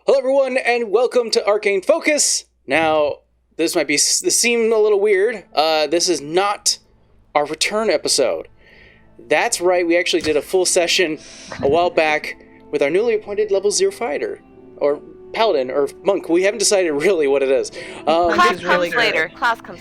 Hello everyone, and welcome to Arcane Focus! Now, this seem a little weird. This is not our return episode. That's right, we actually did a full session a while back with our newly appointed level 0 fighter. Or paladin, or monk. We haven't decided really what it is. Class comes later.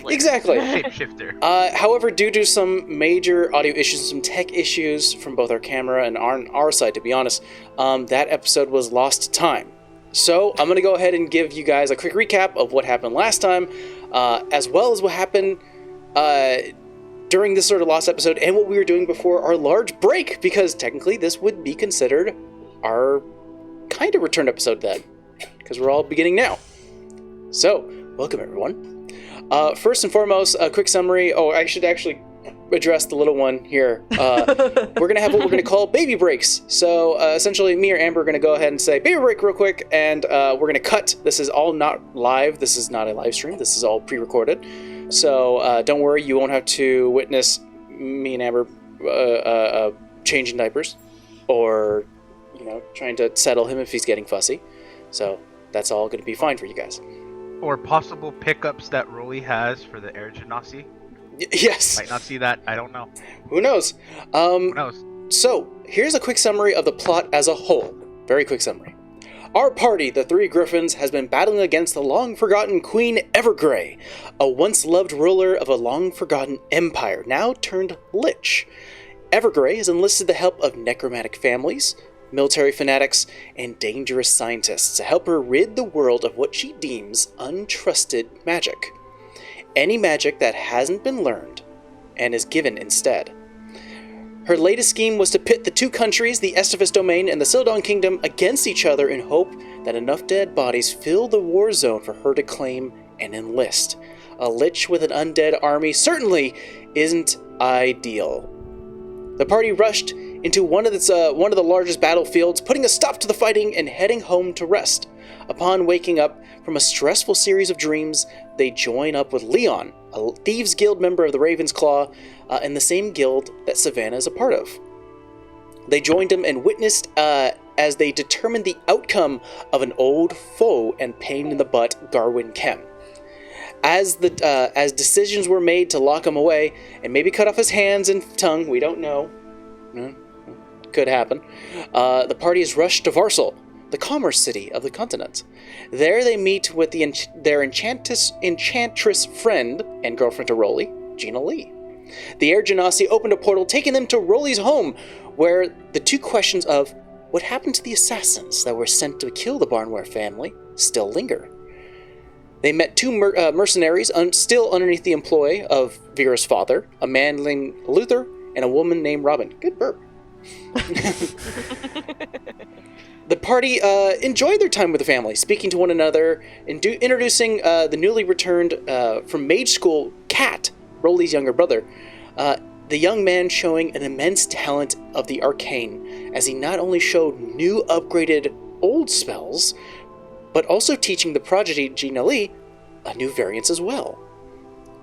Exactly. Shapeshifter. However, due to some major audio issues, some tech issues from both our camera and our side, to be honest, that episode was lost to time. So I'm going to go ahead and give you guys a quick recap of what happened last time, as well as what happened during this sort of lost episode and what we were doing before our large break, because technically this would be considered our kind of return episode then, because we're all beginning now. So, welcome everyone. First and foremost, a quick summary. Oh, I should actually address the little one here. We're going to have what we're going to call baby breaks. So essentially me or Amber are going to go ahead and say baby break real quick, and we're going to cut. This is all not live. This is not a live stream. This is all pre-recorded. So don't worry, you won't have to witness me and Amber changing diapers or, trying to settle him if he's getting fussy. So that's all going to be fine for you guys. Or possible pickups that Rolly has for the air genasi. Yes. Might not see that. I don't know. Who knows? Who knows? So, here's a quick summary of the plot as a whole. Very quick summary. Our party, the Three Griffins, has been battling against the long-forgotten Queen Evergrey, a once-loved ruler of a long-forgotten empire, now turned lich. Evergrey has enlisted the help of necromantic families, military fanatics, and dangerous scientists to help her rid the world of what she deems untrusted magic. Any magic that hasn't been learned and is given instead. Her latest scheme was to pit the two countries, the Estivus Domain and the Sildon Kingdom, against each other in hope that enough dead bodies fill the war zone for her to claim and enlist. A lich with an undead army certainly isn't ideal. The party rushed into one of the largest battlefields, putting a stop to the fighting and heading home to rest. Upon waking up from a stressful series of dreams, they join up with Leon, a Thieves Guild member of the Raven's Claw, and the same guild that Savannah is a part of. They joined him and witnessed as they determined the outcome of an old foe and pain in the butt, Garwin Kem. As decisions were made to lock him away and maybe cut off his hands and tongue, we don't know. Could happen. The party is rushed to Varsal, the commerce city of the continent. There they meet with their enchantress friend and girlfriend to Rolly, Gina Lee. The Air Genasi opened a portal, taking them to Rolly's home, where the two questions of what happened to the assassins that were sent to kill the Barnware family still linger. They met two mercenaries still underneath the employ of Vera's father, a man named Luther and a woman named Robin. Good burp. The party enjoyed their time with the family, speaking to one another and introducing the newly returned from mage school Cat, Rolly's younger brother. The young man showing an immense talent of the Arcane, as he not only showed new upgraded old spells, but also teaching the prodigy Gina Lee a new variance as well.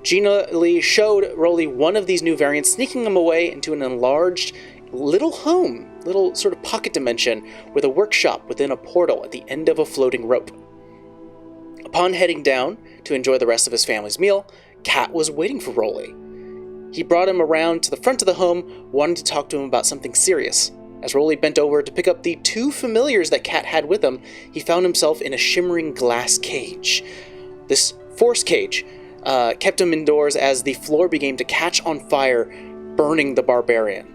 Gina Lee showed Rolly one of these new variants, sneaking him away into an enlarged little home, little sort of pocket dimension with a workshop within a portal at the end of a floating rope. Upon heading down to enjoy the rest of his family's meal, Cat was waiting for Rolly. He brought him around to the front of the home, wanting to talk to him about something serious. As Rolly bent over to pick up the two familiars that Cat had with him, he found himself in a shimmering glass cage. This force cage kept him indoors as the floor began to catch on fire, burning the barbarian.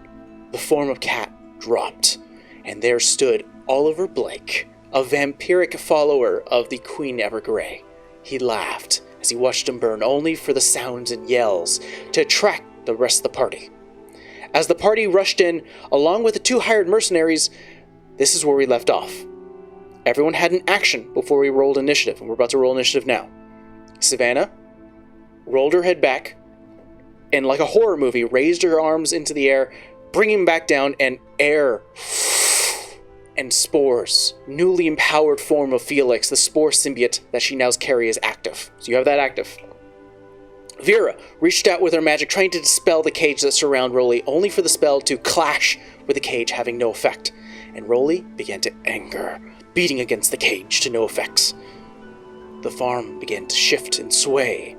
The form of Cat dropped, and there stood Oliver Blake, a vampiric follower of the Queen Evergrey. He laughed as he watched him burn, only for the sounds and yells to attract the rest of the party. As the party rushed in, along with the two hired mercenaries, this is where we left off. Everyone had an action before we rolled initiative, and we're about to roll initiative now. Savannah rolled her head back, and like a horror movie, raised her arms into the air, bringing him back down, and air and spores. Newly empowered form of Felix, the spore symbiote that she now carries, is active. So you have that active. Vera reached out with her magic, trying to dispel the cage that surrounded Rolly, only for the spell to clash with the cage, having no effect. And Rolly began to anger. beating against the cage to no effects. The farm began to shift and sway.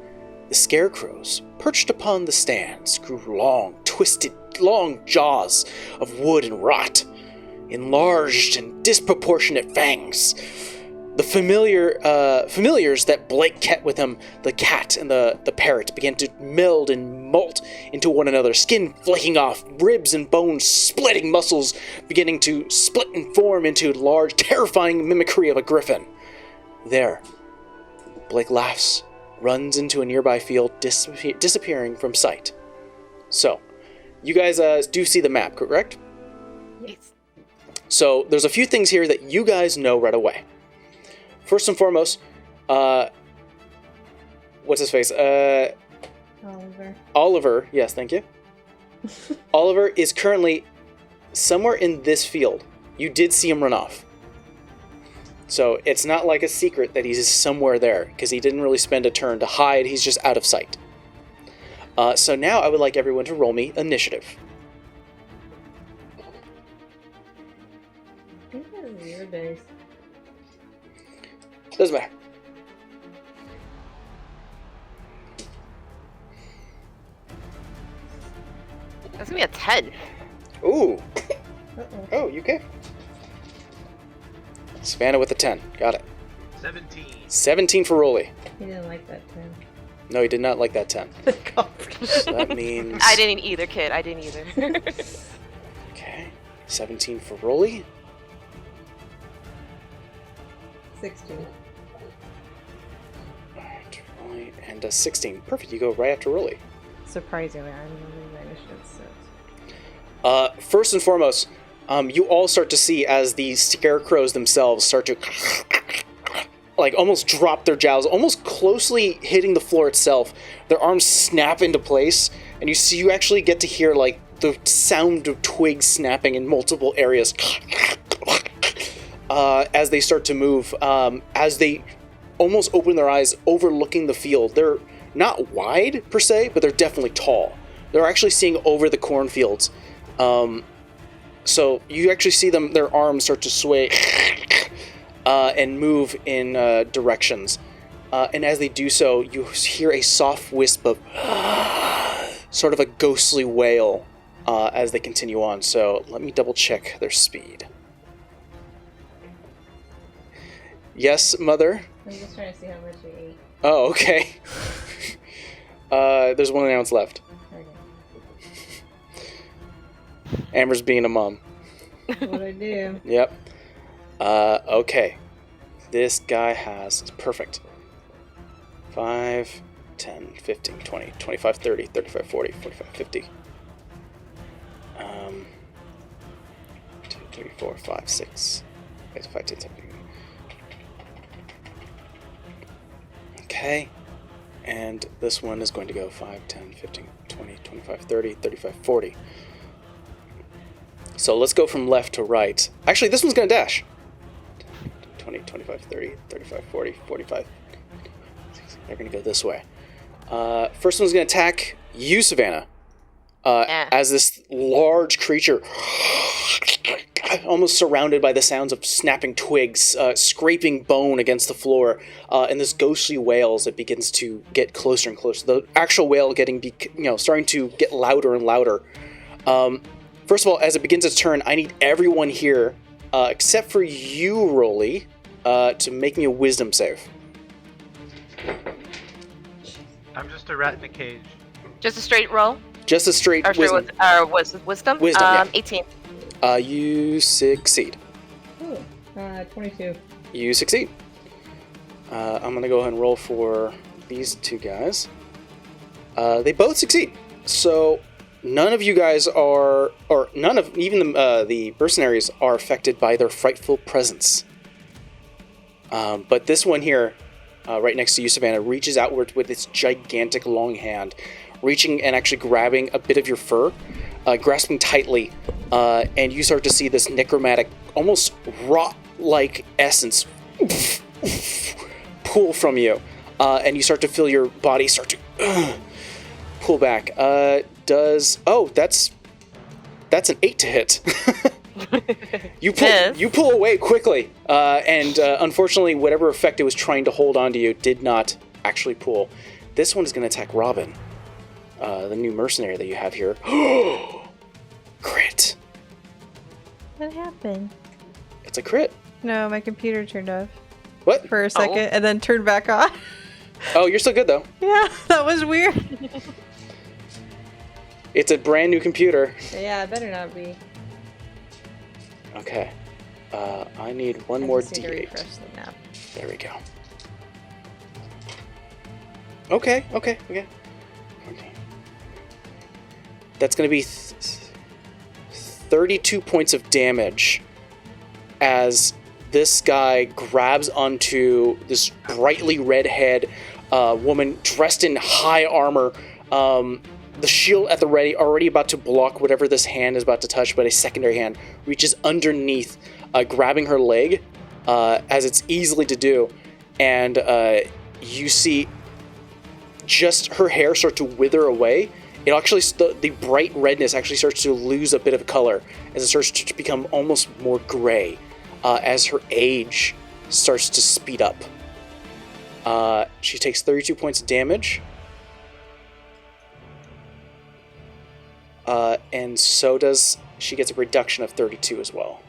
The scarecrows, perched upon the stands, grew long, twisted, long jaws of wood and rot, enlarged and disproportionate fangs. The familiars that Blake kept with him, the cat and the parrot, began to meld and molt into one another, skin flaking off, ribs and bones splitting, muscles beginning to split and form into large, terrifying mimicry of a griffin. There, Blake laughs, runs into a nearby field, disappearing from sight. So, you guys do see the map, correct? Yes. So, there's a few things here that you guys know right away. First and foremost, what's his face? Oliver, yes, thank you. Oliver is currently somewhere in this field. You did see him run off. So it's not like a secret that he's somewhere there, because he didn't really spend a turn to hide, he's just out of sight. So now I would like everyone to roll me initiative. I think that was your dice. Doesn't matter. That's gonna be a 10. Ooh. Uh-oh. Oh, you okay? Savannah with a 10. Got it. 17. 17 for Rolly. He didn't like that 10. No, he did not like that 10. So that means... I didn't either, kid. I didn't either. Okay. 17 for Rolly. 16. Alright, Rolly. And 16. Perfect, you go right after Rolly. Surprisingly, I'm losing my initiative, so... First and foremost, you all start to see as the scarecrows themselves start to like almost drop their jowls, almost closely hitting the floor itself. Their arms snap into place, and you actually get to hear like the sound of twigs snapping in multiple areas as they start to move. As they almost open their eyes, overlooking the field. They're not wide per se, but they're definitely tall. They're actually seeing over the cornfields. So you actually see their arms start to sway and move in directions. And as they do so, you hear a soft wisp of sort of a ghostly wail as they continue on. So let me double check their speed. Yes, Mother? I'm just trying to see how much you ate. Oh, okay. There's 1 ounce left. Okay. Amber's being a mom. What'd I do? Yep. Okay. This guy has... Perfect. 5, 10, 15, 20, 25, 30, 35, 40, 45, 50. 2, 3, 4, 5, 6, 8, 5, 10, 10. Okay. And this one is going to go 5, 10, 15, 20, 25, 30, 35, 40. So let's go from left to right. Actually, this one's going to dash. 20, 25, 30, 35, 40, 45. They're going to go this way. First one's going to attack you, Savannah. As this large creature, almost surrounded by the sounds of snapping twigs, scraping bone against the floor, and this ghostly wails, it begins to get closer and closer. The actual wail starting to get louder and louder. First of all, as it begins its turn, I need everyone here, except for you, Rolly, to make me a wisdom save. I'm just a rat in a cage. Just a straight roll? Just a straight wisdom. Wisdom? Wisdom, yeah. 18. You succeed. Ooh, 22. You succeed. I'm going to go ahead and roll for these two guys. They both succeed. So none of you guys are, or none of, even the mercenaries are affected by their frightful presence. But this one here, right next to you, Savannah, reaches outward with its gigantic long hand, reaching and actually grabbing a bit of your fur, grasping tightly, and you start to see this necromantic, almost rot-like essence pull from you, and you start to feel your body start to pull back. That's an 8 to hit. You Miss. pull away quickly, and unfortunately, whatever effect it was trying to hold onto you did not actually pull. This one is going to attack Robin, the new mercenary that you have here. Crit. What happened? It's a crit. No, my computer turned off What? for a second and then turned back on. Oh, you're still good though. Yeah, that was weird. It's a brand new computer. Yeah, it better not be. Okay. I need one I more just need to D8. refresh the map. There we go. Okay. That's going to be 32 points of damage as this guy grabs onto this brightly red-haired woman dressed in high armor. The shield at the ready, already about to block whatever this hand is about to touch, but a secondary hand reaches underneath, grabbing her leg, as it's easily to do. And you see just her hair start to wither away. It actually, the bright redness actually starts to lose a bit of color as it starts to become almost more gray as her age starts to speed up. She takes 32 points of damage. And so does, she gets a reduction of 32 as well.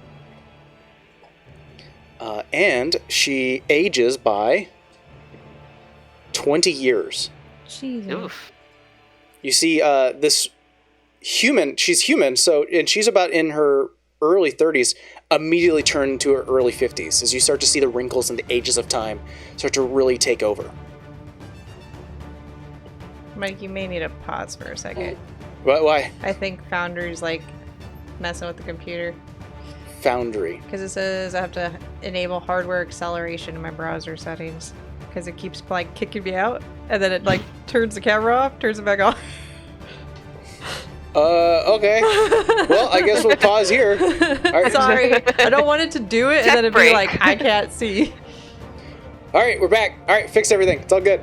And she ages by 20 years. Jesus. Oof. You see, this human, she's human, so, and she's about in her early 30s, immediately turn into her early 50s as you start to see the wrinkles and the ages of time start to really take over. Mike, you may need to pause for a second. Why? I think Foundry's like messing with the computer Foundry. because it says I have to enable hardware acceleration in my browser settings because it keeps like kicking me out and then it like turns the camera off, turns it back on. Okay. Well, I guess we'll pause here. All right. Sorry, I don't want it to do it and then it'd be break. like I can't see. All right, we're back. All right, fixed everything. It's all good.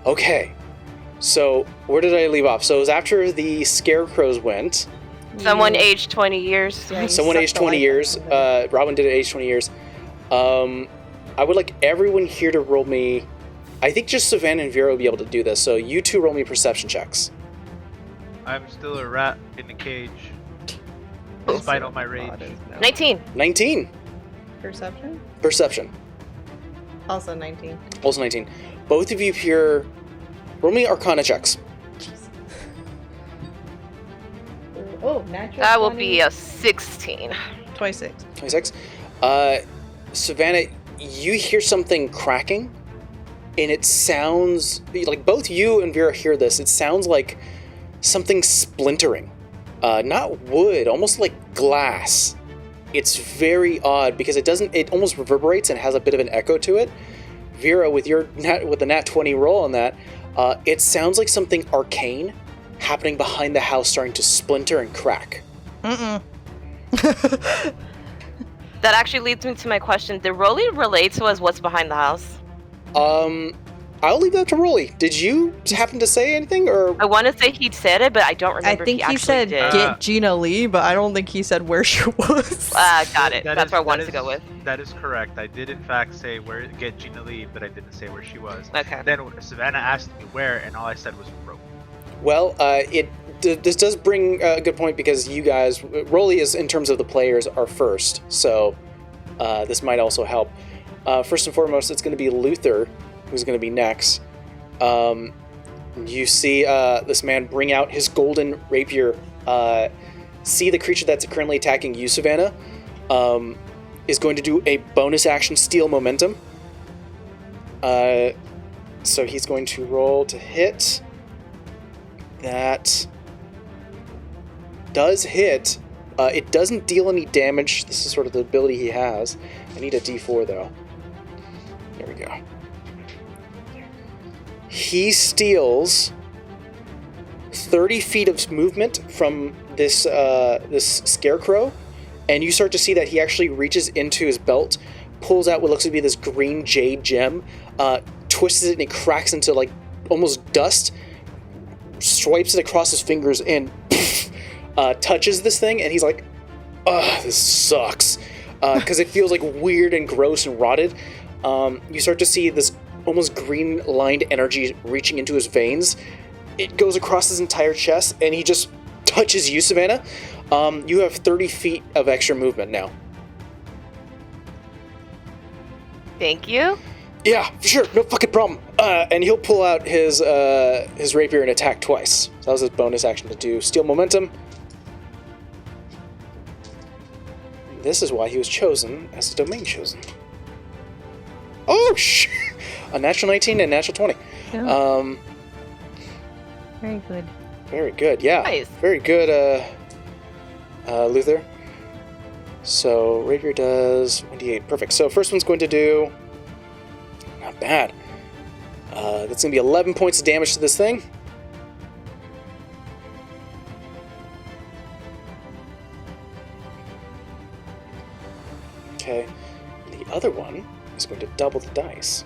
Okay. So, where did I leave off? So, it was after the scarecrows went. Someone aged 20 years. Yeah, you Someone sucked aged the 20 life years. out of them. Robin did it age 20 years. I would like everyone here to roll me. I think just Savannah and Vera will be able to do this. So, you two roll me perception checks. I'm still a rat in the cage, despite all my rage. 19. 19. Perception? Perception. Also 19. Also 19. Both of you here, roll me Arcana checks. Oh, natural. That will 20. be a 16. 26. 26. Savannah, you hear something cracking, and it sounds like both you and Vera hear this. It sounds like something splintering. Not wood, almost like glass. It's very odd because it almost reverberates and has a bit of an echo to it. Vera, with the nat 20 roll on that, it sounds like something arcane happening behind the house starting to splinter and crack. Mm-mm. That actually leads me to my question. Did Rolly relate to us what's behind the house? I'll leave that to Rolly. Did you happen to say anything, or? I want to say he said it, but I don't I remember think if he actually said did. get Gina Lee, but I don't think he said where she was. Got it. That That's is- what I that wanted is- to go with. That is correct. I did in fact say where get Gina Lee, but I didn't say where she was. Okay. Then Savannah asked me where, and all I said was rope. Well, this does bring a good point because you guys, Rolly is in terms of the players are first, so this might also help. First and foremost, it's going to be Luther, who's going to be next. You see this man bring out his golden rapier. See the creature that's currently attacking you, Savannah, is going to do a bonus action steal momentum. So he's going to roll to hit. That does hit. It doesn't deal any damage. This is sort of the ability he has. I need a D4 though. There we go. He steals 30 feet of movement from this scarecrow, and you start to see that he actually reaches into his belt, pulls out what looks to be this green jade gem, twists it, and it cracks into like almost dust, swipes it across his fingers, and touches this thing, and he's like, ugh, this sucks. Because it feels like weird and gross and rotted. You start to see this almost green-lined energy reaching into his veins. It goes across his entire chest, and he just touches you, Savannah. You have 30 feet of extra movement now. Thank you. Yeah, for sure, no fucking problem. And he'll pull out his rapier and attack twice. So that was his bonus action to do steal momentum. This is why he was chosen as the domain chosen. Oh, shit! A natural 19 and a natural 20. Oh. Very good. Very good, yeah. Nice. Very good, Luther. So, rapier does 1d8. Perfect. So, first one's going to do... Not bad. That's going to be 11 points of damage to this thing. Okay. The other one is going to double the dice.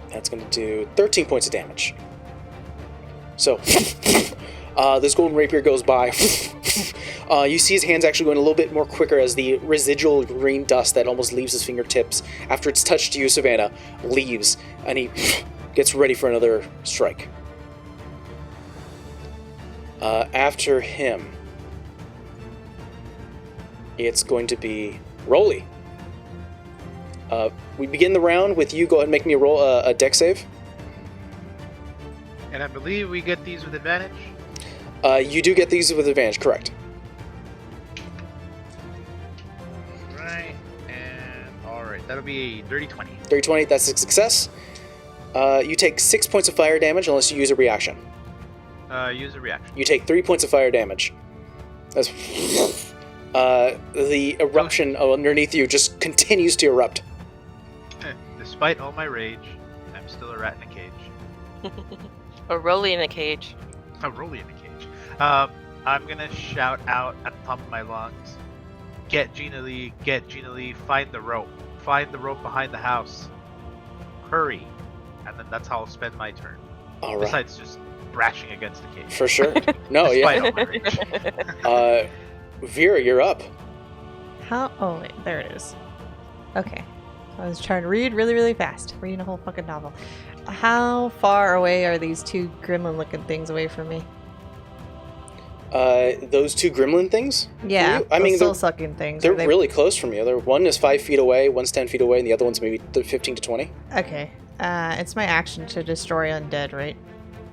That's going to do 13 points of damage. So, this golden rapier goes by. You see his hands actually going a little bit more quicker as the residual green dust that almost leaves his fingertips after it's touched you, Savannah, leaves, and he gets ready for another strike. After him, it's going to be Rolly. We begin the round with you. Go ahead and make me roll a dex save. And I believe we get these with advantage. You do get these with advantage, correct? Right, and alright, that'll be a dirty 20. Dirty 20, that's a success. You take 6 points of fire damage unless you use a reaction. Use a reaction. You take 3 points of fire damage. That's the eruption underneath you just continues to erupt. Despite all my rage, I'm still a rat in a cage. Or Rolly in a cage. I'm Rolly in a cage. I'm gonna shout out at the top of my lungs, get Gina Lee, find the rope. Find the rope behind the house. Hurry. And then that's how I'll spend my turn. All right. Besides just thrashing against the cage. For sure. No, Despite yeah. all my rage. Vera, you're up. How? Oh, wait, there it is. Okay. I was trying to read really, really fast. Reading a whole fucking novel. How far away are these two gremlin-looking things away from me? Those two gremlin things? Yeah, I mean, soul-sucking things. They're Are they... really close from you. One is 5 feet away, one's 10 feet away, and the other one's maybe 15 to 20. Okay. It's my action to destroy undead, right?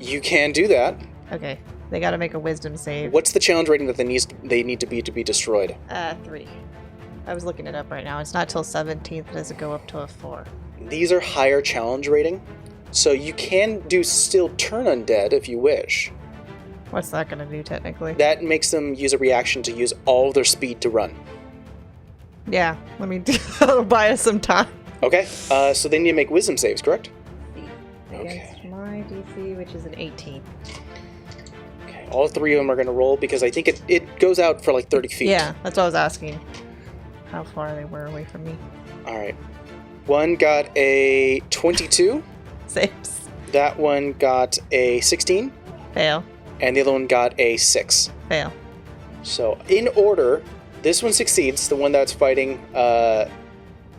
You can do that. Okay. They gotta make a wisdom save. What's the challenge rating that they need to be destroyed? 3. I was looking it up right now. It's not till 17th does it go up to a 4. These are higher challenge rating, so you can do still turn undead if you wish. What's that gonna do technically? That makes them use a reaction to use all their speed to run. Yeah, let me that'll buy us some time. Okay, so they need to make wisdom saves, correct? Against my DC, which is an 18. Okay, all three of them are going to roll because I think it goes out for like 30 feet. Yeah, that's what I was asking. How far they were away from me. All right. One got a 22. Saves. That one got a 16. Fail. And the other one got a 6. Fail. So, in order, this one succeeds, the one that's fighting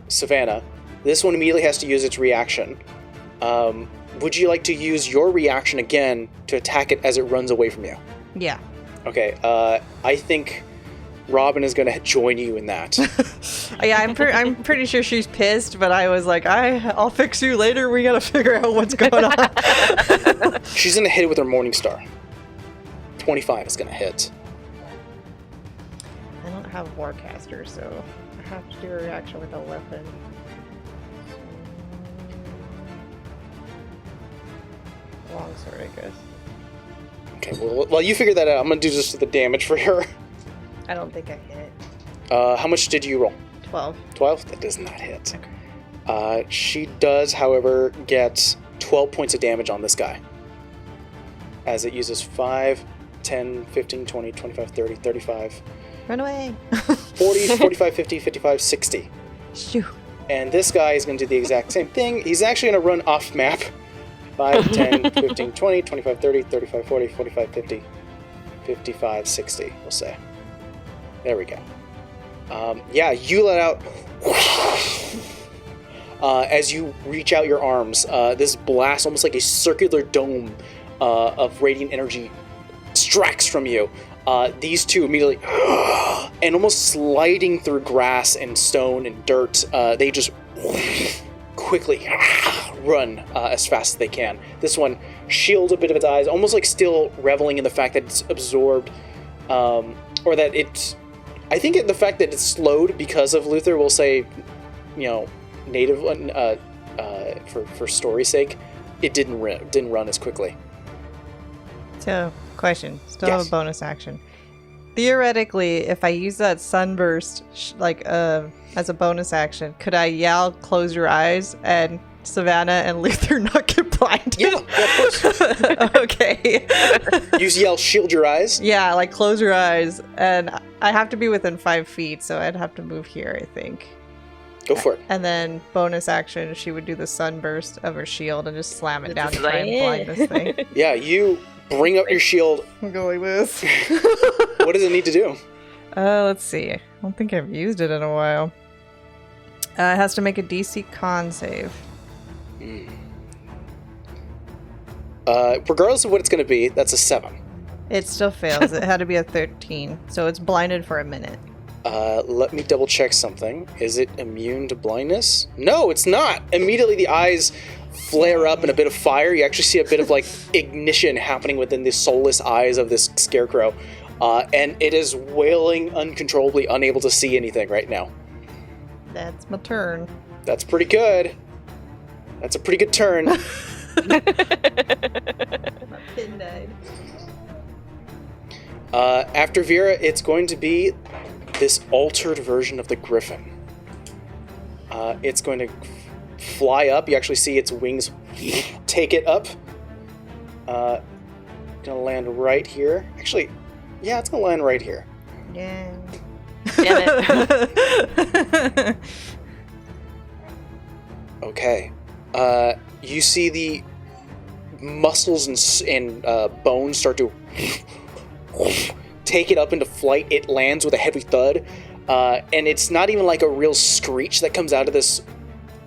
Savannah. This one immediately has to use its reaction. Would you like to use your reaction again to attack it as it runs away from you? Yeah. Okay, I think Robin is going to join you in that. Yeah, I'm pretty sure she's pissed, but I was like, I'll fix you later. We gotta figure out what's going on. She's going to hit it with her Morning Star. 25 is going to hit. I don't have Warcaster, so I have to do a reaction with a weapon. Longsword, I guess. Okay, well, while you figure that out, I'm going to do just the damage for her. I don't think I hit. How much did you roll? 12. 12? That does not hit. Okay. She does, however, get 12 points of damage on this guy. As it uses 5, 10, 15, 20, 25, 30, 35, Run away. 40, 45, 50, 55, 60. Shoo. And this guy is going to do the exact same thing. He's actually going to run off map 5, 10, 15, 20, 25, 30, 35, 40, 45, 50, 55, 60, we'll say. There we go. Yeah, you let out... as you reach out your arms, this blast, almost like a circular dome of radiant energy, extracts from you. These two immediately, and almost sliding through grass and stone and dirt, they just quickly run as fast as they can. This one shields a bit of its eyes, almost like still reveling in the fact that it's absorbed, or that it's... I think the fact that it's slowed because of Luther, we'll say, native one, for story's sake, it didn't run as quickly. So, question. Still Yes. have a bonus action. Theoretically, if I use that sunburst, as a bonus action, could I yell, "Close your eyes," and Savannah and Luther not get blinded? Yeah, of course. Okay. You yell, "Shield your eyes." Yeah, like close your eyes, and I have to be within 5 feet, so I'd have to move here, I think. Go for it. And then bonus action, she would do the sunburst of her shield and just slam it down to Like, try and blind this thing. Yeah, you bring up your shield. I'm going this. What does it need to do? Let's see. I don't think I've used it in a while. It has to make a DC con save. Regardless of what it's going to be, that's a 7. It still fails. It had to be a 13, so it's blinded for a minute. Let me double check something. Is it immune to blindness? No, it's not. Immediately the eyes flare up in a bit of fire. You actually see a bit of like ignition happening within the soulless eyes of this scarecrow. And it is wailing uncontrollably, unable to see anything right now. That's my turn. That's pretty good. That's a pretty good turn. My pin died. After Vera, it's going to be this altered version of the griffin. It's going to fly up. You actually see its wings take it up. Gonna land right here. Actually, yeah, it's gonna land right here. Yeah. Damn it. Okay. You see the muscles and bones start to take it up into flight. It lands with a heavy thud, and it's not even like a real screech that comes out of this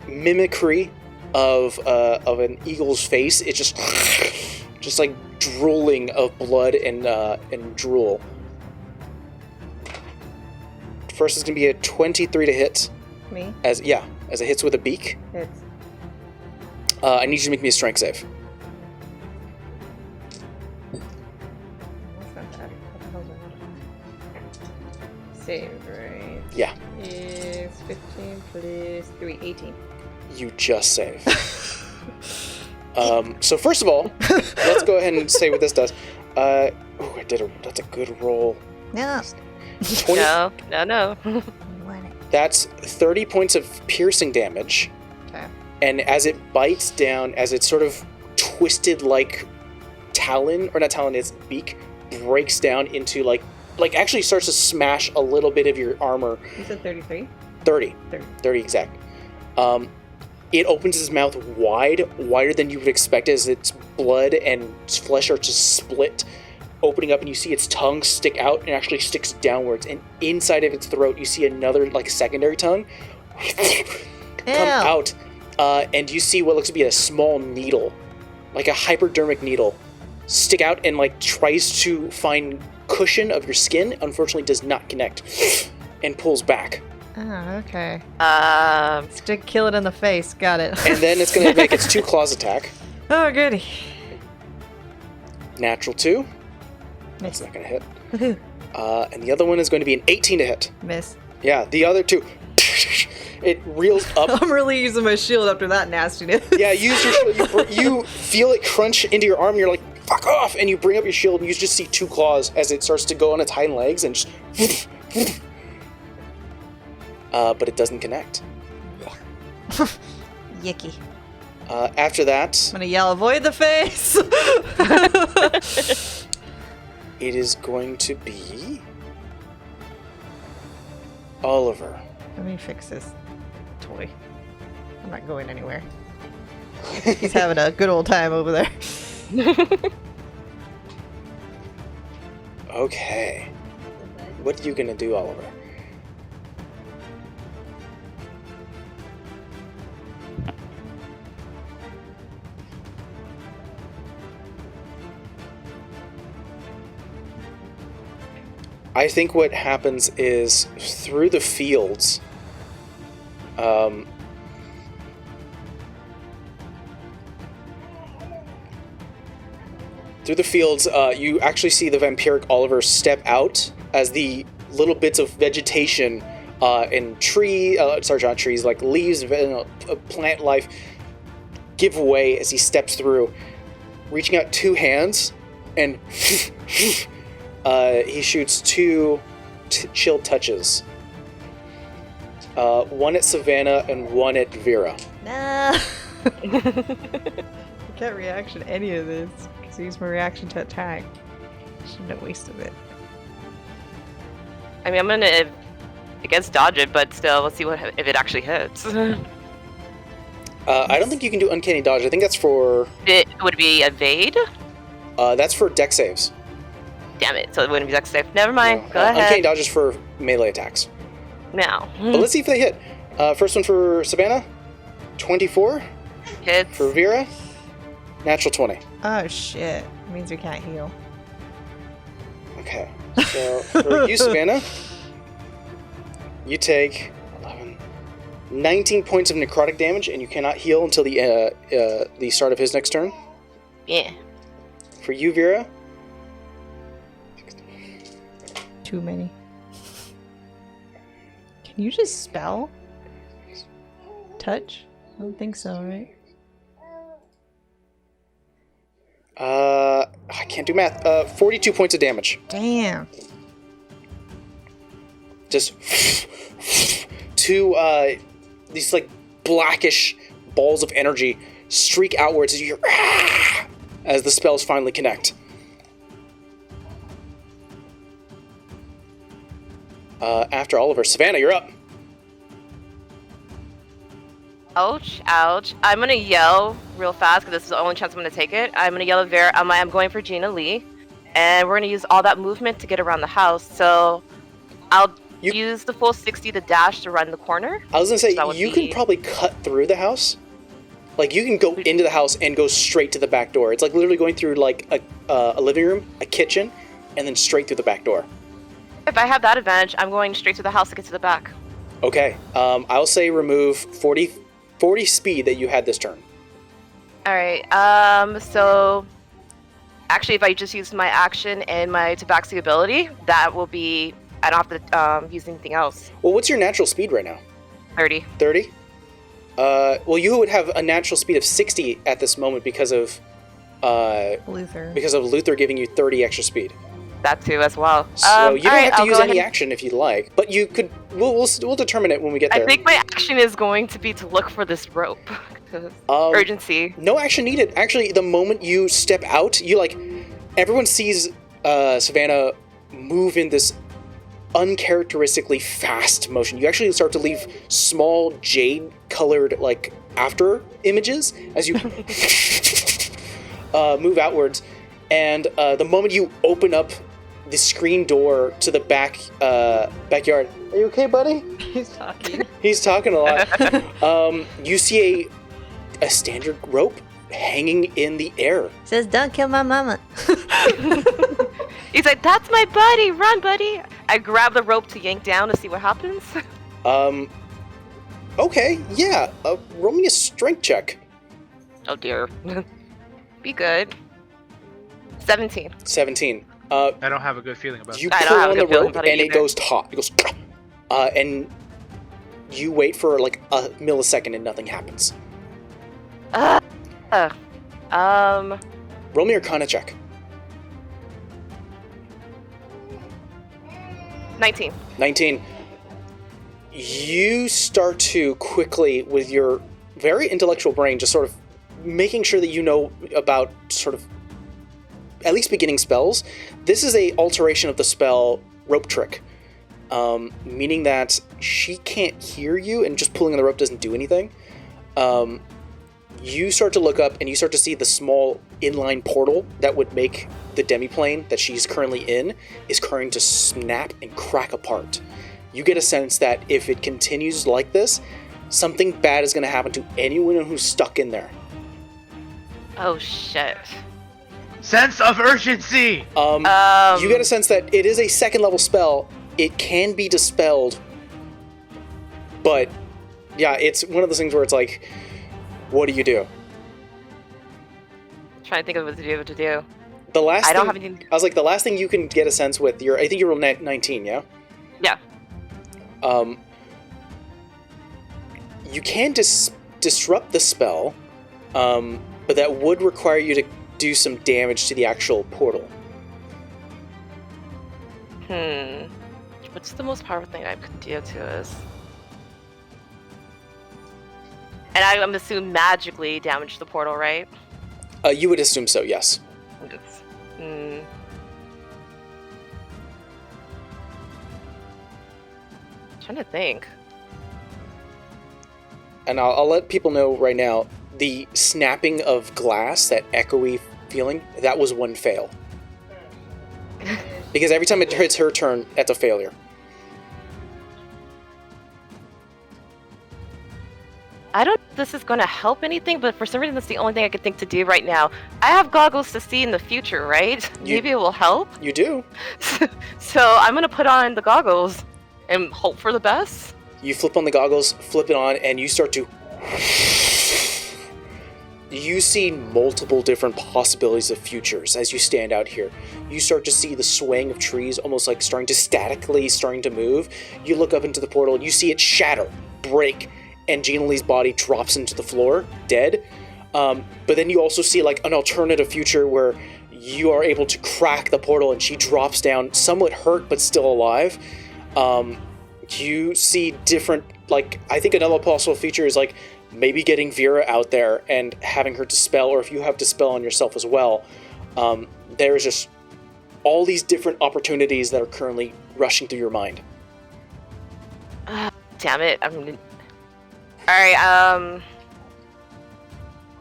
mimicry of an eagle's face. It's just like drooling of blood and drool. First is gonna be a 23 to hit. Me? As it hits with a beak. It's I need you to make me a strength save. That's not bad. What the hell's my modifier? Save, right? Yeah. Is 15 plus 3, 18. You just save. So first of all, let's go ahead and say what this does. That's a good roll. No. 20, No. That's 30 points of piercing damage. Okay. And as it bites down, as it's sort of twisted like talon, or not talon, its beak breaks down into like actually starts to smash a little bit of your armor. You said 33? 30 exact. It opens its mouth wider than you would expect, as its blood and flesh are just split, opening up, and you see its tongue stick out and actually sticks downwards, and inside of its throat you see another like secondary tongue come out, and you see what looks to be a small needle, like a hypodermic needle, stick out and like tries to find cushion of your skin. Unfortunately does not connect and pulls back. Oh, okay. Stick. Kill it in the face. Got it. And then it's going to make its 2 claws attack. Oh, goody. Natural 2. That's not going to hit. And the other one is going to be an 18 to hit. Miss. Yeah, the other 2. It reels up. I'm really using my shield after that nastiness. Yeah, use your shield. You feel it crunch into your arm. And you're like, fuck off. And you bring up your shield and you just see 2 claws as it starts to go on its hind legs and just... but it doesn't connect. Yicky. After that, I'm gonna yell, avoid the face! it is going to be Oliver. Let me fix this toy. I'm not going anywhere. He's having a good old time over there. Okay. What are you gonna do, Oliver? I think what happens is through the fields, you actually see the vampiric Oliver step out as the little bits of vegetation and not trees, like leaves, plant life, give way as he steps through, reaching out two hands, and he shoots two chill touches. One at Savannah and one at Vera. No. I can't reaction any of this because I used my reaction to attack. Shouldn't have wasted it. I mean, I'm gonna, I guess, dodge it, but still, let's see if it actually hits. I don't think you can do uncanny dodge. I think that's for It would be evade. that's for dex saves. Damn it! So it wouldn't be dex safe. Never mind. No, Go ahead. Uncanny dodge is for melee attacks. Now. But let's see if they hit. First one for Savannah, 24. Hits. For Vera, natural 20. Oh shit. It means we can't heal. Okay. So for you, Savannah, you take 19 points of necrotic damage, and you cannot heal until the start of his next turn. Yeah. For you, Vera, Too many. Can you just spell? Touch? I don't think so, right? I can't do math. 42 points of damage. Damn. Just two these like blackish balls of energy streak outwards as you hear as the spells finally connect. After Oliver, Savannah, you're up. Ouch, ouch. I'm gonna yell real fast because this is the only chance I'm gonna take it. I'm gonna yell at Vera. I'm going for Gina Lee. And we're gonna use all that movement to get around the house. So I'll use the full 60 to dash to run the corner. I was gonna say, So you can probably cut through the house. Like, you can go into the house and go straight to the back door. It's like literally going through like a living room, a kitchen, and then straight through the back door. If I have that advantage, I'm going straight to the house to get to the back. Okay, I'll say remove 40 speed that you had this turn. Alright, so actually if I just use my action and my tabaxi ability, that will be, I don't have to use anything else. Well, what's your natural speed right now? 30. 30? Well, you would have a natural speed of 60 at this moment because of Luther giving you 30 extra speed. That too as well. So you don't have to use any ahead. action if you'd like, but you could. We'll determine it when we get there. I think my action is going to be to look for this rope. 'Cause urgency. No action needed. Actually, the moment you step out, everyone sees Savannah move in this uncharacteristically fast motion. You actually start to leave small jade-colored after images as you move outwards, and the moment you open up the screen door to the backyard. Are you okay, buddy? He's talking. He's talking a lot. You see a standard rope hanging in the air. Says, "Don't kill my mama." He's like, "That's my buddy. Run, buddy." I grab the rope to yank down to see what happens. Okay, yeah. Roll me a strength check. Oh dear. Be good. 17. 17. I don't have a good feeling about You that. I don't pull have a on the good feeling rope about it and it either. goes taut. It goes, and you wait for a millisecond and nothing happens. Roll me your Arcana check. 19. 19. You start to quickly, with your very intellectual brain, just sort of making sure that you know about sort of at least beginning spells. This is a alteration of the spell Rope Trick, meaning that she can't hear you and just pulling on the rope doesn't do anything. you start to look up and you start to see the small inline portal that would make the demiplane that she's currently in is starting to snap and crack apart. You get a sense that if it continues like this, something bad is going to happen to anyone who's stuck in there. Oh shit. Sense of urgency! You get a sense that it is a second level spell. It can be dispelled, but yeah, it's one of those things where it's like, what do you do? Trying to think of what to do. The last I don't thing, have anything. I was like, the last thing you can get a sense with I think you rolled 19, yeah? Yeah. You can disrupt the spell, but that would require you to do some damage to the actual portal. What's the most powerful thing I could do to this? And I'm assuming magically damage the portal, right? You would assume so, yes. Trying to think. And I'll let people know right now, the snapping of glass, that echoey feeling, that was one fail. Because every time it hits her turn, that's a failure. I don't know if this is going to help anything, but for some reason that's the only thing I could think to do right now. I have goggles to see in the future, right? Maybe it will help. You do. So I'm going to put on the goggles and hope for the best. You flip on the goggles, flip it on, and you start to... You see multiple different possibilities of futures as you stand out here. You start to see the swaying of trees almost like starting to move. You look up into the portal and you see it shatter, break, and Gina Lee's body drops into the floor, dead. But then you also see like an alternative future where you are able to crack the portal and she drops down, somewhat hurt but still alive. You see different, like, I think another possible feature is like maybe getting Vera out there and having her dispel, or if you have dispel on yourself as well. There's just all these different opportunities that are currently rushing through your mind. Damn it. Alright,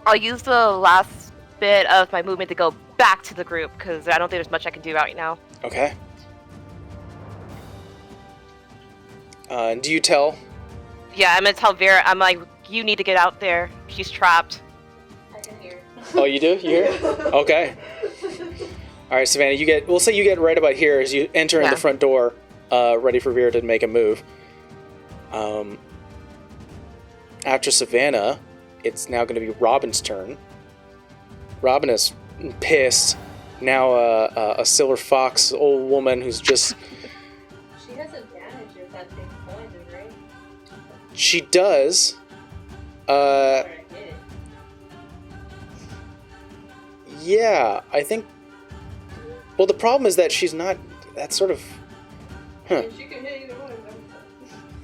I'll use the last bit of my movement to go back to the group, because I don't think there's much I can do right now. Okay. Do you tell? Yeah, I'm gonna tell Vera, I'm like, you need to get out there. She's trapped. I can hear. Oh, you do? You hear? Okay. Alright, Savannah, we'll say you get right about here as you enter in the front door, ready for Vera to make a move. After Savannah, it's now going to be Robin's turn. Robin is pissed. Now a silver fox old woman who's just... She has advantage if that thing's pointed, right? She does. Yeah, I think... Well, the problem is that she's not... That's sort of... Huh. She can hit either one.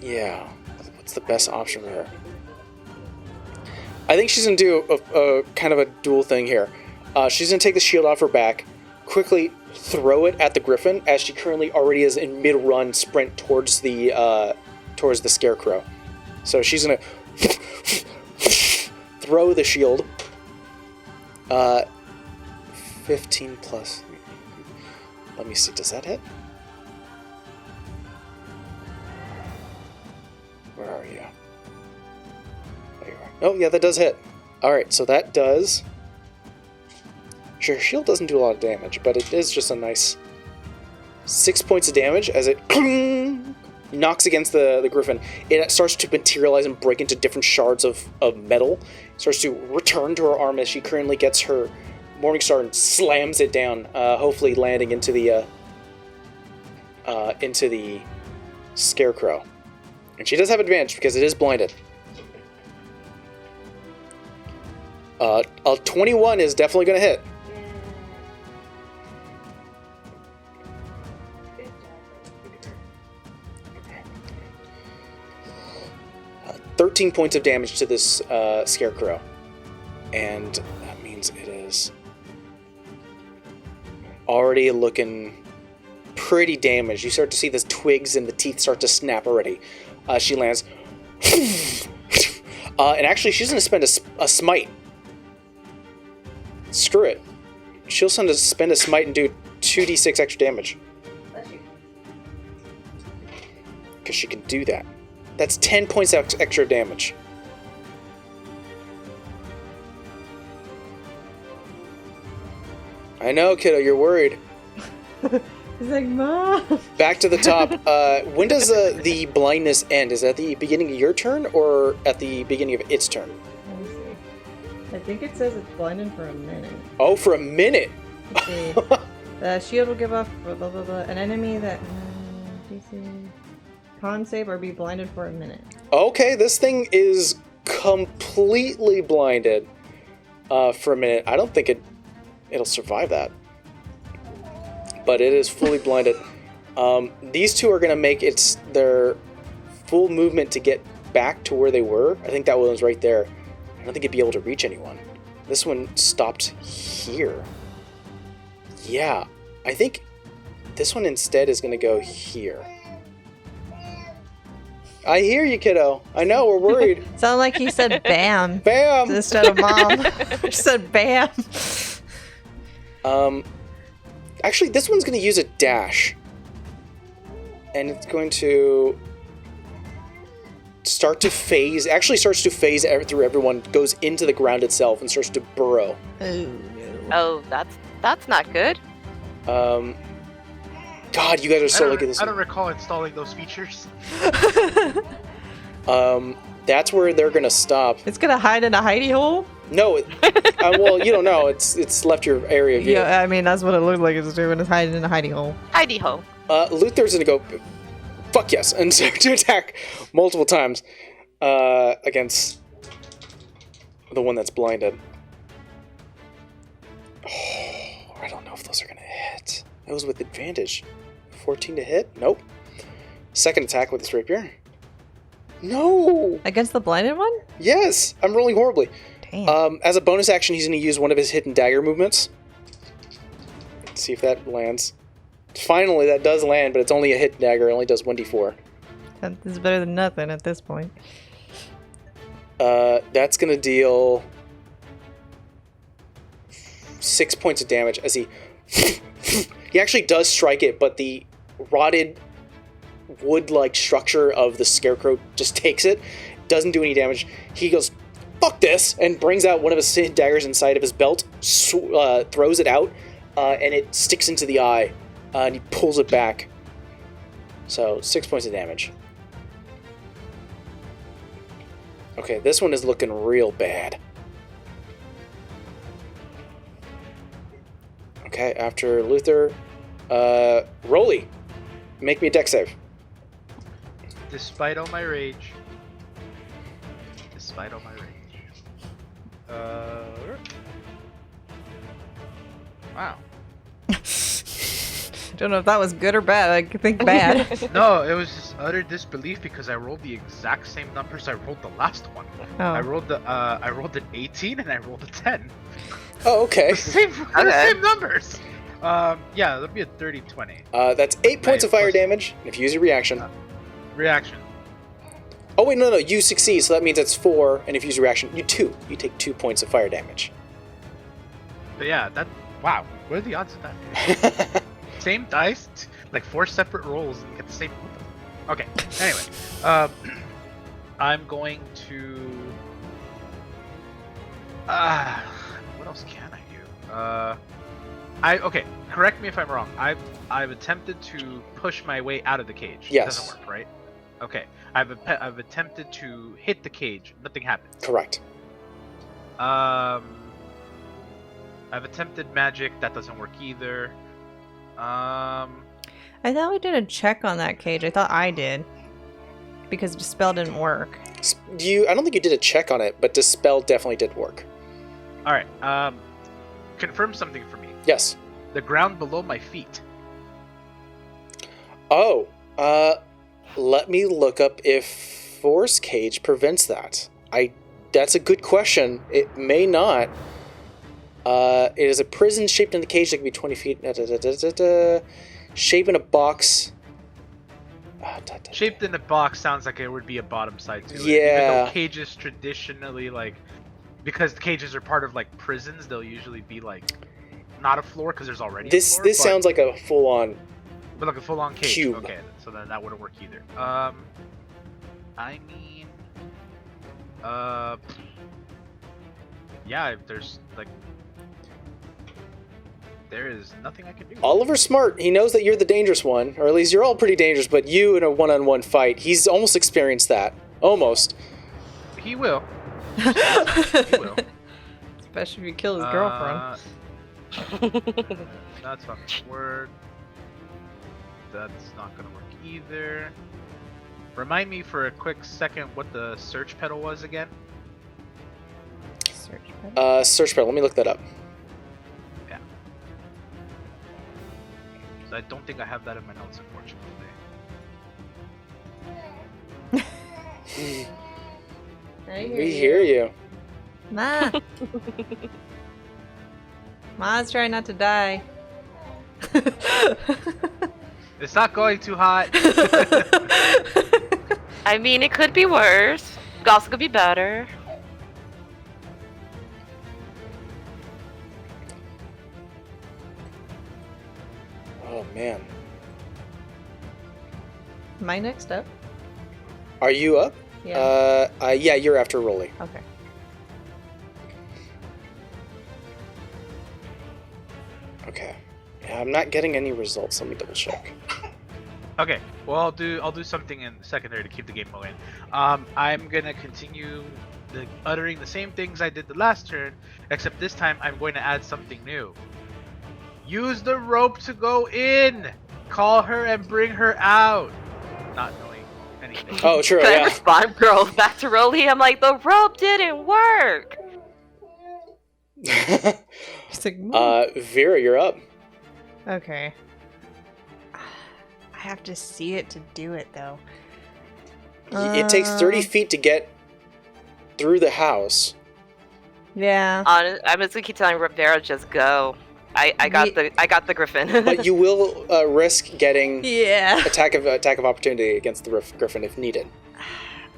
Yeah. What's the best option for her? I think she's going to do a kind of a dual thing here. She's going to take the shield off her back, quickly throw it at the griffin, as she currently already is in mid-run sprint towards the scarecrow. So she's going to throw the shield. 15 plus. Let me see, does that hit? Where are you? There you are. Oh, yeah, that does hit. Alright, so that does... Sure, shield doesn't do a lot of damage, but it is just a nice 6 points of damage as it knocks against the griffin. It starts to materialize and break into different shards of metal. It starts to return to her arm as she currently gets her Morningstar and slams it down, hopefully landing into the scarecrow. And she does have advantage because it is blinded. A 21 is definitely going to hit. 13 points of damage to this scarecrow. And that means it is already looking pretty damaged. You start to see the twigs and the teeth start to snap already. She lands. And actually, she's going to spend a smite Screw it. She'll spend a smite and do 2d6 extra damage. Bless you. Because she can do that. That's 10 points extra damage. I know, kiddo, you're worried. He's like, Mom. Back to the top. When does the blindness end? Is that at the beginning of your turn or at the beginning of its turn? Let me see. I think it says it's blinded for a minute. Oh, for a minute. Let's see. The shield will give off blah, blah, blah, blah. An enemy that DC con save or be blinded for a minute. Okay, this thing is completely blinded for a minute. I don't think it'll survive that. But it is fully blinded. These two are going to make their full movement to get back to where they were. I think that one's right there. I don't think it'd be able to reach anyone. This one stopped here. Yeah, I think this one instead is going to go here. I hear you, kiddo. I know, we're worried. Sounded like he said bam. Bam! Instead of mom. He said bam. Actually, this one's going to use a dash. And it's going to start to phase. Actually starts to phase through everyone, goes into the ground itself, and starts to burrow. Oh, no. Oh, that's not good. God, you guys are so lucky this. I don't recall installing those features. That's where they're going to stop. It's gonna hide in a hidey hole? No, well, you don't know. It's left your area of view. Yeah, I mean, that's what it looked like it's doing. It's hiding in a hidey hole. Heidi ho. Luther's going to go, fuck yes, and start to attack multiple times against the one that's blinded. Oh, I don't know if those are going to hit. That was with advantage. 14 to hit? Nope. Second attack with this rapier. No! Against the blinded one? Yes! I'm rolling horribly. Damn. As a bonus action, he's going to use one of his hidden dagger movements. Let's see if that lands. Finally, that does land, but it's only a hidden dagger. It only does 1d4. That is better than nothing at this point. That's going to deal 6 points of damage as he... he actually does strike it, but the rotted wood-like structure of the scarecrow just takes it. Doesn't do any damage. He goes, fuck this, and brings out one of his hidden daggers inside of his belt, throws it out, and it sticks into the eye, and he pulls it back. So, 6 points of damage. Okay, this one is looking real bad. Okay, after Luther, Rolly, make me a dex save. Despite all my rage. Wow. Don't know if that was good or bad. I think bad. No, it was just utter disbelief because I rolled the exact same numbers I rolled the last one. Oh. I rolled an 18 and I rolled a 10. Oh, okay. The same numbers. Yeah, that'll be a 30-20. That's 8 points of fire damage, and if you use your reaction. Reaction. Oh, wait, no, you succeed, so that means that's 4, and if you use your reaction, you take 2 points of fire damage. But yeah, wow. What are the odds of that? Same dice, like 4 separate rolls, and get the same. Okay. Anyway, I'm going to. What else can I do? Okay. Correct me if I'm wrong. I've attempted to push my way out of the cage. Yes. It doesn't work, right? Okay. I've attempted to hit the cage. Nothing happens. Correct. I've attempted magic. That doesn't work either. I thought we did a check on that cage. I thought I did. Because Dispel didn't work. I don't think you did a check on it, but Dispel definitely did work. Alright, confirm something for me. Yes. The ground below my feet. Oh, let me look up if Force Cage prevents that. That's a good question. It may not. It is a prison shaped in the cage that can be 20 feet. Shape in a box. Shaped in a box sounds like it would be a bottom side to it. Yeah. Even though cages traditionally, like, because the cages are part of like prisons, they'll usually be like not a floor because there's already This a floor, but, sounds like a full-on. but like a full-on cage. cube. Okay, so then that wouldn't work either. I mean, yeah, if there's like, there is nothing I can do. Oliver's smart. He knows that you're the dangerous one, or at least you're all pretty dangerous. But you in a one-on-one fight, he's almost experienced that. Almost. He will. He will. Especially if you kill his girlfriend. That's not gonna work. That's not gonna work either. Remind me for a quick second what the search pedal was again. Search pedal. Search pedal. Let me look that up. Yeah. So I don't think I have that in my notes, unfortunately. We hear you. Ma. Ma's trying not to die. It's not going too hot. I mean, it could be worse. It also could be better. Oh man. Am I next up? Are you up? Yeah. Yeah, you're after Rolly. Okay. Okay. Yeah, I'm not getting any results. Let me double check. Okay, well I'll do something in secondary to keep the game going. I'm gonna continue uttering the same things I did the last turn, except this time I'm going to add something new. Use the rope to go in. Call her and bring her out. Not knowing anything. Oh, true. Can I Yeah. respond, girl, back to Rolly? I'm like, the rope didn't work. Just like, move. Vera, you're up. Okay. I have to see it to do it, though. It takes 30 feet to get through the house. Yeah. I'm just gonna keep telling Vera, just go. I got the griffin. But you will risk getting Yeah. attack of opportunity against the griffin if needed.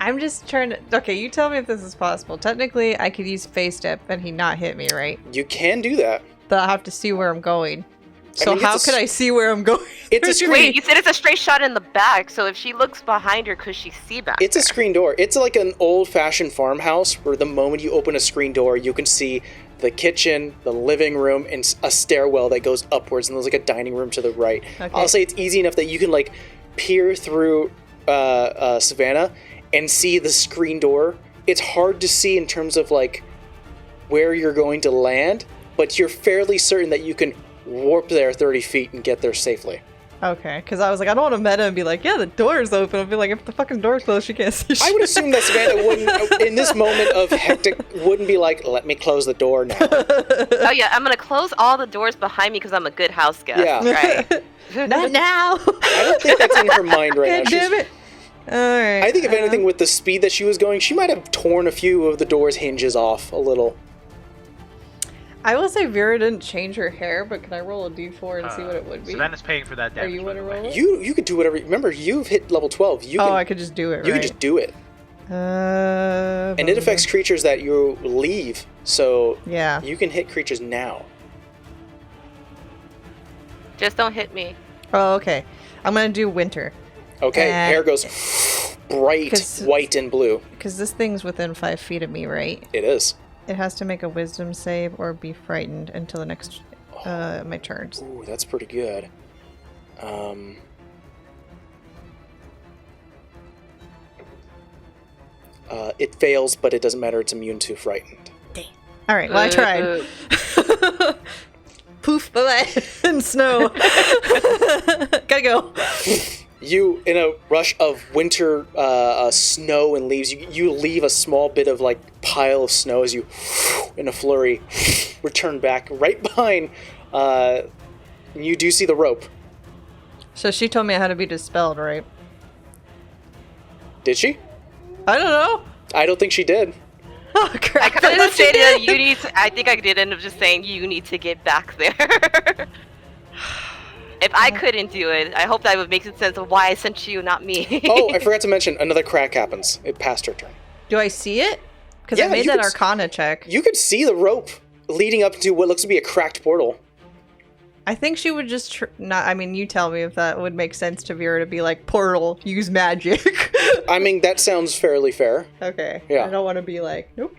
I'm just trying to. Okay, you tell me if this is possible. Technically, I could use phase step and he not hit me, right? You can do that. But I have to see where I'm going. So mean, how could I see where I'm going? It's a screen. Wait, you said it's a straight shot in the back, so if she looks behind her, could she see back? It's a screen door. It's like an old-fashioned farmhouse where the moment you open a screen door, you can see the kitchen, the living room, and a stairwell that goes upwards, and there's like a dining room to the right. Okay. I'll say it's easy enough that you can like peer through Savannah and see the screen door. It's hard to see in terms of like where you're going to land, but you're fairly certain that you can warp there 30 feet and get there safely. Okay, because I was like, I don't want to meta and be like, yeah, the door's open. I'll be like, if the fucking door's closed, she can't see shit. I would assume that Savannah wouldn't, in this moment of hectic, wouldn't be like, let me close the door now. Oh yeah, I'm gonna close all the doors behind me because I'm a good house guest. Yeah. Right. Not now. I don't think that's in her mind right now. God damn it. Alright. I think if anything, with the speed that she was going, she might have torn a few of the door's hinges off a little. I will say Vera didn't change her hair, but can I roll a d4 and see what it would be? Savannah's paying for that damage. you by wanna the way. roll it? You could do whatever. Remember, you've hit level 12. You can, I could just do it, you right? can just do it. And it affects creatures that you leave, so Yeah. you can hit creatures now. Just don't hit me. Oh, okay. I'm gonna do winter. Okay, And- hair goes bright 'Cause- white and blue. Because this thing's within 5 feet of me, right? It is. It has to make a wisdom save or be frightened until the next my turns. Ooh, that's pretty good. It fails, but it doesn't matter. It's immune to frightened. Alright, well I tried. Poof, bye-bye. In snow. Gotta go. You, in a rush of winter snow and leaves, you leave a small bit of like pile of snow as you, in a flurry, return back right behind. You do see the rope. So she told me I had to be dispelled, right? Did she? I don't know. I don't think she did. Oh I crap. kind of Unless she stated that did. you need to. I think I did end up just saying you need to get back there. If I couldn't do it, I hope that would make sense of why I sent you, not me. Oh, I forgot to mention, another crack happens. It passed her turn. Do I see it? Because I Yeah, made you that could- Arcana check. You could see the rope leading up to what looks to be a cracked portal. I think she would just not. I mean, you tell me if that would make sense to Vera to be like, portal, use magic. I mean, that sounds fairly fair. Okay. Yeah. I don't want to be like, nope.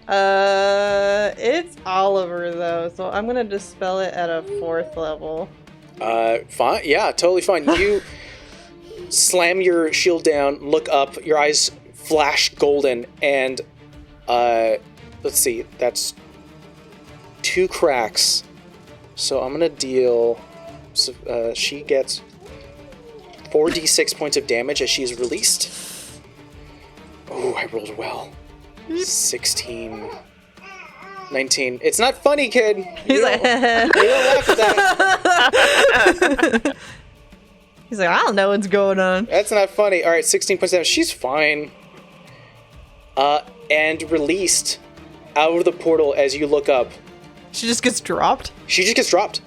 It's Oliver though, so I'm gonna dispel it at a 4th level. Fine. Yeah, totally fine. You slam your shield down, look up, your eyes flash golden, and let's see, that's 2 cracks. So I'm gonna deal. So, she gets 4d6 points of damage as she's released. Oh, I rolled well. 16. 19. It's not funny, kid. He's like, You don't laugh at that. he's like, I don't know what's going on. That's not funny. All right, 16 points of damage. She's fine. And released out of the portal as you look up. She just gets dropped. She just gets dropped.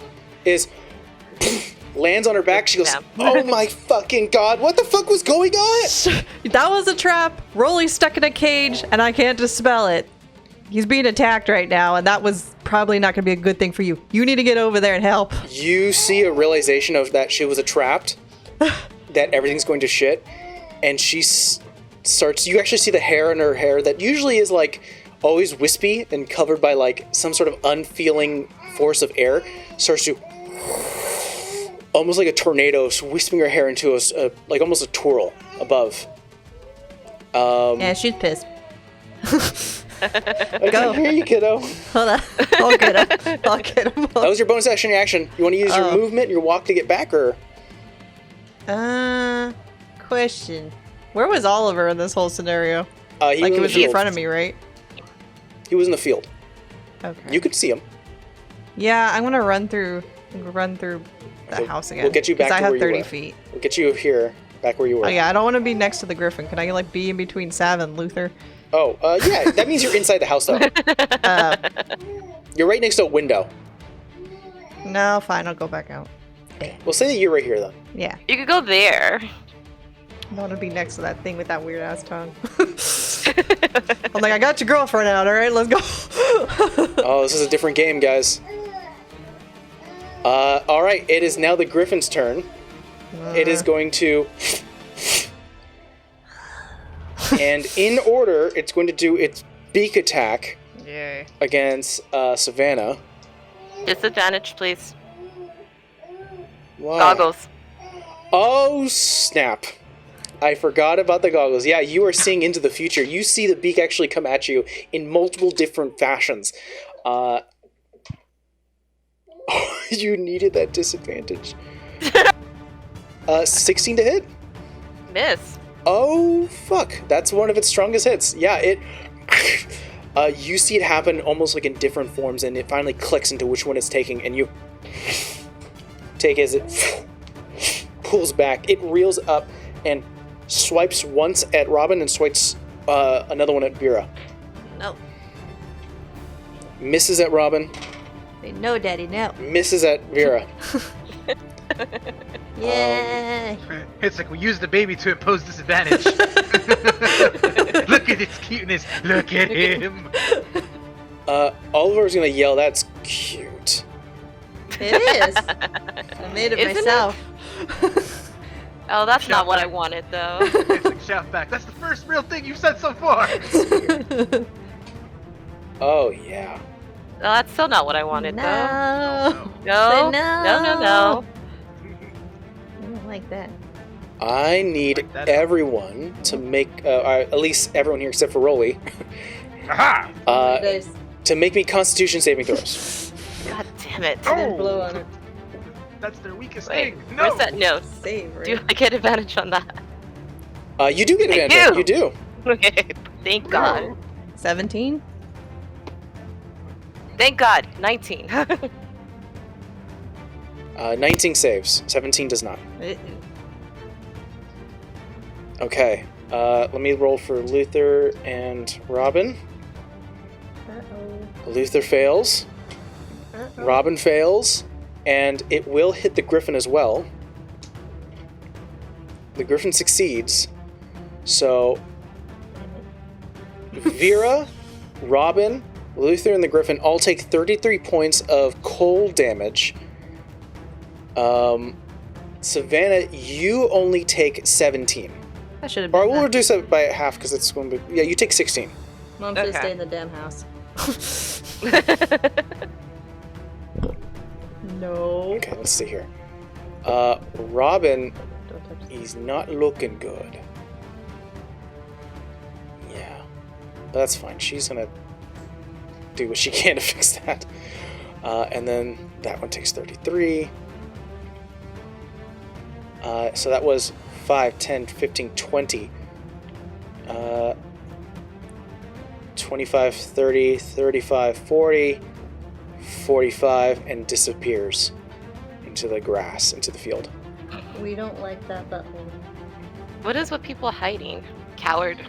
Lands on her back. She goes, oh my fucking god, what the fuck was going on? That was a trap. Rolly's stuck in a cage, and I can't dispel it. He's being attacked right now, and that was probably not going to be a good thing for you. You need to get over there and help. You see a realization of that she was trapped, that everything's going to shit, and she starts, you actually see the hair in her hair that usually is like always wispy and covered by like some sort of unfeeling force of air, starts to almost like a tornado, wisping her hair into a like almost a twirl above. Yeah, she's pissed. I Go. can't hear you, kiddo. Hold on. I'll get him. I'll get him. That was your bonus action reaction. You want to use your movement, your walk to get back, or? Question. Where was Oliver in this whole scenario? He Like, it in was the in field. front of me, right? He was in the field. Okay. You could see him. Yeah, I'm gonna run through the house again. We'll get you back 'cause to I have where you 30 were. feet. We'll get you here, back where you were. Oh yeah, I don't want to be next to the griffin. Can I like be in between Sav and Luther? Oh, yeah, that means you're inside the house, though. You're right next to a window. No, fine. I'll go back out. We'll say that you're right here, then. Yeah, You could go there. I don't want to be next to that thing with that weird ass tongue. I'm like, I got your girlfriend out. All right, let's go. Oh, this is a different game, guys. All right, it is now the Griffin's turn. It is going to... And in order, it's going to do its beak attack Yay. against Savannah. Disadvantage, please. Why? Goggles. Oh, snap. I forgot about the goggles. Yeah, you are seeing into the future. You see the beak actually come at you in multiple different fashions. You needed that disadvantage. 16 to hit? Miss. Oh, fuck. That's one of its strongest hits. Yeah, it... you see it happen almost like in different forms, and it finally clicks into which one it's taking, and you take as it pulls back. It reels up and swipes once at Robin and swipes another one at Vera. No. Misses at Robin, No, Daddy, no. misses at Vera. Yay. It's like we used the baby to impose disadvantage. Look at its cuteness. Look at him. Oliver's gonna yell, "That's cute." It is. I made it Isn't it? myself. Oh, that's Shout not what back. I wanted, though. It's like shout back. That's the first real thing you've said so far. Oh, yeah. No, that's still not what I wanted, though. No. No. Say no. No. I don't like that. I need Break that up. everyone to make, at least everyone here except for Rolly, Aha! to make me Constitution saving throws. God damn it. Oh! Blow on it. That's their weakest Wait, thing. No. where's that note? Save, right? Do I get advantage on that? You do get I advantage. do. You do. Okay, thank God. 17? Thank God. 19. 19 saves. 17 does not. Uh-oh. Okay. Let me roll for Luther and Robin. Luther fails. Robin fails. And it will hit the Griffin as well. The Griffin succeeds. So, Vera, Robin, Luther, and the Griffin all take 33 points of cold damage. Savannah, you only take 17. I should have Or been we'll there. reduce it by half because it's going to be... Yeah, you take 16. Mom should Okay. stay in the damn house. No. Okay, let's see here. Robin, Don't touch this. he's not looking good. Yeah, but that's fine. She's gonna do what she can to fix that. And then that one takes 33. So that was 5, 10, 15, 20. 25, 30, 35, 40, 45, and disappears into the grass, into the field. We don't like that butthole. What is with people hiding? Coward.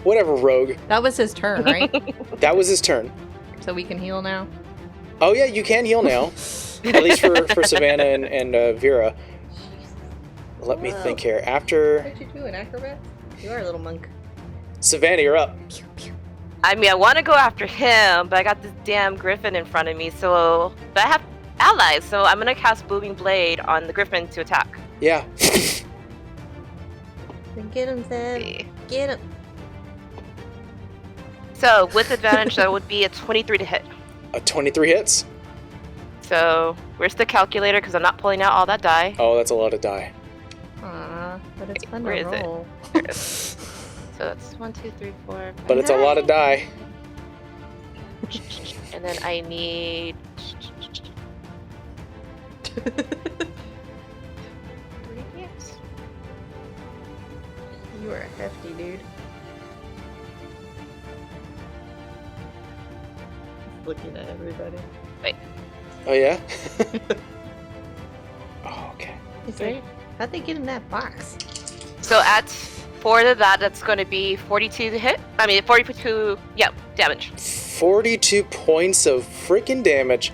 Whatever, Rogue. That was his turn, right? That was his turn. So we can heal now? Oh yeah, you can heal now. At least for Savannah and Vera. Let me Wow. think here. After What did you do, an acrobat? You are a little monk. Savannah, you're up. Pew, pew. I mean, I want to go after him, but I got this damn griffin in front of me, so... But I have allies, so I'm gonna cast Booming Blade on the griffin to attack. Yeah. Then get him, Sam. See. Get him. So, with advantage, that would be a 23 to hit. A 23 hits. So, where's the calculator? Because I'm not pulling out all that die. Oh, that's a lot of die. Aw, but it's fun Where to is it? roll. There it is. So that's 1, 2, 3, 4. But it's a lot of die. And then I need 3 hits. You are a hefty dude. Looking at everybody. Oh yeah. Oh, okay. He's like, how'd they get in that box? So at 4 to that, that's going to be 42 to hit. I mean, 42, yep, damage. 42 points of freaking damage.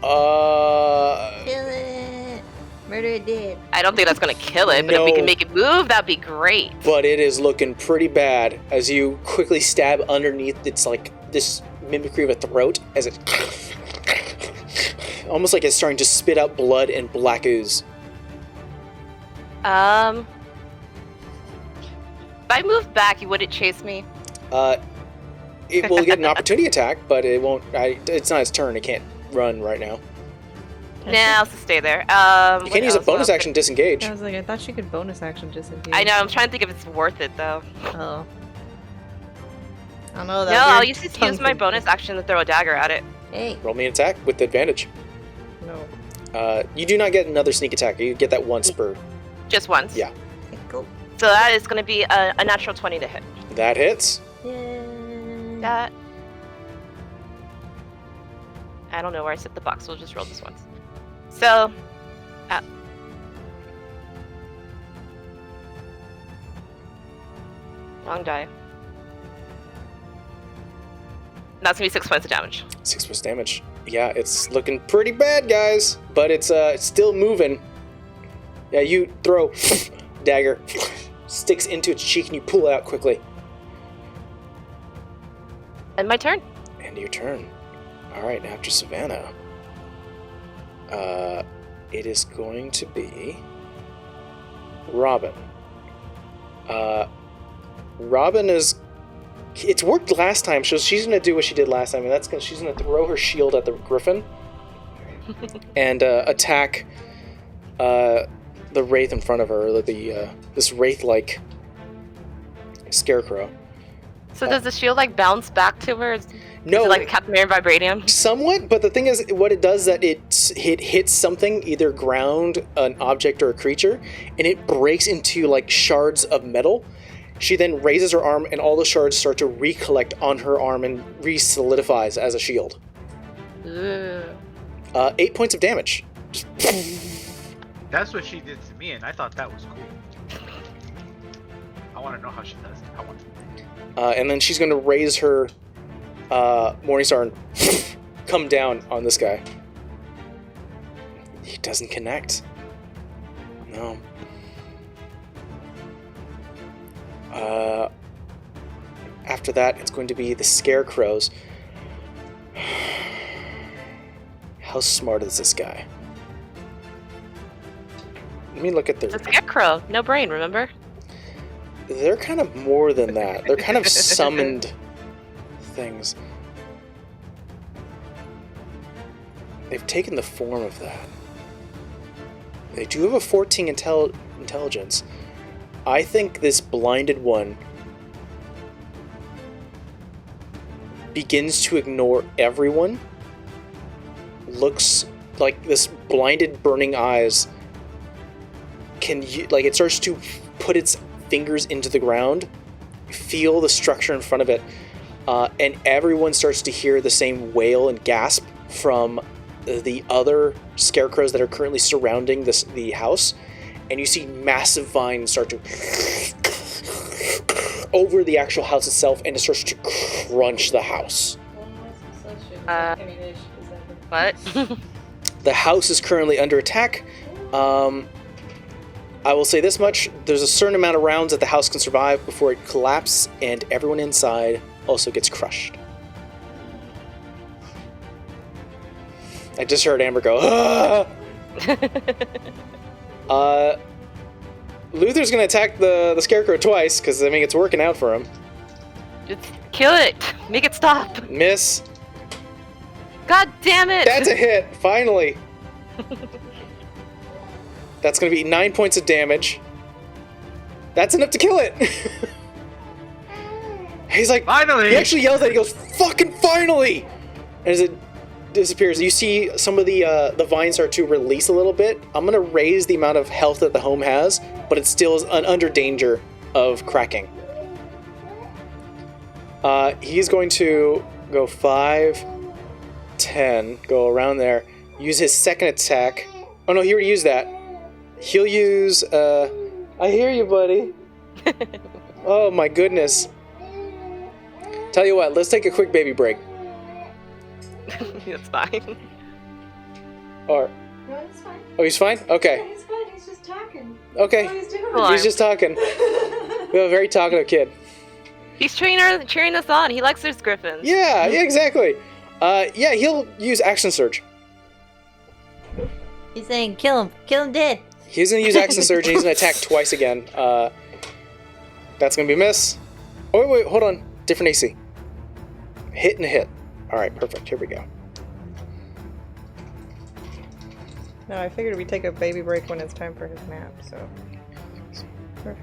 Kill it! Murder it dead. I don't think that's going to kill it, but if we No. can make it move, that'd be great. But it is looking pretty bad as you quickly stab underneath its like this mimicry of a throat as it almost like it's starting to spit out blood and black ooze. If I moved back, you wouldn't chase me. It will get an opportunity attack, but it won't. It's not its turn. It can't run right now. Nah, I'll just stay there. You can use a bonus action disengage. I was like, I thought she could bonus action disengage. I know, I'm trying to think if it's worth it though. Oh. I don't know that. No, I'll weird use to tongue use my thing. bonus action to throw a dagger at it. Hey. Roll me an attack with advantage. No. You do not get another sneak attack. You get that once per. Just once. Yeah. Okay, go. So that is going to be a natural 20 to hit. That hits. Yay. That. I don't know where I set the box. We'll just roll this once. So. Long die. That's gonna be 6 points of damage. 6 points damage. Yeah, it's looking pretty bad, guys. But it's still moving. Yeah, you throw dagger, sticks into its cheek, and you pull it out quickly. And my turn. End of your turn. All right, after Savannah, it is going to be Robin. Robin is. It's worked last time, so she's gonna do what she did last time, and she's gonna throw her shield at the griffin and attack the wraith in front of her, or this wraith-like scarecrow. So does the shield like bounce back to her? Is No, it like a Captain America vibranium? somewhat, but the thing is, what it does is that it hits something, either ground, an object, or a creature, and it breaks into like shards of metal. She then raises her arm, and all the shards start to recollect on her arm and re-solidifies as a shield. Ooh. 8 points of damage. That's what she did to me, and I thought that was cool. I want to know how she does it. And then she's going to raise her Morningstar and come down on this guy. He doesn't connect. No. After that, it's going to be the scarecrows. How smart is this guy? Let me look at It's a their... scarecrow. No brain, remember? They're kind of more than that. They're kind of summoned things. They've taken the form of that. They do have a 14 intelligence. I think this blinded one begins to ignore everyone. Looks like this blinded, burning eyes like it starts to put its fingers into the ground, feel the structure in front of it, and everyone starts to hear the same wail and gasp from the other scarecrows that are currently surrounding the house, and you see massive vines start to over the actual house itself, and it starts to crunch the house. What? The house is currently under attack. I will say this much, there's a certain amount of rounds that the house can survive before it collapses, and everyone inside also gets crushed. I just heard Amber go, ah! Luther's gonna attack the scarecrow twice, because, I mean, it's working out for him. Just kill it. Make it stop. Miss. God damn it. That's a hit, finally. That's gonna be 9 points of damage. That's enough to kill it. He's like, Finally! he actually yells at it, he goes, fucking finally! And as it disappears, you see some of the vines start to release a little bit. I'm gonna raise the amount of health that the home has, but it still is under danger of cracking. He's going to go 5, 10, go around there, use his second attack. Oh no, he already used that. He'll use, I hear you, buddy. Oh my goodness. Tell you what, let's take a quick baby break. It's fine. Or, No, it's fine. oh, he's fine? Yeah, Okay. he's fine. He's just talking. Okay. That's all he's doing. Come on. He's just talking. We have a very talkative kid. He's cheering us on. He likes those griffins. Yeah, exactly. Yeah, he'll use action surge. He's saying, kill him dead. He's gonna use action surge and he's gonna attack twice again. That's gonna be a miss. Oh, wait, hold on. Different AC. Hit and a hit. Alright, perfect. Here we go. No, I figured we'd take a baby break when it's time for his nap, so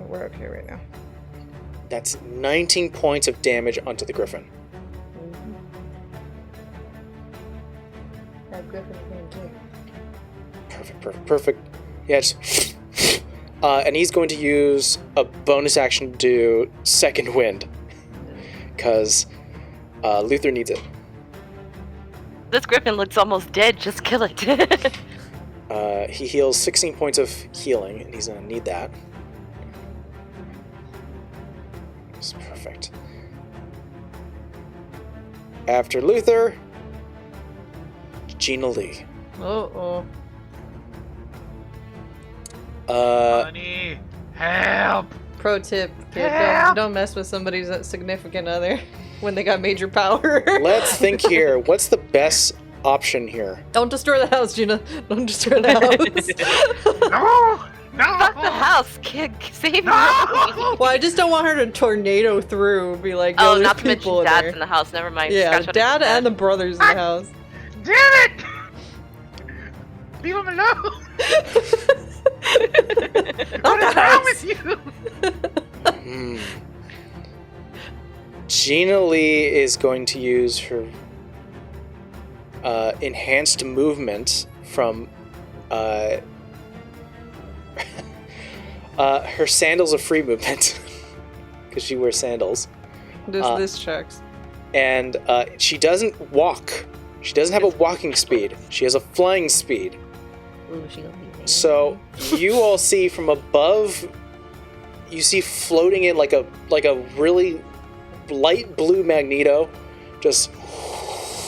we're okay right now. That's 19 points of damage onto the griffin. That griffin's going too. Perfect. Yeah, just... and he's going to use a bonus action to do second wind. Because Luther needs it. This griffin looks almost dead. Just kill it. He heals 16 points of healing, and he's going to need that. That's perfect. After Luther, Gina Lee. Uh-oh. Honey, help! Pro tip, kid, Help! don't mess with somebody's significant other when they got major power. Let's think here. What's the best option here? Don't destroy the house, Gina. Don't destroy the house. No! Fuck the house, kid. Save me. No! Well, I just don't want her to tornado through. Be like, yo, Oh, there's not to mention people in dad's there. in the house. Never mind. Yeah, Scratch what I dad just and the said. brothers in the house. Damn it! Leave him alone! What is wrong with you? Gina Lee is going to use her enhanced movement from her sandals of free movement because she wears sandals, This checks. and she doesn't walk. She doesn't have a walking speed. She has a flying speed. Ooh, she gonna be there. So you all see from above, you see floating in like a really light blue Magneto, just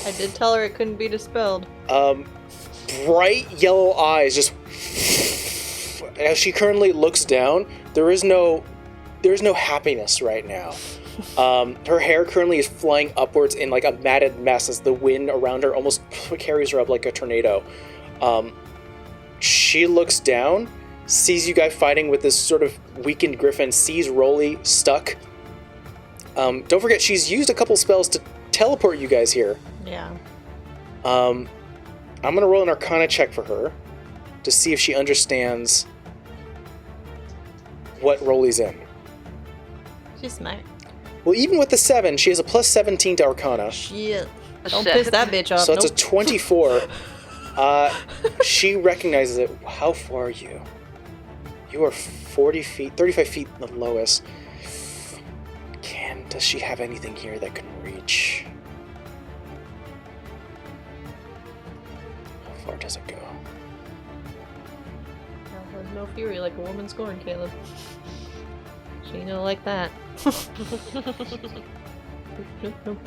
I did tell her it couldn't be dispelled. bright yellow eyes. Just as she currently looks down, there is no happiness right now. Her hair currently is flying upwards in like a matted mess as the wind around her almost carries her up like a tornado. She looks down, sees you guys fighting with this sort of weakened griffin, sees Rolly stuck. Don't forget, she's used a couple spells to teleport you guys here. Yeah. I'm going to roll an Arcana check for her to see if she understands what Rolly's in. She's smart. Well, even with the 7, she has a plus 17 to Arcana. Shit. Don't Shit. piss that bitch off. So it's Nope. a 24. She recognizes it. How far are you? You are 40 feet, 35 feet the lowest. Does she have anything here that can reach? How far does it go? No fury like a woman scorned, Caleb. She ain't gonna like that. Nope.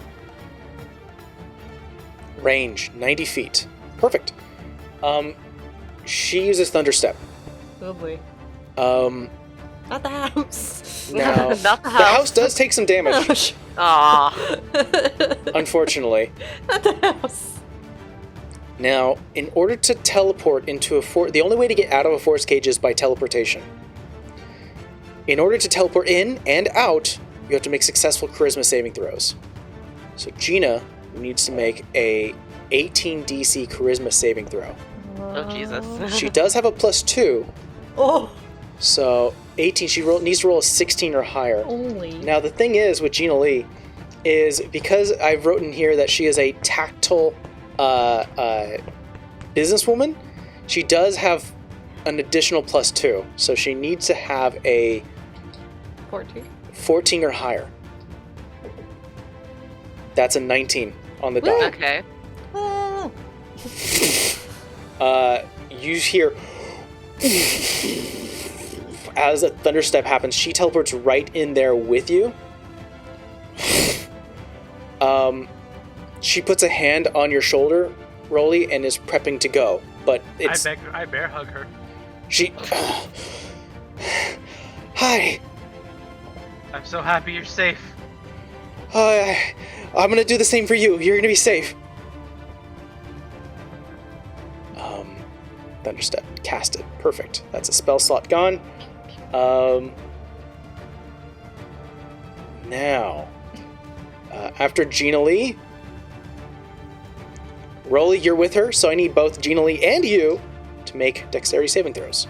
Range, 90 feet. Perfect. She uses Thunder Step. Oh boy. Not the house. Now, Not the the house house. does take some damage, Aw. unfortunately. Not the house. Now, in order to teleport into a the only way to get out of a force cage is by teleportation. In order to teleport in and out, you have to make successful charisma saving throws. So Gina needs to make a 18 DC charisma saving throw. Oh, Jesus. She does have a +2, Oh, so 18. She needs to roll a 16 or higher. only. Now the thing is with Gina Lee is because I've written here that she is a tactile businesswoman, she does have an additional +2, so she needs to have a 14. 14 or higher. That's a 19 on the Woo! die. Okay. Ah. You hear as a thunder step happens, she teleports right in there with you. She puts a hand on your shoulder, Rolly, and is prepping to go. But it's I bear hug her. she. Hi. I'm so happy you're safe. I'm gonna do the same for you. You're gonna be safe. Thunderstep casted. Perfect. That's a spell slot gone. Now, after Gina Lee, Rolly, you're with her, so I need both Gina Lee and you to make dexterity saving throws.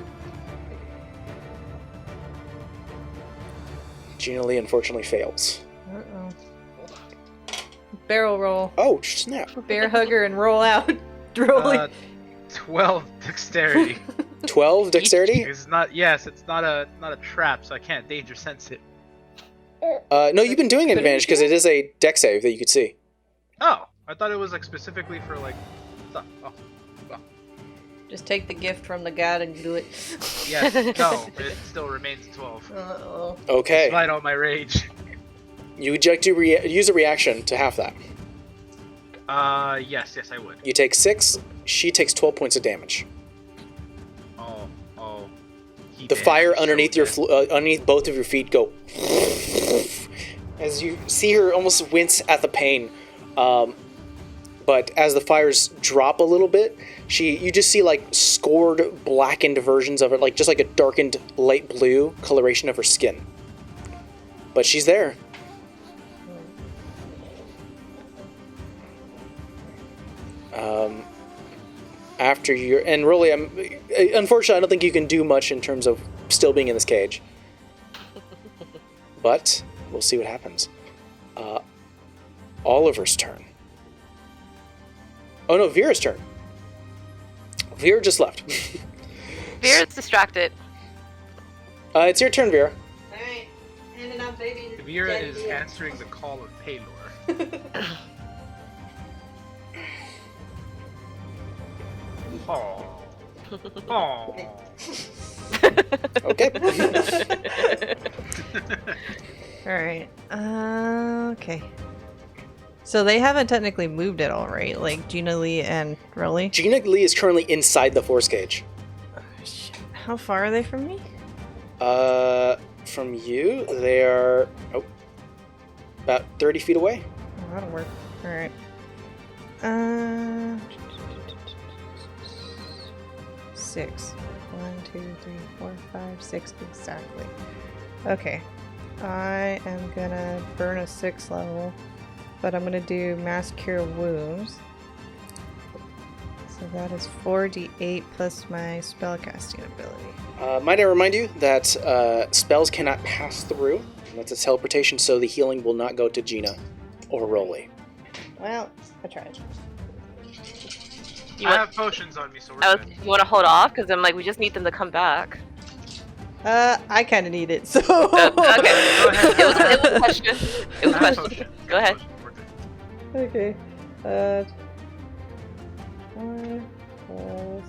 Gina Lee unfortunately fails. Uh-oh. Barrel roll. Oh, snap. Bear hugger and roll out. Rolling. 12 dexterity. 12 dexterity? It's not. Yes, it's not a trap, so I can't danger sense it. No, you've been doing an advantage because it is a dex save that you could see. Oh, I thought it was like specifically for like stuff. Oh, well, Just take the gift from the god and do it. yes, no, but it still remains 12. Uh-oh. Okay. Despite all my rage. You would like to use a reaction to half that. Yes, I would. You take 6, she takes 12 points of damage. Oh. The fire underneath underneath both of your feet go as you see her almost wince at the pain. But as the fires drop a little bit, you just see like scored, blackened versions of it, like just like a darkened light blue coloration of her skin. But she's there. After you're, and really, unfortunately, I don't think you can do much in terms of still being in this cage. But we'll see what happens. Oliver's turn. Oh no, Vera's turn. Vera just left. Vera's distracted. It's your turn, Vera. Alright. Handing out baby. Vera is answering the call of Paylor. Oh. Oh. Okay. Alright. Okay. So they haven't technically moved at all, right? Like Gina Lee and Rolly? Gina Lee is currently inside the force cage. How far are they from me? From you, they are. Oh. about 30 feet away. Oh, that'll work. All right. 6. 1, 2, 3, 4, 5, 6 exactly. Okay. I am gonna burn a 6 level, but I'm gonna do Mass Cure Wounds. So that is 4d8 plus my spellcasting ability. Might I remind you that spells cannot pass through. That's a teleportation, so the healing will not go to Gina or Rolly. Well, I tried. You I want, have potions on me, so we're good. you want to hold off? Because I'm like, we just need them to come back. I kind of need it, so. Okay. Go ahead. It was a question. It was a I have question. potion. Go ahead. We're good. Okay. 4 plus.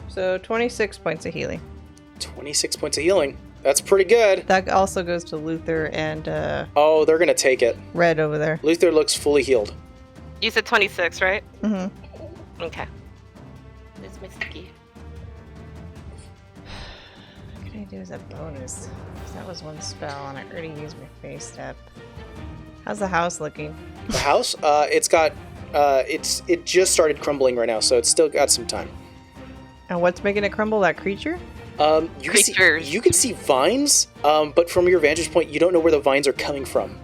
So 26 points of healing. 26 points of healing. That's pretty good. That also goes to Luther and Oh, they're going to take it. Red over there. Luther looks fully healed. You said 26, right? Mm-hmm. Okay. It's my sticky. What can I do as a bonus? 'Cause that was one spell, and I already used my face step. How's the house looking? The house, it just started crumbling right now, so it's still got some time. And what's making it crumble? That creature? Creatures. You can see vines, but from your vantage point, you don't know where the vines are coming from.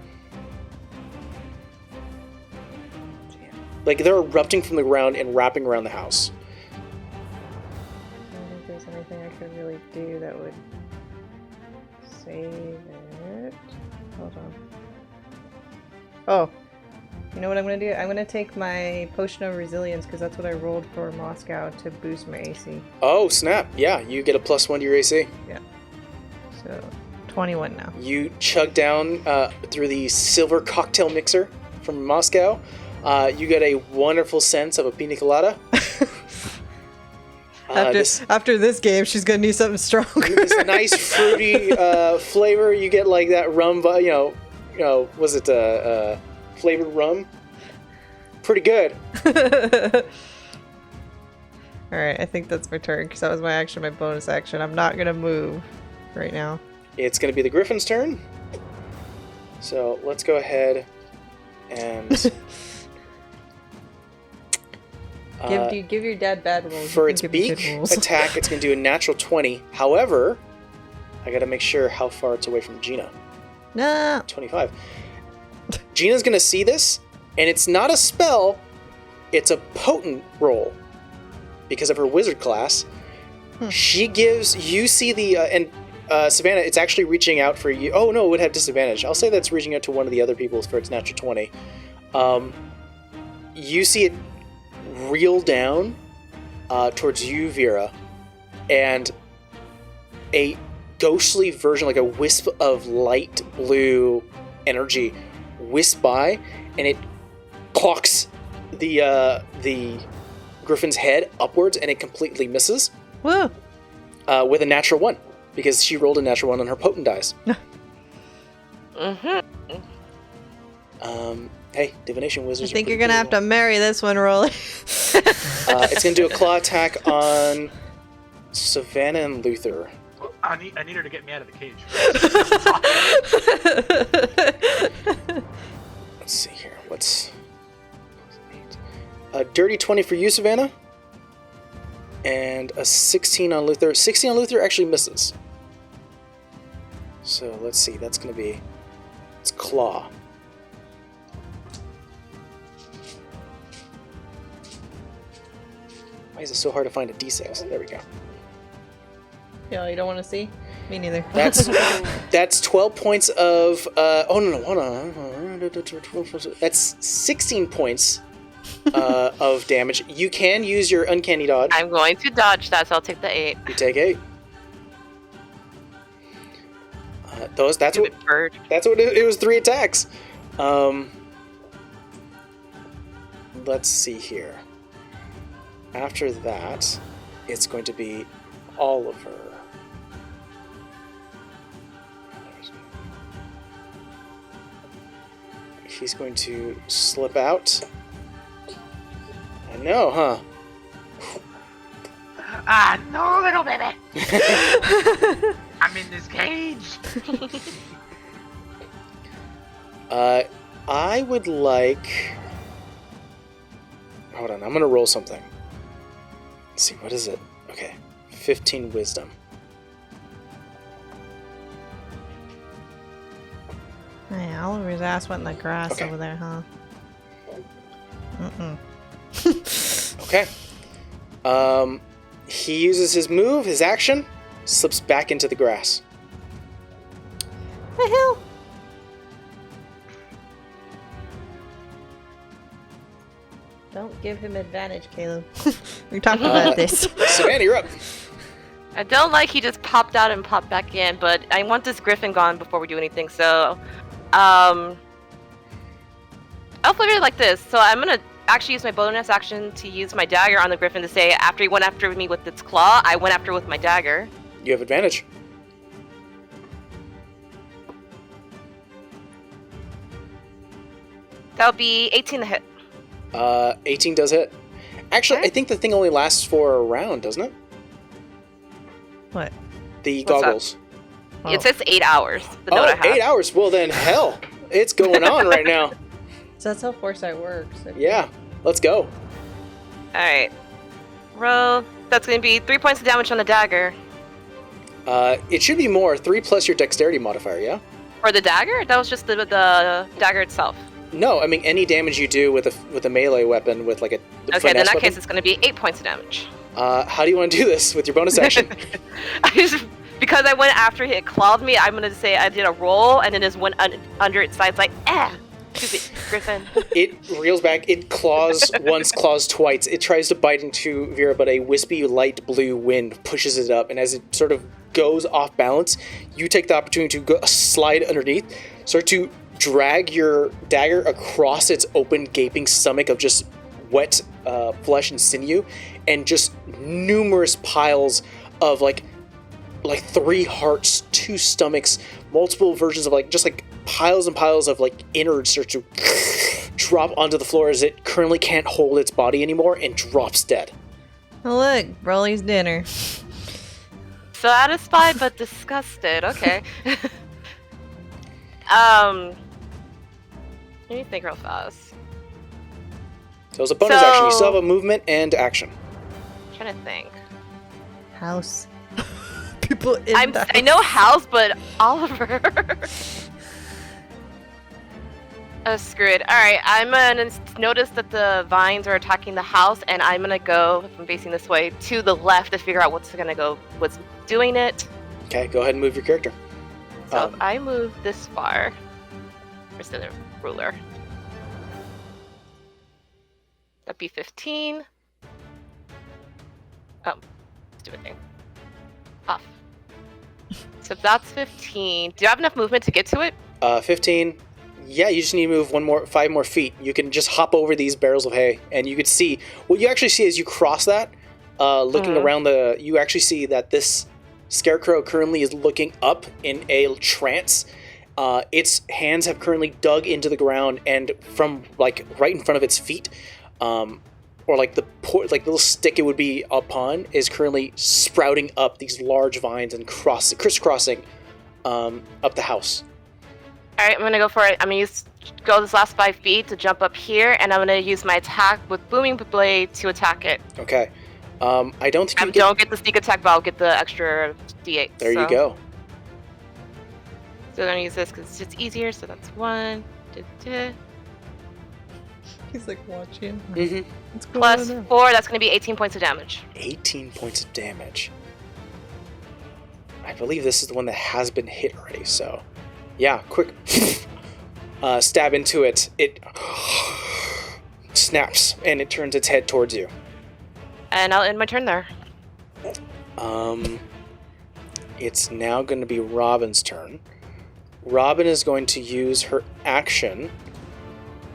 Like, they're erupting from the ground and wrapping around the house. I don't think there's anything I could really do that would save it. Hold on. Oh, you know what I'm gonna do? I'm gonna take my potion of resilience because that's what I rolled for Moscow to boost my AC. Oh, snap. Yeah, you get a +1 to your AC. So 21 now. You chug down through the silver cocktail mixer from Moscow. You get a wonderful sense of a pina colada. After this game, she's gonna need something stronger. This nice fruity flavor. You get like that rum, was it flavored rum? Pretty good. Alright, I think that's my turn because that was my action, my bonus action. I'm not gonna move right now. It's going to be the Griffin's turn. So let's go ahead and Give your dad bad rolls. for you its can give me beak good rolls. attack, it's going to do a natural 20. However, I got to make sure how far it's away from Gina. No. 25. Gina's going to see this, and it's not a spell, it's a potent roll. Because of her wizard class, she gives, you see the, Savannah, it's actually reaching out for you. Oh no, it would have disadvantage. I'll say that's reaching out to one of the other people for its natural 20. You see it reel down towards you, Vera, and a ghostly version, like a wisp of light blue energy, wisp by, and it clocks the Griffin's head upwards, and it completely misses. Woo. With a natural 1, because she rolled a natural 1 on her potent dice. Hey, divination wizards. I think you're gonna have to marry this one, Rolly. It's gonna do a claw attack on Savannah and Luther. I need her to get me out of the cage. Let's see here. What's a dirty 20 for you, Savannah, and a 16 on Luther. 16 on Luther actually misses. So let's see. That's gonna be it's claw. Why is it so hard to find a D6? There we go. Yeah, you don't want to see? Me neither. That's 12 points of oh no, hold on. That's 16 points of damage. You can use your uncanny dodge. I'm going to dodge that, so I'll take the 8. You take 8. That's what Stupid bird. it was 3 attacks. Let's see here. After that, it's going to be Oliver. He's going to slip out. I know, huh? No, little baby. I'm in this cage. I would like... Hold on, I'm gonna roll something. Let's see, what is it? Okay, 15 wisdom. Hey, Oliver's ass went in the grass Okay. over there, huh? Mm-mm. Okay. He uses his move, his action, slips back into the grass. The hell? Don't give him advantage, Caleb. We talked about this. Savannah, you're up. I don't like he just popped out and popped back in, but I want this griffin gone before we do anything, so I'll flavor it like this. So I'm gonna actually use my bonus action to use my dagger on the griffin to say after he went after me with its claw, I went after with my dagger. You have advantage. That'll be 18 to hit. 18 does hit. Actually, Okay. I think the thing only lasts for a round, doesn't it? What? The What's that? goggles. Oh. It says 8 hours. The Oh, note I have. 8 hours. Well, then, hell. It's going on right now. So that's how foresight works. Yeah, let's go. Alright. Roll. That's gonna be 3 points of damage on the dagger. It should be more. 3 plus your dexterity modifier, yeah? Or the dagger? That was just the dagger itself. No, I mean, any damage you do with a melee weapon with, like, a Okay, then in that weapon. case it's gonna be 8 points of damage. How do you want to do this with your bonus action? Because I went after it clawed me, I'm gonna say I did a roll and then just went under its sides like, stupid griffin. It reels back. It claws once, claws twice. It tries to bite into Vera, but a wispy light blue wind pushes it up. And as it sort of goes off balance, you take the opportunity to go slide underneath, start to drag your dagger across its open, gaping stomach of just wet flesh and sinew, and just numerous piles of like 3 hearts, 2 stomachs, multiple versions of just piles and piles of innards start to drop onto the floor as it currently can't hold its body anymore and drops dead. Oh, look, Broly's dinner. Satisfied but disgusted. Okay. Let me think real fast. So it's a bonus action. You still have a movement and action. I'm trying to think. House. People in the I know house, but Oliver. Oh, screw it. Alright, I'm gonna notice that the vines are attacking the house, and I'm gonna go, if I'm facing this way, to the left to figure out what's doing it. Okay, go ahead and move your character. So if I move this far, where's the ruler? That'd be 15. Oh, stupid thing. Off. So that's 15. Do you have enough movement to get to it? 15. Yeah, you just need to move 5 more feet. You can just hop over these barrels of hay, and you could see what you actually see as you cross that. Looking around you actually see that this scarecrow currently is looking up in a trance. Its hands have currently dug into the ground, and from right in front of its feet, or the little stick it would be upon, is currently sprouting up these large vines and crisscrossing up the house. Alright, I'm gonna go for it. I'm gonna go this last 5 feet to jump up here, and I'm gonna use my attack with Booming Blade to attack it. Okay. I don't think I you don't get the sneak attack, but I'll get the extra D8. There you go. So I'm gonna use this because it's just easier, so that's 1. He's like watching. Mm-hmm. What's going Plus on? 4, that's gonna be 18 points of damage. 18 points of damage. I believe this is the one that has been hit already, so... Yeah, quick stab into it. It snaps, and it turns its head towards you. And I'll end my turn there. It's now going to be Robin's turn. Robin is going to use her action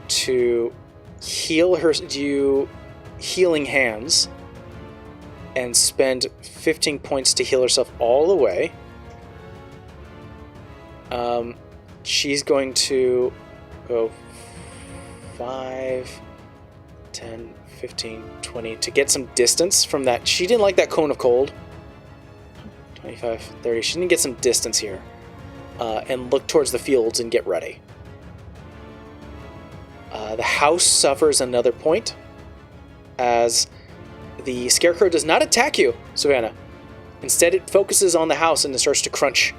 to do healing hands and spend 15 points to heal herself all the way. She's going to go 5, 10, 15, 20 to get some distance from that. She didn't like that cone of cold. 25, 30. She didn't get some distance here. And look towards the fields and get ready. The house suffers another point as the scarecrow does not attack you, Savannah. Instead, it focuses on the house and it starts to crunch.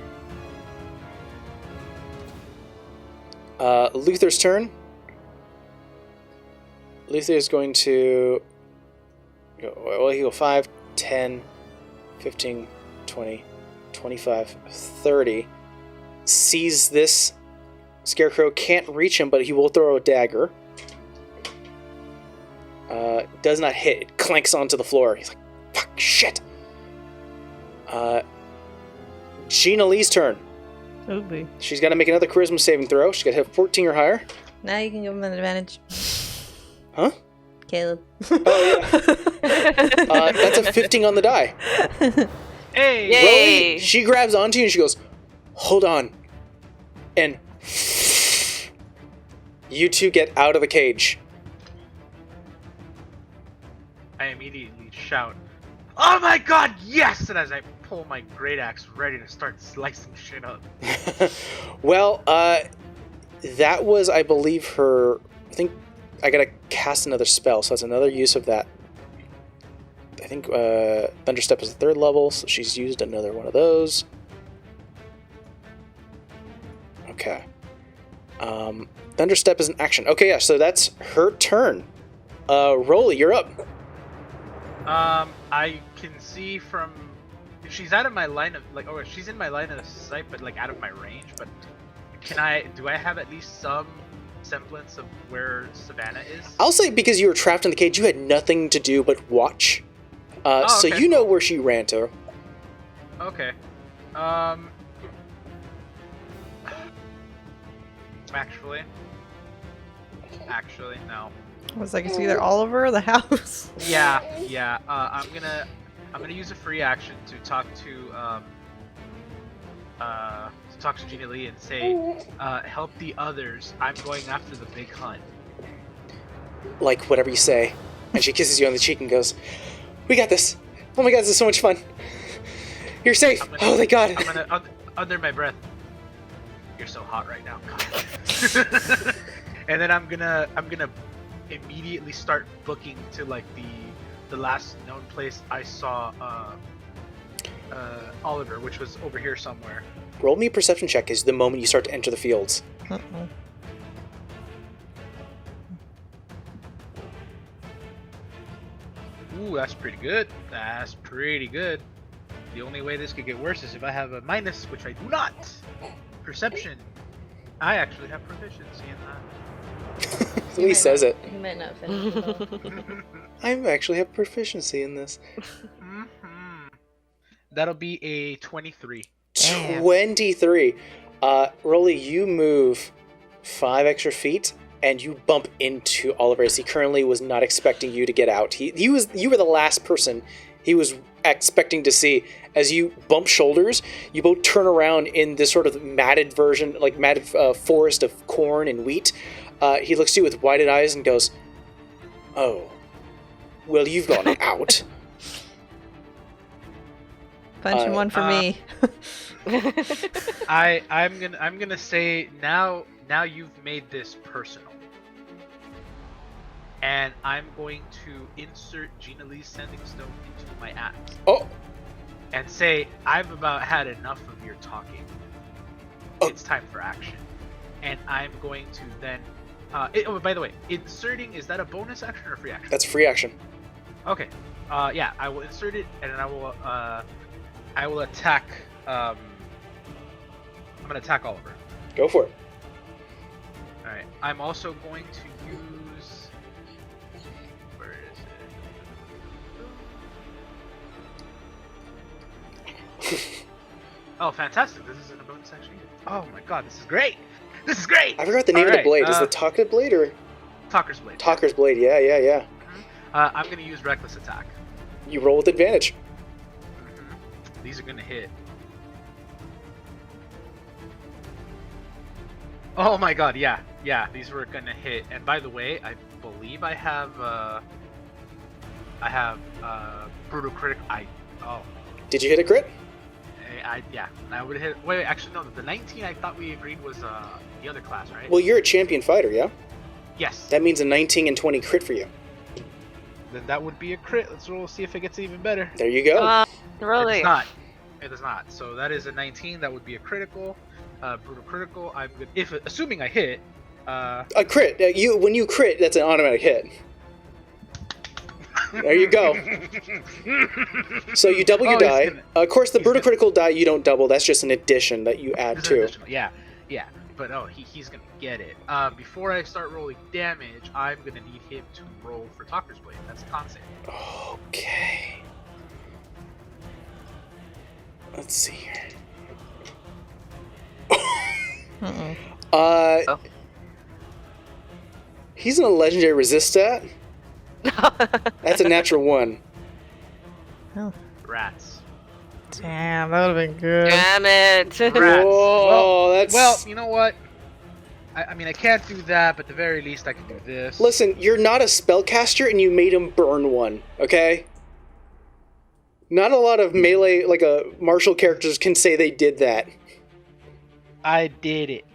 Luther's turn. Luther is going to go, well, he'll go 5, 10, 15, 20, 25, 30. Sees this scarecrow, can't reach him, but he will throw a dagger. Does not hit. It clanks onto the floor. He's like, fuck, shit. Gina Lee's turn. Oh boy. She's got to make another charisma saving throw. She's got to hit 14 or higher. Now you can give him an advantage. Huh? Caleb. Oh, yeah. That's a 15 on the die. Hey! Yay! Roly, she grabs onto you and she goes, hold on. And you two get out of the cage. I immediately shout, "Oh my god, yes!" And as I pull my great axe ready to start slicing shit up. Well, that was, I believe, her... I think I gotta cast another spell, so that's another use of that. I think Thunderstep is the 3rd level, so she's used another one of those. Okay. Thunderstep is an action. Okay, yeah, so that's her turn. Roly, you're up. I can see from... She's out of my line of... she's in my line of sight, but, out of my range, but... Do I have at least some semblance of where Savannah is? I'll say because you were trapped in the cage, you had nothing to do but watch. So okay. you know where she ran to. Okay. Actually, no. I was like, it's either Oliver or the house. Yeah. I'm gonna use a free action to talk to Gina Lee and say, help the others. I'm going after the big hunt. Like, whatever you say. And she kisses you on the cheek and goes, we got this. Oh my god, this is so much fun. You're safe. Oh, thank god. I'm gonna, under my breath, you're so hot right now. God. And then I'm gonna immediately start booking to the last known place I saw Oliver, which was over here somewhere. Roll me a perception check is the moment you start to enter the fields. Uh-oh. Ooh, that's pretty good. That's pretty good. The only way this could get worse is if I have a minus, which I do not. Perception. I actually have proficiency in that. He says it. He might not finish it all. I actually have proficiency in this. Mm-hmm. That'll be a 23. Damn. 23. Roly, you move 5 extra feet, and you bump into Oliver as he currently was not expecting you to get out. You were the last person he was expecting to see. As you bump shoulders, you both turn around in this sort of matted version, matted forest of corn and wheat. He looks at you with wide eyes and goes, "Oh, well, you've gone out." Punching one for me. I'm gonna say now you've made this personal. And I'm going to insert Gina Lee's sending stone into my axe. Oh. And say, I've about had enough of your talking. Oh. It's time for action. And I'm going to then... by the way, inserting, is that a bonus action or a free action? That's free action. Okay. Yeah, I will insert it, and then I will attack... I'm going to attack Oliver. Go for it. Alright. I'm also going to use... Where is it? Oh, fantastic. This isn't a bonus action either. Oh my god, this is great! This is great! I forgot the name of the blade. Is it Talker's Blade or... Talker's Blade. Talker's Blade, yeah. Mm-hmm. I'm going to use Reckless Attack. You roll with advantage. Mm-hmm. These are going to hit. Oh my god, yeah, these were going to hit. And by the way, I believe I have brutal critic. Did you hit a crit? Yeah. I would hit. Wait, actually no. The 19 I thought we agreed was the other class, right? Well, you're a champion fighter, yeah? Yes. That means a 19 and 20 crit for you. Then that would be a crit. Let's roll, see if it gets even better. There you go. Really? It's not. It is not. So that is a 19. That would be a critical. Brutal critical. I'm good. If assuming I hit. A crit. When you crit, that's an automatic hit. There you go. So you double your die. Of course, the brutal critical die you don't double. That's just an addition that you add to. Yeah. But he's gonna get it. Before I start rolling damage, I'm gonna need him to roll for Talker's Blade. That's a con save. Okay. Let's see here. Uh-oh. He's in a legendary resist stat. That's a natural 1. Oh. Rats. Damn, that would have been good. Damn it. Rats. Whoa, Well, you know what? I mean, I can't do that, but at the very least, I can do this. Listen, you're not a spellcaster, and you made him burn one. Okay. Not a lot of melee, like martial characters, can say they did that. I did it.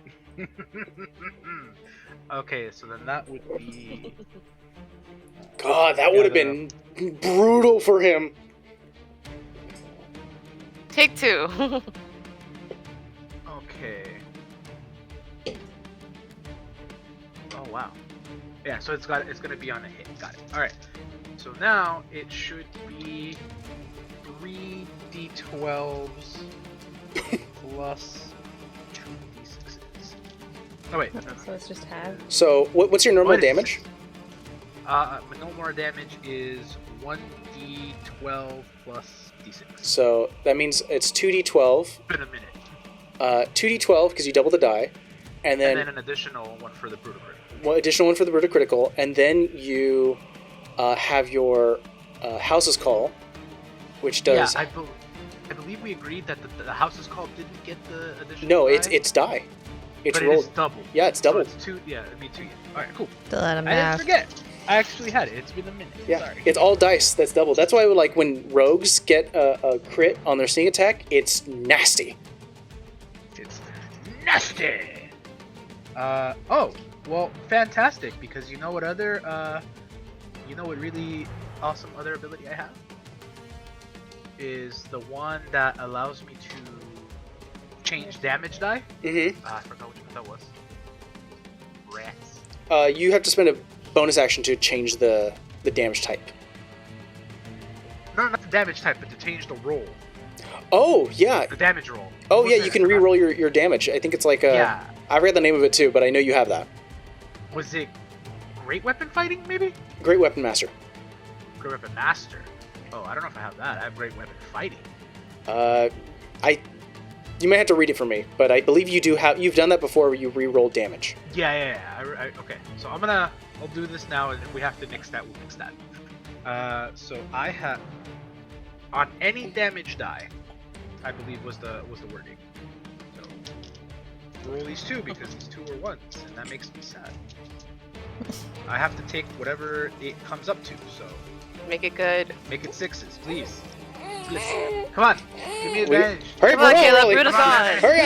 Okay, so then that would be. God, that would have been brutal for him. Take 2. Okay. Oh wow. Yeah, so it's gonna be on a hit. Got it. All right. So now it should be 3d12s plus 2d6s. Oh wait. No. So it's just half. So, what's your normal What is- damage? My normal damage is 1d12 plus d6. So that means it's 2d12. Been a minute. 2d12 because you double the die, and then an additional one for the brutal crit. one additional one for the brutal critical, and then you have your house's call, which does. Yeah, I believe we agreed that the house's call didn't get the additional. No, die, it's die. It's but rolled. it is double. Yeah, it's double. So it's 2. Yeah, it'd be 2. All right, cool. Still out of I didn't math. forget. I actually had it. It's been a minute. Yeah, Sorry. it's all dice. That's double. That's why, like, when rogues get a crit on their sneak attack, it's nasty. It's nasty. Oh, well, fantastic. Because you know what other what really awesome other ability I have is the one that allows me to change damage die. Mm-hmm. I forgot which one that was. Rats. You have to spend a bonus action to change the damage type. No, not the damage type, but to change the roll. Oh, yeah. The damage roll. Oh, What yeah, was you it? can re-roll your damage. I think it's like Yeah. I forget the name of it too, but I know you have that. Was it Great Weapon Fighting, maybe? Great Weapon Master. Great Weapon Master. Oh, I don't know if I have that. I have Great Weapon Fighting. You may have to read it for me, but I believe you do have. You've done that before, where you re-roll damage. Yeah. Okay, so I'll do this now, and if we have to nix that, we'll nix that. So I have on any damage die, I believe was the wording. So roll these 2 because these 2 are 1s, and that makes me sad. I have to take whatever it comes up to, so Make it good. make it 6s, please. Come on, give me advantage. Hurry Come on, roll, Caleb, Rolly. root us on. Hurry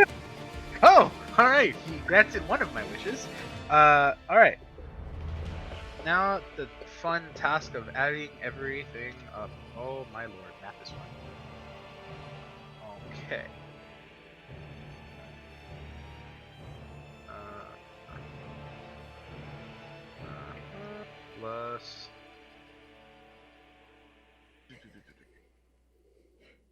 up! Oh, alright, he granted one of my wishes. Alright. Now the fun task of adding everything up. Oh my lord, math is fun. Okay. Plus...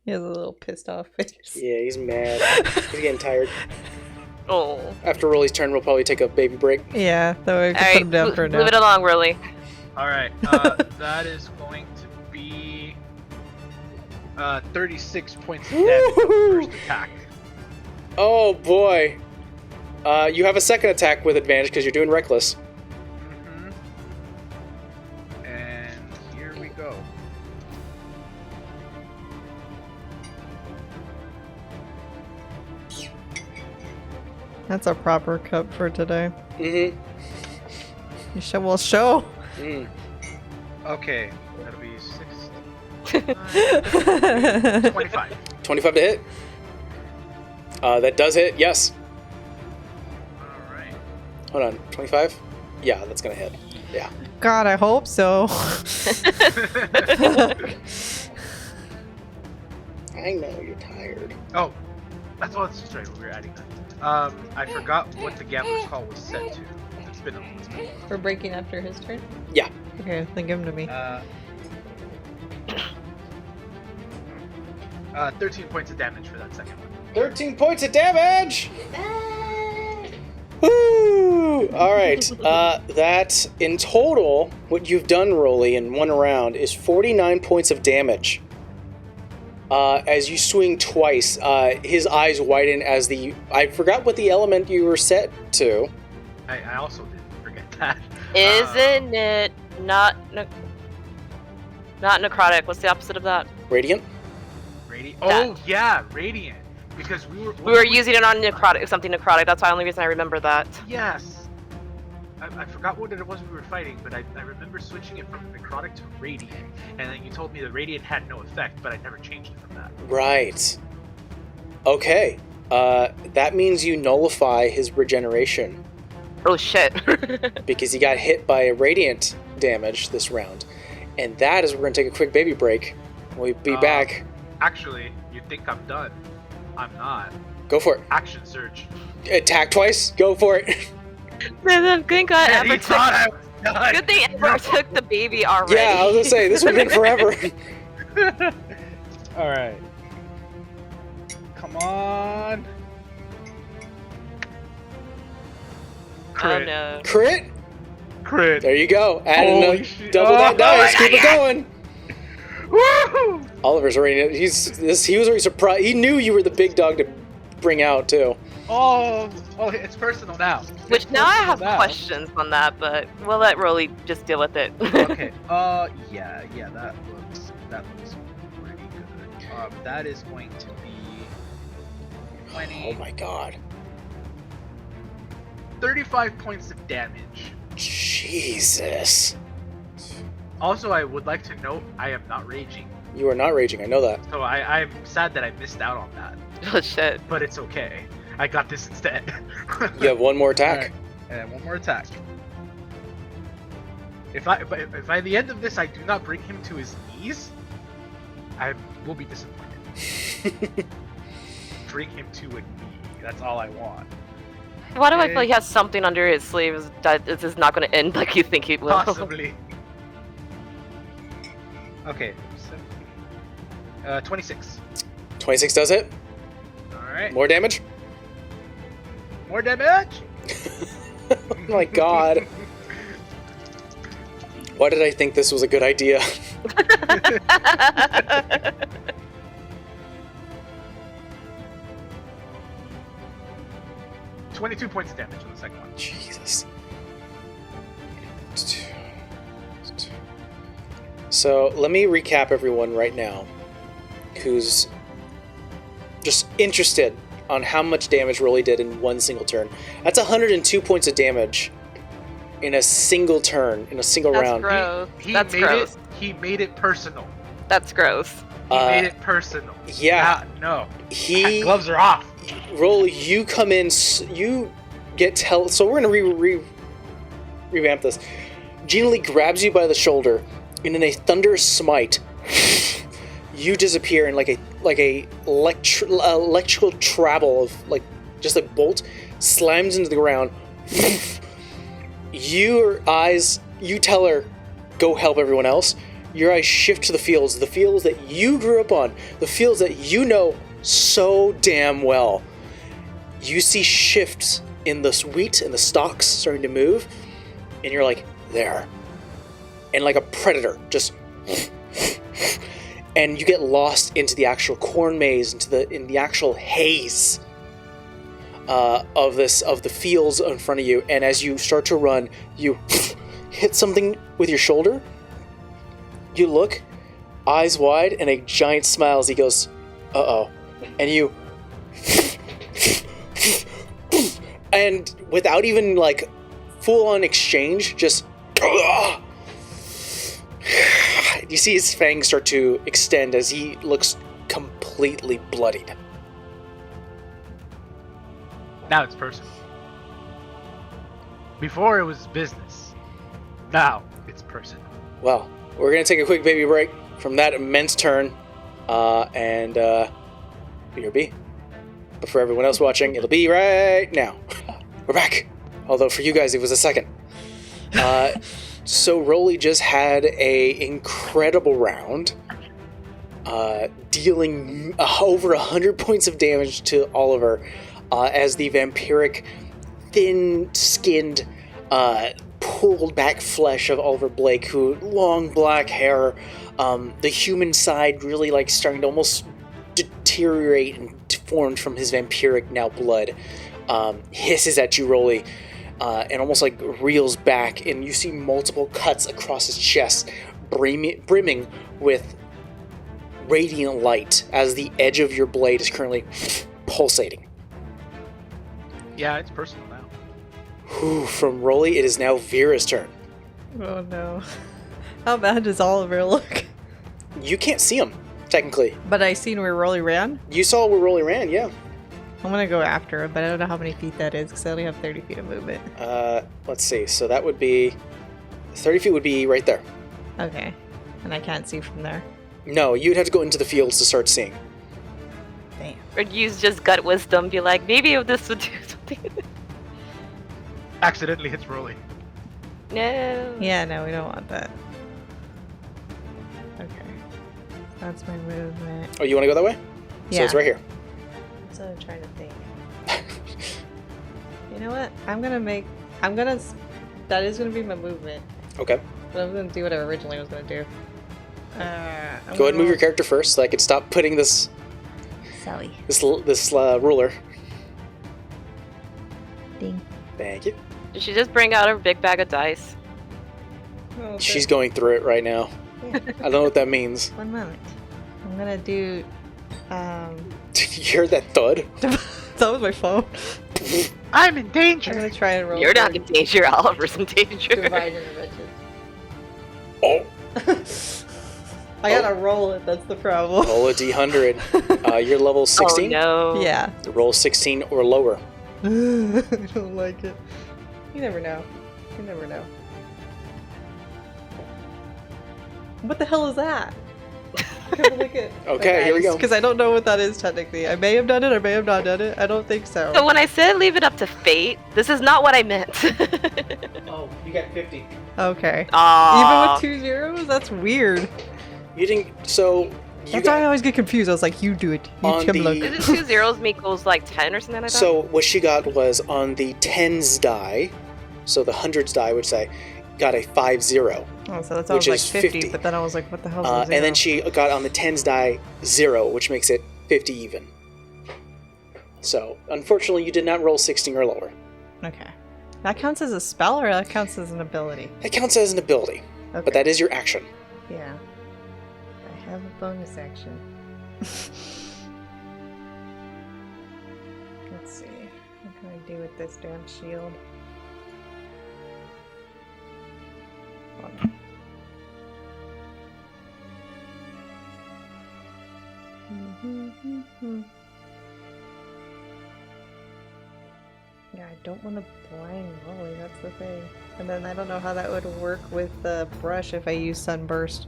He has a little pissed off face. Yeah, he's mad. He's getting tired. Oh. After Rolly's turn, we'll probably take a baby break. Yeah, that way we can All put him down for a move it nap. along, really. Alright, that is going to be 36 points of damage on the first attack. Oh boy. You have a second attack with advantage because you're doing reckless. And here we go. That's a proper cup for today. Mm-hmm. You show. Will show. Mm. Okay, that'll be 6, 25. 25 to hit. That does hit, yes. Alright. Hold on, 25? Yeah, that's gonna hit. Yeah. God, I hope so. I know you're tired. Oh, that's right, we were adding that. I forgot what the gambler's call was set to. It's been We're breaking after his turn? Yeah. Okay, then give him to me. 13 points of damage for that second one. 13 points of damage! Woo! Alright, that in total, what you've done, Rolly, in one round is 49 points of damage. As you swing twice, his eyes widen as I forgot what the element you were set to. I also didn't forget that. Isn't it not necrotic? What's the opposite of that? Radiant? Oh, yeah, Radiant. Because we were using it on necrotic, something necrotic. That's the only reason I remember that. Yes. I forgot what it was we were fighting, but I remember switching it from necrotic to radiant, and then you told me the radiant had no effect, but I never changed it from that. Right. Okay. That means you nullify his regeneration. Oh shit. Because he got hit by a radiant damage this round. And that is, we're going to take a quick baby break. We'll be back. Actually, you think I'm done. I'm not. Go for it. Action surge. Attack twice. Go for it. Good thing He thought I was done. Good thing Ever took the baby already. Yeah, I was going to say, this would have been forever. Alright. Come on. Oh no. Crit? Crit. There you go. Add Holy another, shit. double that dice. Keep it going. Woo! Oliver's already, he was already surprised. He knew you were the big dog to bring out, too. Oh, it's personal now. Which now I have questions on that, but we'll let Rolly just deal with it. Okay. Yeah, that looks pretty good. That is going to be 20. Oh my god. 35 points of damage. Jesus. Also, I would like to note I am not raging, You are not raging, I know that. so I'm sad that I missed out on that. Oh shit. But it's okay. I got this instead. You have one more attack. Alright, and one more attack. If by the end of this I do not bring him to his knees, I will be disappointed. Bring him to a knee. That's all I want. Why do I feel like he has something under his sleeves that this is not going to end like you think it will? Possibly. Okay. 26. 26 does it. Alright. More damage. More damage? Oh my god. Why did I think this was a good idea? $22 points of damage on the second one. Jesus. So let me recap everyone right now who's just interested on how much damage Rolly did in one single turn. That's 102 points of damage in a single turn, in a single round. Gross. That's gross. He made it personal. That's gross. He made it personal. Yeah. No. He Gloves are off. Rolly, you come in, you get so we're gonna revamp this. Gina Lee grabs you by the shoulder, and in a thunderous smite, you disappear in like a electrical travel of like just a bolt slams into the ground. You tell her, go help everyone else. Your eyes shift to the fields that you grew up on, the fields that you know so damn well. You see shifts in the wheat and the stalks starting to move, and you're like, there. And like a predator, just and you get lost into the actual corn maze, in the actual haze of the fields in front of you. And as you start to run, you hit something with your shoulder. You look, eyes wide, and a giant smile as he goes, uh-oh. And you and without even like full-on exchange, just... You see his fangs start to extend as he looks completely bloodied. Now it's personal. Before it was business. Now it's personal. Well, we're going to take a quick baby break from that immense turn, and BRB. But for everyone else watching, it'll be right now. We're back. Although for you guys, it was a second. So Rolly just had a incredible round, dealing over 100 points of damage to Oliver, as the vampiric, thin-skinned, pulled back flesh of Oliver Blake, who long black hair, the human side really like starting to almost deteriorate and deformed from his vampiric now blood, hisses at you, Rolly, and almost like reels back, and you see multiple cuts across his chest, brimming with radiant light as the edge of your blade is currently pulsating. Yeah, it's personal now. Whew, from Rolly, it is now Vera's turn. Oh no. How bad does Oliver look? You can't see him, technically. But I seen where Rolly ran. You saw where Rolly ran, yeah. I'm gonna go after him, but I don't know how many feet that is because I only have 30 feet of movement. Let's see. So that would be 30 feet would be right there. Okay. And I can't see from there. No, you'd have to go into the fields to start seeing. Damn. Or use just gut wisdom, be like, maybe if this would do something. Accidentally hits Rolly. No. Yeah, no, we don't want that. Okay. That's my movement. Oh, you want to go that way? Yeah. So it's right here. That's what I'm trying to think. You know what? That is gonna be my movement. Okay. But I'm gonna do what I originally was gonna do. Go ahead and move your character first so I can stop putting this Sally. this ruler. Ding. Thank you. Did she just bring out her big bag of dice? Oh, She's going through it right now. Yeah. I don't know what that means. One moment. I'm gonna do. You hear that thud? That was my phone. I'm in I'm danger. gonna try and roll. You're not for in danger, Oliver's in danger. Divine intervention. Oh, I gotta roll it. That's the problem. roll a d100. You're level 16. Oh no. Yeah. Roll 16 or lower. I don't like it. You never know. You never know. What the hell is that? Okay, here we go. Because I don't know what that is technically. I may have done it, I may have not done it. I don't think so. So when I said leave it up to fate, this is not what I meant. Oh, you got 50. Okay. Aww. Even with 2 zeros? That's weird. You didn't. So you That's why I got. always get confused. I was like, you do it. You On come the- look. Isn't 2 zeros equals like 10 or something like that? So what she got was on the tens die. So the hundreds die would say, got a 5-0. Oh, so that's always which like is 50, 50. but then I was like, what the hell is a zero? And then she got on the tens die 0, which makes it 50 even. So unfortunately, you did not roll 16 or lower. Okay. That counts as a spell or that counts as an ability? That counts as an ability, Okay. but that is your action. Yeah. I have a bonus action. Let's see. What can I do with this damn shield? Hold on. Yeah, I don't want to blind Rolly, that's the thing. And then I don't know how that would work with the brush if I use Sunburst.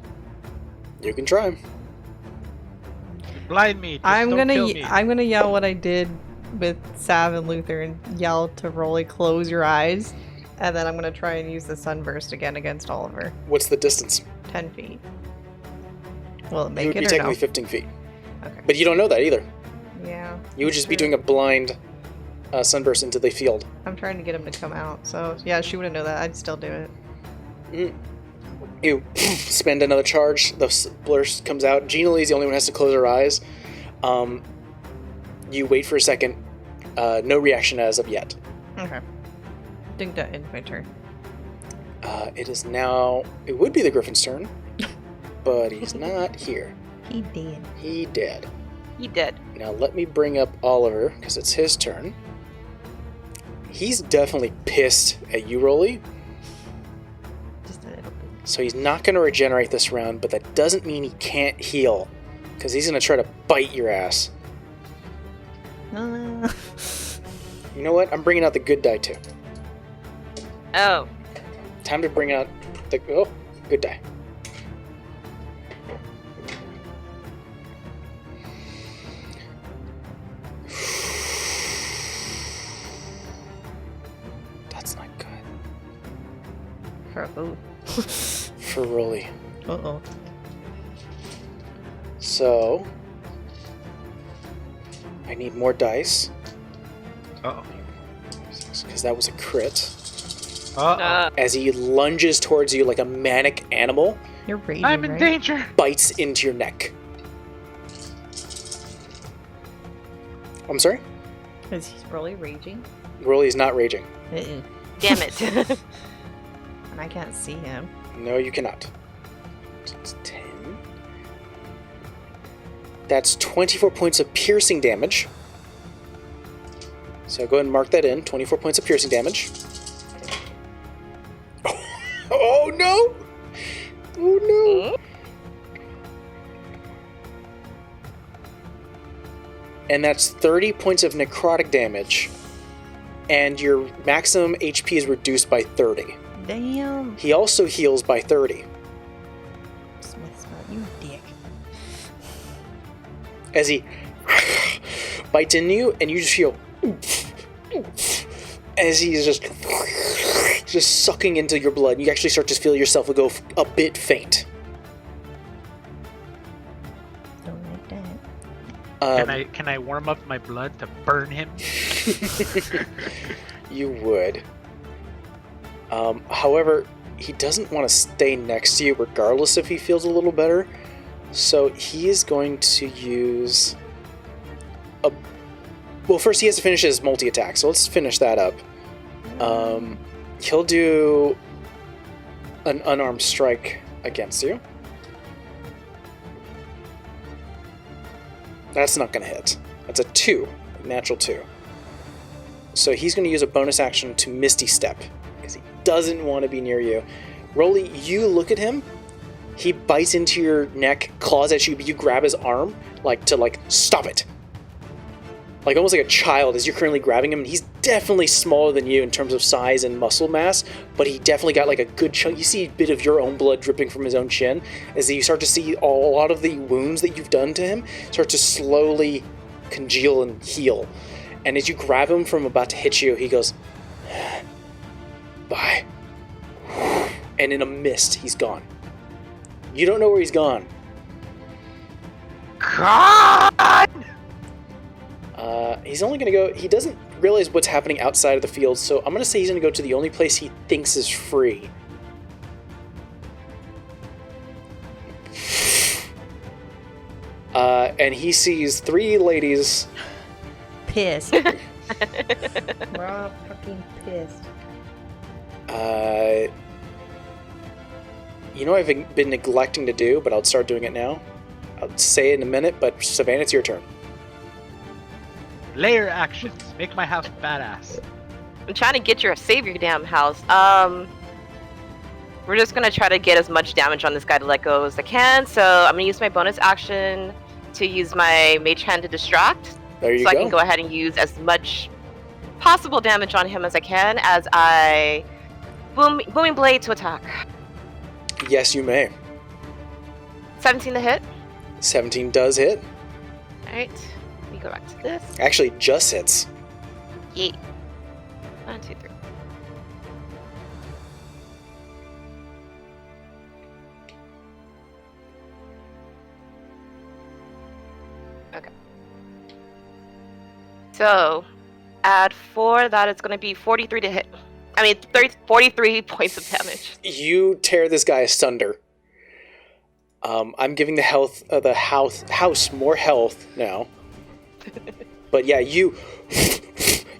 You can try. Blind me. Just I'm don't kill me. gonna yell what I did with Sav and Luther and yell to Rolly, close your eyes. And then I'm gonna try and use the Sunburst again against Oliver. What's the distance? 10 feet. Will it You make would be it or technically no? 15 feet. Okay. But you don't know that either. Yeah. You would just be true. doing a blind sunburst into the field. I'm trying to get him to come out. So yeah, she wouldn't know that. I'd still do it. You spend another charge. The blurst comes out. Gina Lee's the only one who has to close her eyes. You wait for a second. No reaction as of yet. Okay. I think that ends my turn. It is now. It would be the Griffin's turn, but he's not here. He did. He dead. He did. Now let me bring up Oliver because it's his turn. He's definitely pissed at you, Rolly. Just a little bit. So he's not going to regenerate this round, but that doesn't mean he can't heal. Because he's going to try to bite your ass. No. You know what? I'm bringing out the good die, too. Oh. Time to bring out the... Oh, good die. That's not good. For who? For Rolly. Uh-oh. So... I need more dice. Uh-oh. Because that was a crit. Uh-oh. As he lunges towards you like a manic animal, You're raging, I'm in right? danger. bites into your neck. I'm sorry? Is he really raging? Rolly is not raging. Uh-uh. Damn it. And I can't see him. No, you cannot. So it's 10. That's 24 points of piercing damage. So go ahead and mark that in. 24 points of piercing damage. Oh no! Oh no! And that's 30 points of necrotic damage. And your maximum HP is reduced by 30. Damn. He also heals by 30. Smith, you dick. As he bites into you, and you just feel as he's just sucking into your blood. You actually start to feel yourself go a bit faint. Don't like that. Can I warm up my blood to burn him? You would. However, he doesn't want to stay next to you regardless if he feels a little better. So he is going to use a... Well, first he has to finish his multi-attack, so let's finish that up. He'll do an unarmed strike against you. That's not going to hit. That's a 2, a natural 2. So he's going to use a bonus action to Misty Step, because he doesn't want to be near you. Rolly, you look at him. He bites into your neck, claws at you, but you grab his arm, to stop it. Like, almost like a child as you're currently grabbing him. And he's definitely smaller than you in terms of size and muscle mass, but he definitely got, a good chunk. You see a bit of your own blood dripping from his own chin as you start to see a lot of the wounds that you've done to him start to slowly congeal and heal. And as you grab him from about to hit you, he goes, bye. And in a mist, he's gone. You don't know where he's gone. God! He's only going to go... He doesn't realize what's happening outside of the field, so I'm going to say he's going to go to the only place he thinks is free. And he sees 3 ladies... Pissed. We're all fucking pissed. You know I've been neglecting to do, but I'll start doing it now. I'll say it in a minute, but Savannah, it's your turn. Layer actions. Make my house badass. I'm trying to get your save your damn house. We're just gonna try to get as much damage on this guy to let go as I can. So I'm gonna use my bonus action to use my mage hand to distract. There you so go. I can go ahead and use as much possible damage on him as I can as I booming blade to attack. Yes, you may. 17 to hit. 17 does hit. All right. Let me go back to this. Actually, just hits. Yeet. 1, 2, 3. Okay. So, add 4. That is going to be 43 to hit. 43 points of damage. You tear this guy asunder. I'm giving the house more health now. But yeah, you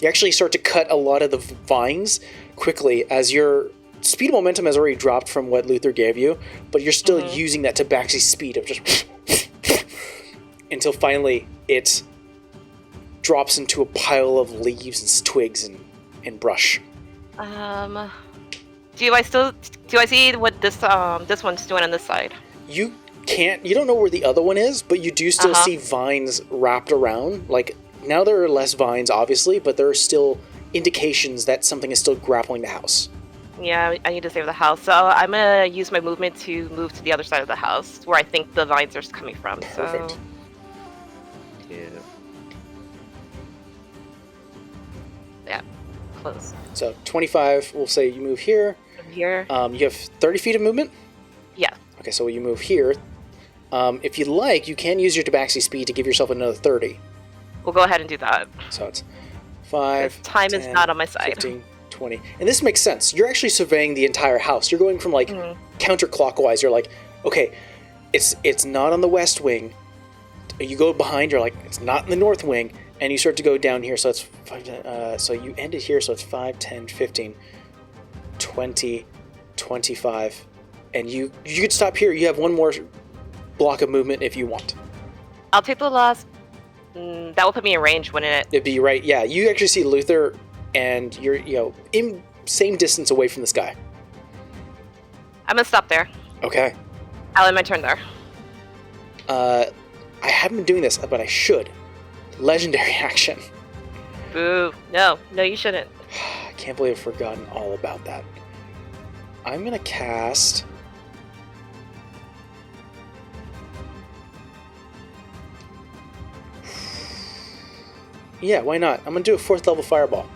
actually start to cut a lot of the vines quickly as your speed momentum has already dropped from what Luther gave you, but you're still using that tabaxi speed of just until finally it drops into a pile of leaves and twigs and and brush. Do I see what this one's doing on this side? You don't know where the other one is, but you do still see vines wrapped around. Like, now there are less vines, obviously, but there are still indications that something is still grappling the house. Yeah, I need to save the house. So I'm gonna use my movement to move to the other side of the house, where I think the vines are coming from. Perfect. So, yeah, close. So 25, we'll say you move here. From here. You have 30 feet of movement? Yeah. Okay, so you move here. If you'd like, you can use your tabaxi speed to give yourself another 30. We'll go ahead and do that. So it's 5, Time 10, is not on my side. 15, 20. And this makes sense. You're actually surveying the entire house. You're going from, like, counterclockwise. You're like, okay, it's not on the west wing. You go behind, you're like, it's not in the north wing. And you start to go down here, so it's 5, so you ended here, so it's 5, 10, 15, 20, 25. And you could stop here. You have one more block of movement if you want. I'll take the last. That will put me in range, wouldn't it? It'd be right. Yeah, you actually see Luther, and you're in same distance away from this guy. I'm gonna stop there. Okay. I'll end my turn there. I haven't been doing this, but I should. Legendary action. Boo! No, you shouldn't. I can't believe I've forgotten all about that. I'm gonna cast. Yeah, why not? I'm gonna do a 4th level fireball.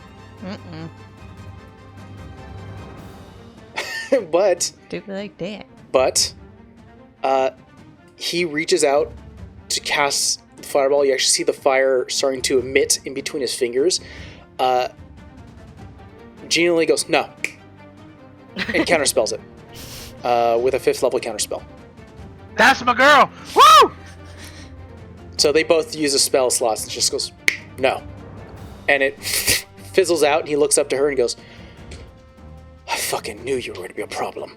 But Do it like that. But he reaches out to cast the fireball. You actually see the fire starting to emit in between his fingers. Gina Lee goes, no. And counterspells it. With a 5th level counterspell. That's my girl! Woo! So they both use a spell slot and just goes, no. And it fizzles out, and he looks up to her and goes, I fucking knew you were going to be a problem.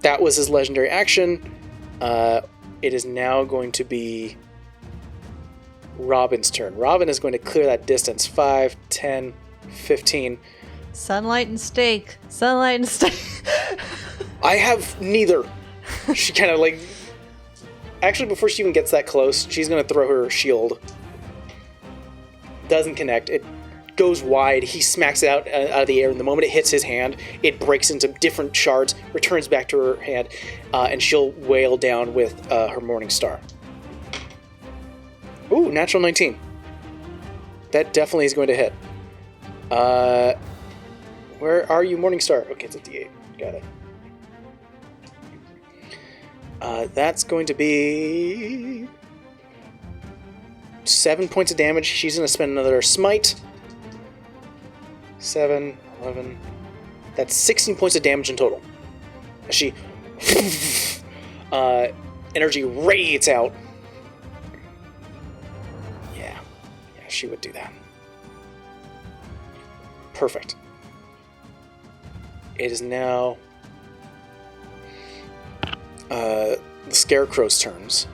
That was his legendary action. It is now going to be Robin's turn. Robin is going to clear that distance. 5, 10, 15. Sunlight and steak. Sunlight and steak. I have neither. She kind of like... Actually, before she even gets that close, she's going to throw her shield. Doesn't connect. It goes wide. He smacks it out of the air, and the moment it hits his hand, it breaks into different shards, returns back to her hand, and she'll wail down with her Morning Star. Ooh, natural 19. That definitely is going to hit. Where are you, Morning Star? Okay, it's at the 8. Got it. That's going to be 7 points of damage. She's going to spend another smite. 7, 11. That's 16 points of damage in total. As she energy radiates out. Yeah, she would do that. Perfect. It is now the Scarecrow's turns.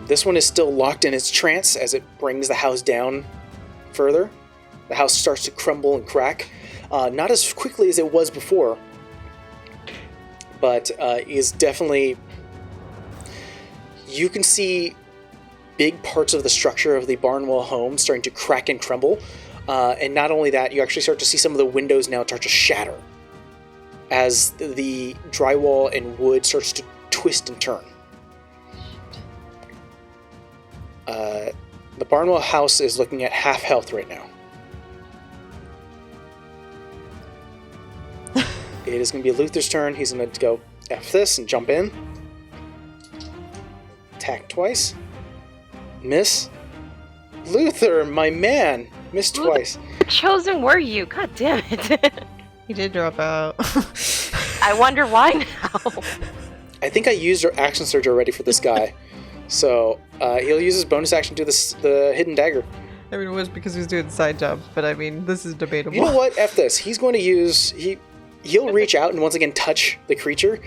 This one is still locked in its trance as it brings the house down further. The house starts to crumble and crack. Not as quickly as it was before, but is definitely... You can see big parts of the structure of the Barnwell home starting to crack and crumble. And not only that, you actually start to see some of the windows now start to shatter as the drywall and wood starts to twist and turn. The Barnwell house is looking at half health right now. It is going to be Luther's turn. He's going to go F this and jump in. Attack twice. Miss. Luther, my man. Missed twice. Chosen were you? God damn it. He did drop out. I wonder why now. I think I used action surge already for this guy. So he'll use his bonus action to the hidden dagger. I mean, it was because he was doing side jobs, but I mean, this is debatable. You know what? F this. He's going to use... He'll reach out and once again touch the creature,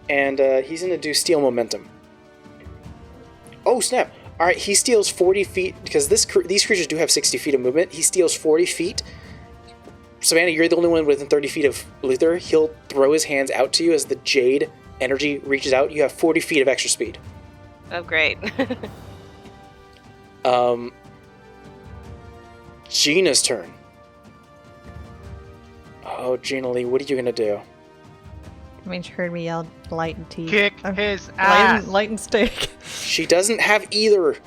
and he's going to do steal momentum. Oh, snap. All right, he steals 40 feet because these creatures do have 60 feet of movement. He steals 40 feet. Savannah, you're the only one within 30 feet of Luther. He'll throw his hands out to you as the jade energy reaches out. You have 40 feet of extra speed. Oh, great. Gina's turn. Oh, Gina Lee, what are you gonna do? I mean, she heard me yell light and teeth. Kick his ass. Light and stick. She doesn't have either. She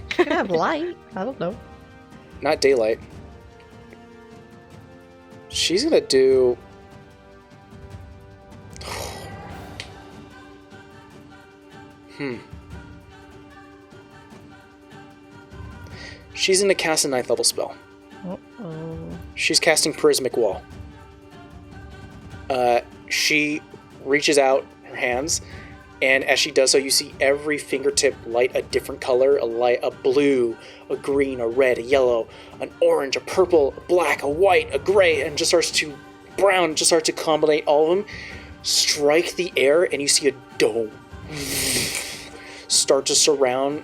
could have light. I don't know. Not daylight. She's gonna do... She's gonna cast a 9th level spell. Uh-oh. She's casting Prismic Wall. She reaches out her hands, and as she does so, you see every fingertip light a different color: a blue, a green, a red, a yellow, an orange, a purple, a black, a white, a gray, and just starts to brown. Just starts to combine all of them, strike the air, and you see a dome start to surround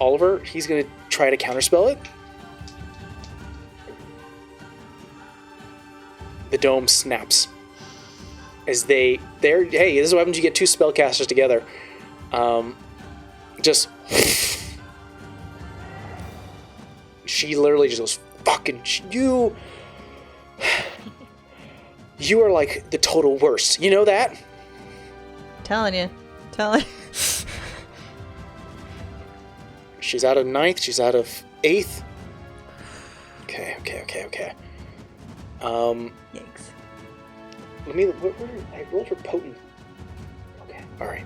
Oliver. He's gonna try to counterspell it. The dome snaps. As hey, this is what happens when you get 2 spellcasters together. She literally just goes, fucking you. You are like the total worst. You know that? Telling you. She's out of 9th. She's out of 8th. Okay. Yikes. Let me. I rolled for potent. Okay. All right.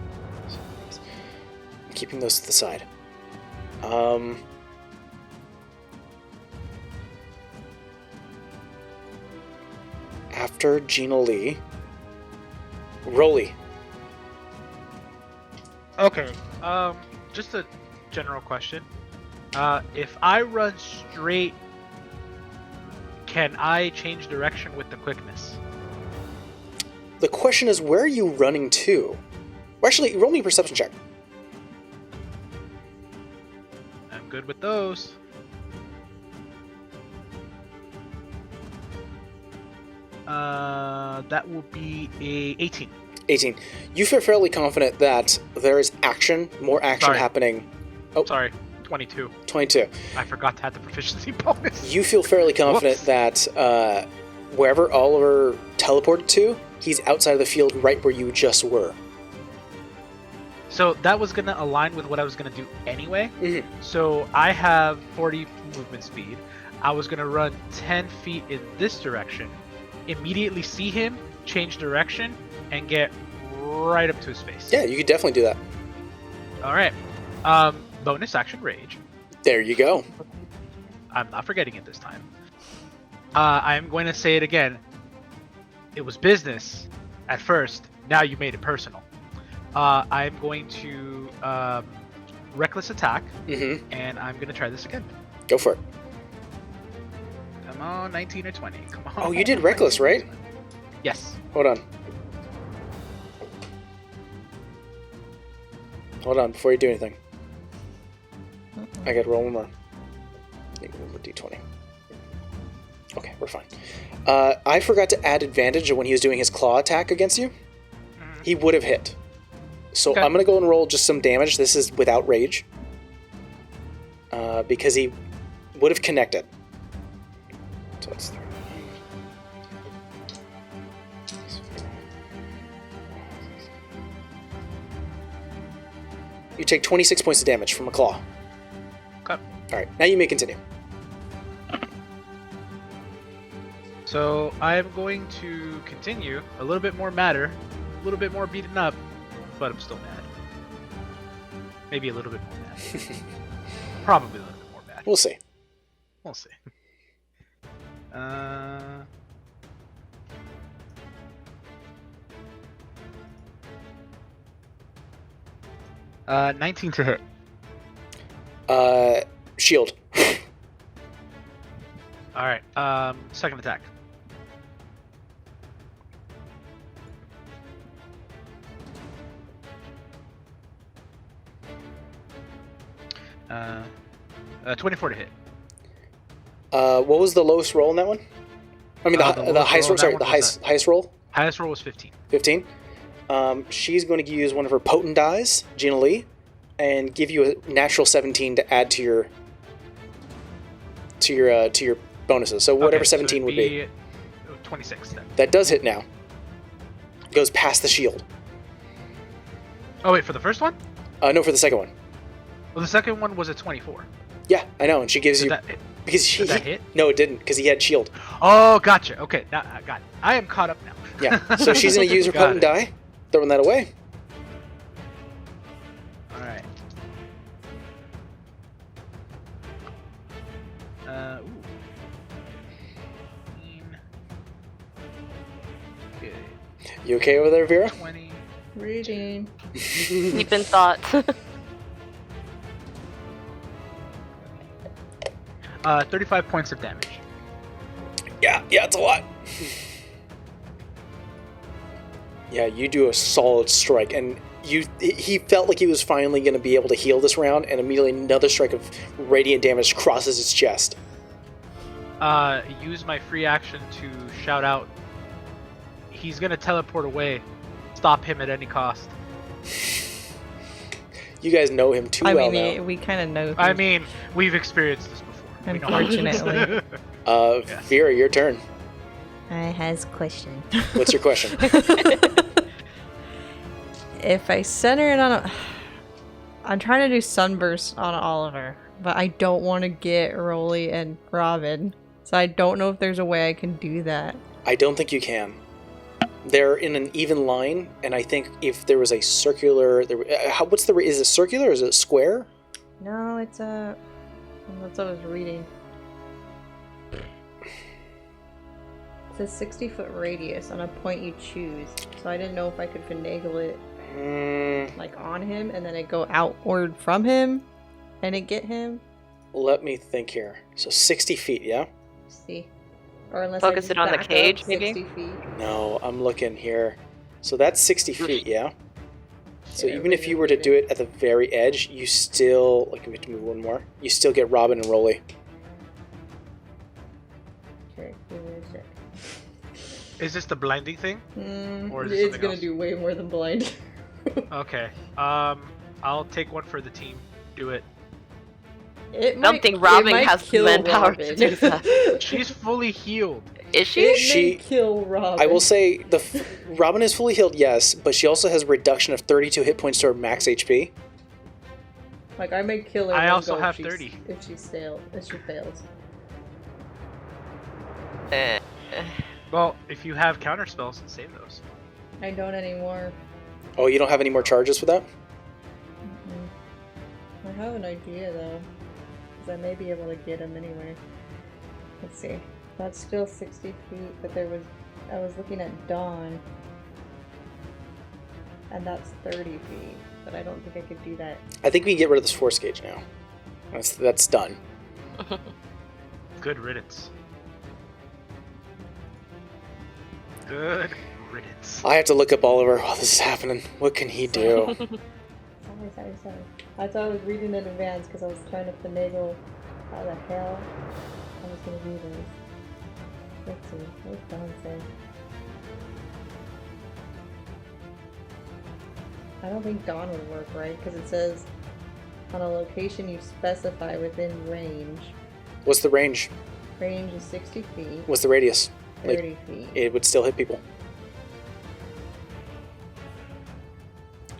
I'm keeping those to the side. After Gina Lee, Rolly. Okay. Just a general question. If I run straight, can I change direction with the quickness? The question is, where are you running to? Well, actually, roll me a perception check. I'm good with those. That will be a 18. 18. You feel fairly confident that there is more action happening. Oh, sorry, 22. 22. I forgot to add the proficiency bonus. You feel fairly confident that wherever Oliver teleported to, he's outside of the field right where you just were. So that was going to align with what I was going to do anyway. Mm-hmm. So I have 40 movement speed. I was going to run 10 feet in this direction, immediately see him, change direction, and get right up to his face. Yeah, you could definitely do that. All right. Bonus action rage. There you go. I'm not forgetting it this time. I'm going to say it again. It was business at first. Now you made it personal. I'm going to reckless attack, and I'm going to try this again. Go for it. Come on, 19 or 20. Come on. Oh, you did reckless, right? Yes. Hold on, before you do anything. I gotta roll one more. D20. Okay, we're fine. I forgot to add advantage when he was doing his claw attack against you. He would have hit. So Okay. I'm gonna go and roll just some damage. This is without rage. Because he would have connected. So it's 3. You take 26 points of damage from a claw. Okay. Alright, now you may continue. So I'm going to continue. A little bit more madder, a little bit more beaten up, but I'm still mad. Maybe a little bit more mad. Probably a little bit more mad. We'll see. We'll see. 19 to hit. Shield. Alright, second attack. 24 to hit. What was the lowest roll in that one? I mean, the highest roll. Sorry, the highest roll. Highest roll was 15. 15. She's going to use one of her potent dies, Gina Lee, and give you a natural 17 to add to your bonuses. So whatever 17 would be. 26 then. That does hit now. Goes past the shield. Oh wait, for the first one? No, for the second one. Well, the second one was a 24. Yeah, I know, and she gives you Did that hit? No, it didn't, because he had shield. Oh, gotcha. Okay, now I got it. I am caught up now. Yeah, so she's going to use her Got potent it. die, throwing that away. All right. Ooh. Okay. You okay over there, Vera? 20. Reading. Deep in thought. 35 points of damage. Yeah, it's a lot. Yeah, you do a solid strike, and he felt like he was finally going to be able to heal this round, and immediately another strike of radiant damage crosses his chest. Use my free action to shout out. He's gonna teleport away. Stop him at any cost. You guys know him too well now. We kind of know. I mean, we've experienced this before. We know how it is. Unfortunately. Yes. Vera, your turn. I has question. What's your question? If I center it on a... I'm trying to do Sunburst on Oliver, but I don't want to get Rolly and Robin. So I don't know if there's a way I can do that. I don't think you can. They're in an even line, and I think if there was a circular... is it circular or is it square? No, it's a... That's what I was reading. It's a 60-foot radius on a point you choose. So I didn't know if I could finagle it like on him and then it go outward from him and it get him. Let me think here. So 60 feet, yeah? See. Or unless Focus I just it on the back up cage, 60 maybe? feet. No, I'm looking here. So that's 60 feet, yeah? So Yeah, even if you were to do it at the very edge, you still... Like, we have to move one more. You still get Robin and Rolly. Okay, give it a check. Is this the blinding thing? Or is it It's something gonna else? do way more than blind. Okay. I'll take one for the team. Do it. It don't think Robin might has kill manpower to Robin. do that. She's fully healed. Is she? It may kill Robin. I will say, Robin is fully healed, yes, but she also has a reduction of 32 hit points to her max HP. Like, I may kill her. I one also go have if 30. If she fails. Well, if you have counter spells, save those. I don't anymore. Oh, you don't have any more charges for that? I have an idea though, because I may be able to get him anyway. Let's see. That's still 60 feet, but I was looking at Dawn, and that's 30 feet, but I don't think I could do that. I think we can get rid of this force gauge now. That's done. Good riddance. Good riddance. I have to look up Oliver while this is happening. What can he do? Sorry. I thought I was reading in advance because I was trying to finagle how the hell I was going to do this. Let's see. What's Dawn say? I don't think Dawn would work, right? Because it says on a location you specify within range. What's the range? Range is 60 feet, What's the radius? 30 feet. It would still hit people.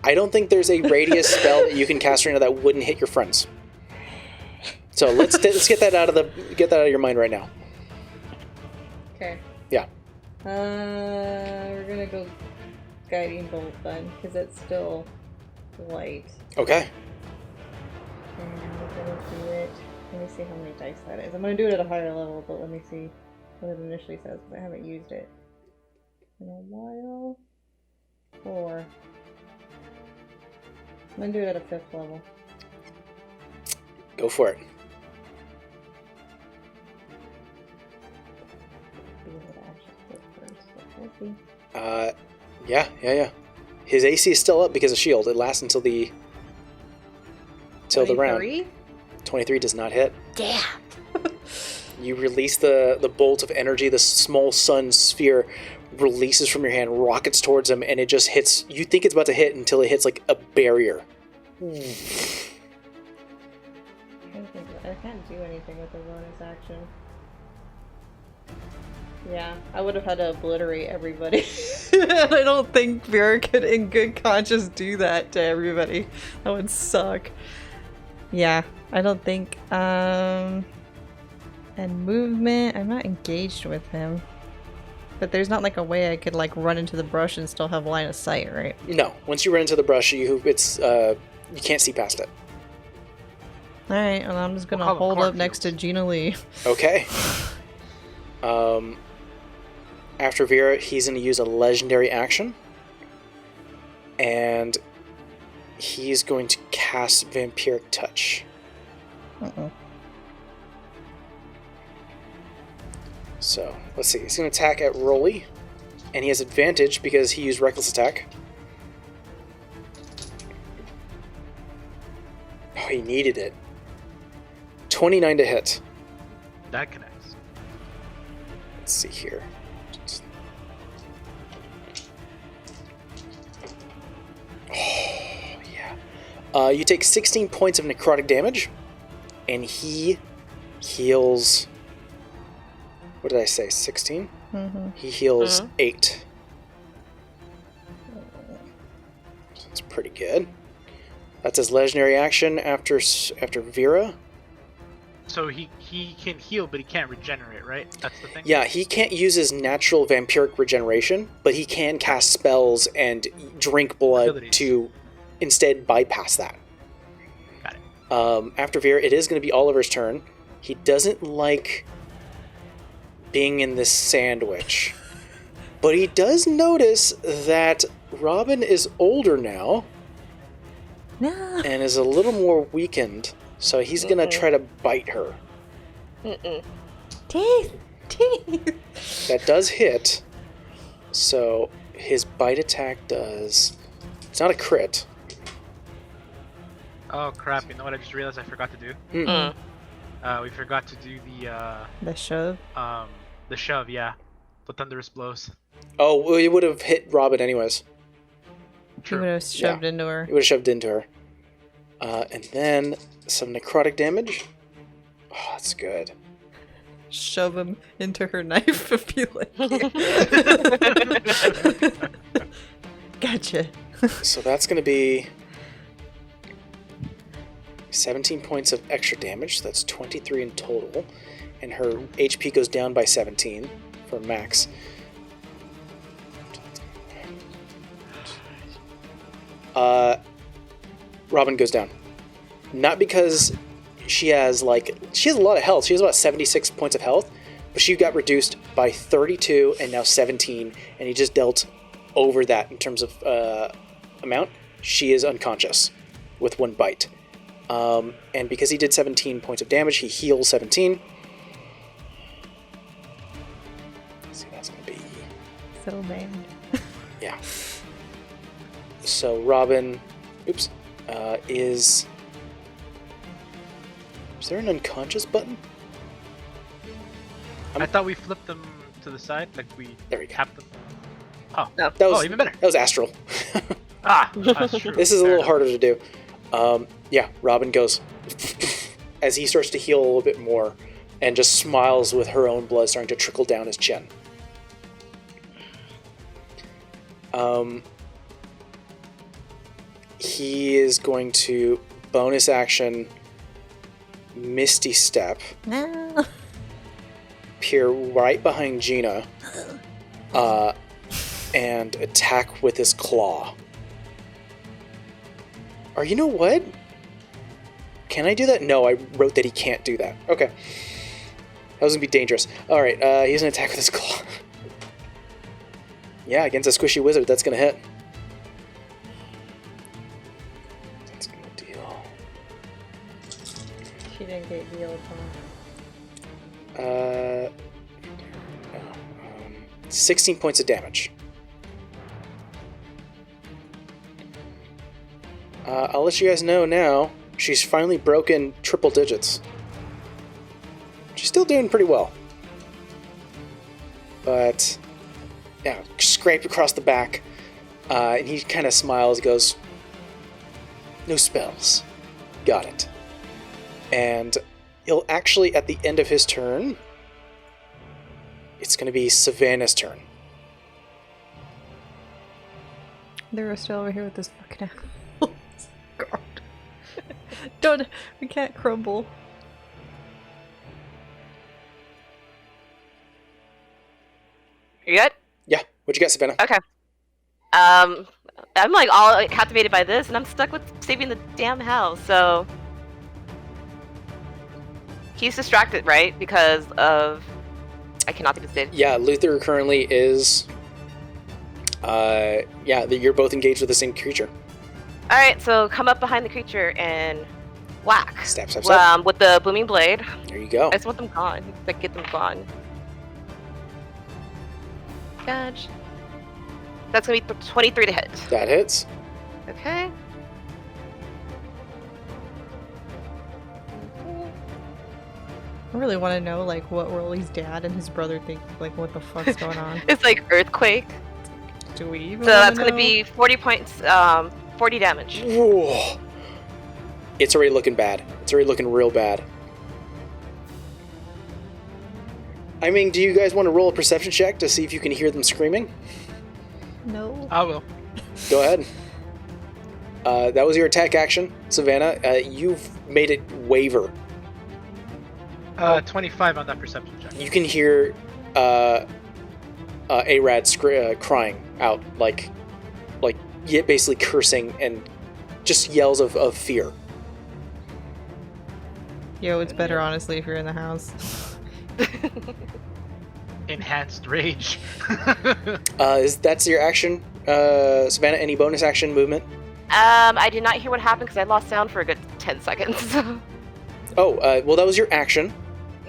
I don't think there's a radius spell that you can cast right now that wouldn't hit your friends. So let's get that out of your mind right now. Okay. Yeah. We're gonna go guiding bolt then, because it's still light. Okay. And we're gonna do it. Let me see how many dice that is. I'm gonna do it at a higher level, but let me see what it initially says, because I haven't used it in a while. 4. I'm gonna do it at a 5th level. Go for it. Be able to actually hit first, but we'll see. Yeah. His AC is still up because of shield. It lasts until the round. 23? 23 does not hit. Damn. You release the bolt of energy. The small sun sphere releases from your hand, rockets towards him, and it just hits. You think it's about to hit until it hits like a barrier. I can't do anything with the bonus action. Yeah, I would have had to obliterate everybody. I don't think Vera could in good conscience do that to everybody. That would suck. Yeah, I don't think, and movement, I'm not engaged with him. But there's not like a way I could like run into the brush and still have line of sight, right? No, once you run into the brush, you can't see past it. Alright, well I'm just gonna We'll call them hold up next to cornfields. Gina Lee. Okay. After Vera, he's going to use a legendary action. And he's going to cast Vampiric Touch. Uh-oh. So, let's see. He's going to attack at Rolly. And he has advantage because he used Reckless Attack. Oh, he needed it. 29 to hit. That connects. Let's see here. Oh, yeah. You take 16 points of necrotic damage, and he heals. What did I say? 16? Mm-hmm. He heals 8. So that's pretty good. That's his legendary action after Vera. So he can heal, but he can't regenerate, right? That's the thing? Yeah, he can't use his natural vampiric regeneration, but he can cast spells and drink blood Abilities. to instead bypass that. Got it. After Vera, it is going to be Oliver's turn. He doesn't like being in this sandwich, but he does notice that Robin is older now No. and is a little more weakened, so he's going to try to bite her. Teeth. Teeth. That does hit. So his bite attack does. It's not a crit. Oh crap! You know what I just realized I forgot to do? Mm-mm. We forgot to do The shove. the shove. Yeah, the thunderous blows. Oh, well, it would have hit Robin anyways. He would have shoved into her. It would have shoved into her. And then some necrotic damage. Oh, that's good. Shove him into her knife if you like. Gotcha. So that's going to be 17 points of extra damage. So that's 23 in total. And her HP goes down by 17 for max. Robin goes down. Not because she has a lot of health. She has about 76 points of health, but she got reduced by 32 and now 17, and he just dealt over that in terms of amount. She is unconscious with one bite. And because he did 17 points of damage, he heals 17. Let's see, that's going to be... So bad. Yeah. So Robin, is there an unconscious button? I thought we flipped them to the side, like we There we go. tapped them. Oh, No. That was even better. That was astral. That's true. This is a Fair little enough. harder to do. Yeah, Robin goes as he starts to heal a little bit more, and just smiles with her own blood starting to trickle down his chin. He is going to bonus action Misty Step, No. appear right behind Gina, and attack with his claw. Or you know what? Can I do that? No, I wrote that he can't do that. Okay. That was going to be dangerous. Alright, he's going to attack with his claw. Yeah, against a squishy wizard, that's going to hit. That's going to deal... She didn't get healed. 16 points of damage. I'll let you guys know now. She's finally broken triple digits. She's still doing pretty well. But, yeah, scraped across the back. And he kind of smiles, goes, no spells. Got it. And he'll actually, at the end of his turn, it's going to be Savannah's turn. They're still over here with this fucking apple. God. Don't. We can't crumble. You good? Yeah, what you got, Savannah? Okay. I'm like all captivated by this, and I'm stuck with saving the damn house. So he's distracted, right? Because of I cannot think of the state. Yeah, Luther currently is. You're both engaged with the same creature. All right, so come up behind the creature and whack. Stab. With the booming blade. There you go. I just want them gone. Like get them gone. Dodge. That's gonna be 23 to hit. That hits. Okay. I really want to know, like, what Rolly's dad and his brother think. Like, what the fuck's going on? It's like earthquake. Do we even So that's wanna gonna know? be 40 points. 40 damage. Whoa. It's already looking bad. It's already looking real bad. I mean, do you guys want to roll a perception check to see if you can hear them screaming? No. I will. Go ahead. That was your attack action, Savannah. You've made it waver. 25 on that perception check. You can hear Arad crying out, like yet basically cursing and just yells of fear. Yo, it's better, honestly, if you're in the house. Enhanced rage. That's your action, Savannah? Any bonus action movement? I did not hear what happened because I lost sound for a good 10 seconds. Oh, well, that was your action.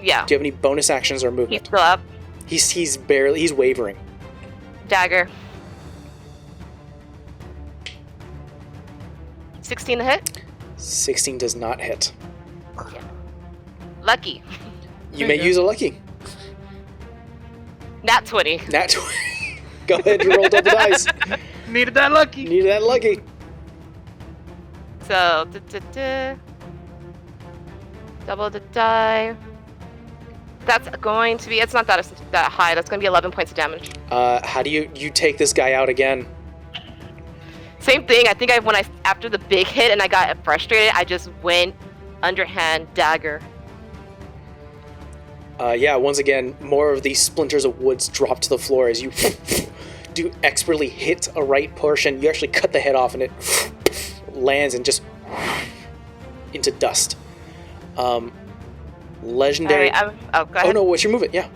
Yeah. Do you have any bonus actions or He's movement? still up. He's wavering. Dagger. 16 to hit. 16 does not hit. Lucky. You may use a lucky. Nat 20. Nat 20. Go ahead, you roll double dice. Needed that lucky. Need that lucky. So, double the die. That's going to be, it's not that high. That's going to be 11 points of damage. How do you take this guy out again? Same thing. I think after the big hit and I got frustrated, I just went underhand dagger. Once again, more of these splinters of woods drop to the floor as you do expertly hit a right portion. You actually cut the head off and it lands and just into dust. Legendary. All right, go ahead. Oh no, what's your movement? Yeah.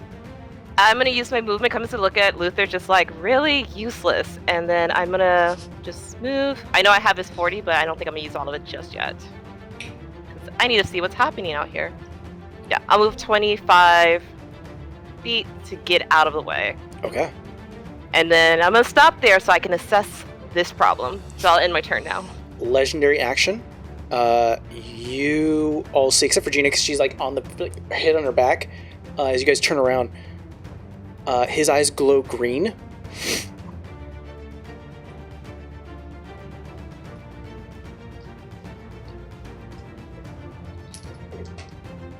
I'm going to use my movement, coming to look at Luther, just like really useless. And then I'm going to just move. I know I have his 40, but I don't think I'm going to use all of it just yet. 'Cause I need to see what's happening out here. Yeah, I'll move 25 feet to get out of the way. Okay. And then I'm going to stop there so I can assess this problem. So I'll end my turn now. Legendary action. You all see, except for Gina, because she's like on the hit on her back. As you guys turn around, his eyes glow green.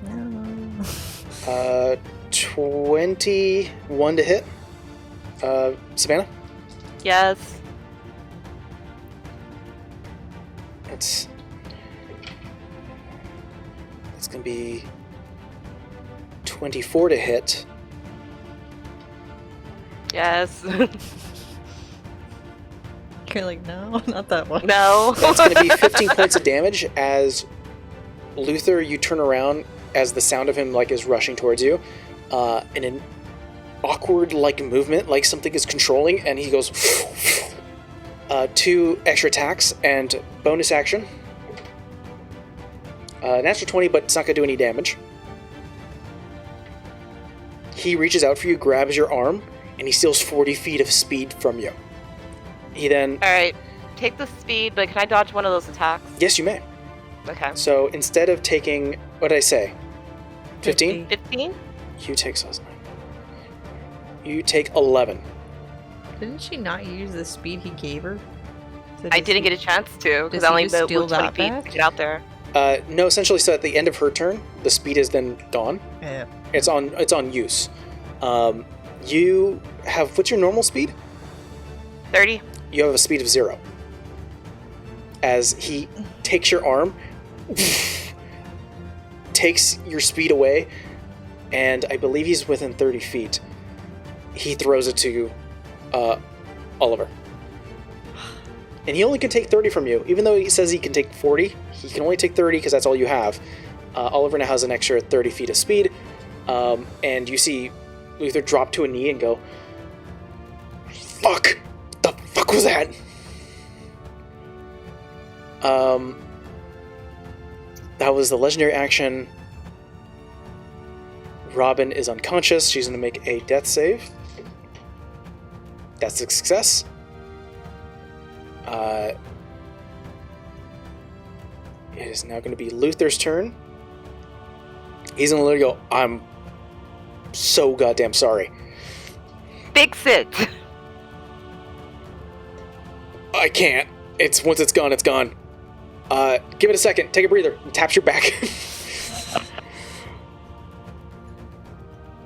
No. 21 to hit. Savannah? Yes. That's going to be 24 to hit. Yes. You're like, no, not that one. No. That's going to be 15 points of damage as Luther, you turn around as the sound of him like is rushing towards you in an awkward like movement, like something is controlling, and he goes 2 extra attacks and bonus action. Natural 20, but it's not going to do any damage. He reaches out for you, grabs your arm, and he steals 40 feet of speed from you. He then... All right. Take the speed, but can I dodge one of those attacks? Yes, you may. Okay. So instead of taking, what did I say? 15? 15? You take so that's 9. You take 11. Didn't she not use the speed he gave her? So I does didn't he- get a chance to because does I he only just moved steal 20 that feet back? to get out there. No, essentially, so at the end of her turn, the speed is then gone. Yeah. It's on use. You have, what's your normal speed? 30. You have a speed of 0. As he takes your arm, takes your speed away, and I believe he's within 30 feet. He throws it to Oliver. And he only can take 30 from you. Even though he says he can take 40, he can only take 30 because that's all you have. Oliver now has an extra 30 feet of speed. And you see Luther drop to a knee and go, "Fuck! The fuck was that?" That was the legendary action. Robin is unconscious. She's going to make a death save. That's a success. It is now going to be Luther's turn. He's going to literally go, "I'm so goddamn sorry. Fix it! I can't. Once it's gone, it's gone. Give it a second. Take a breather." And taps your back.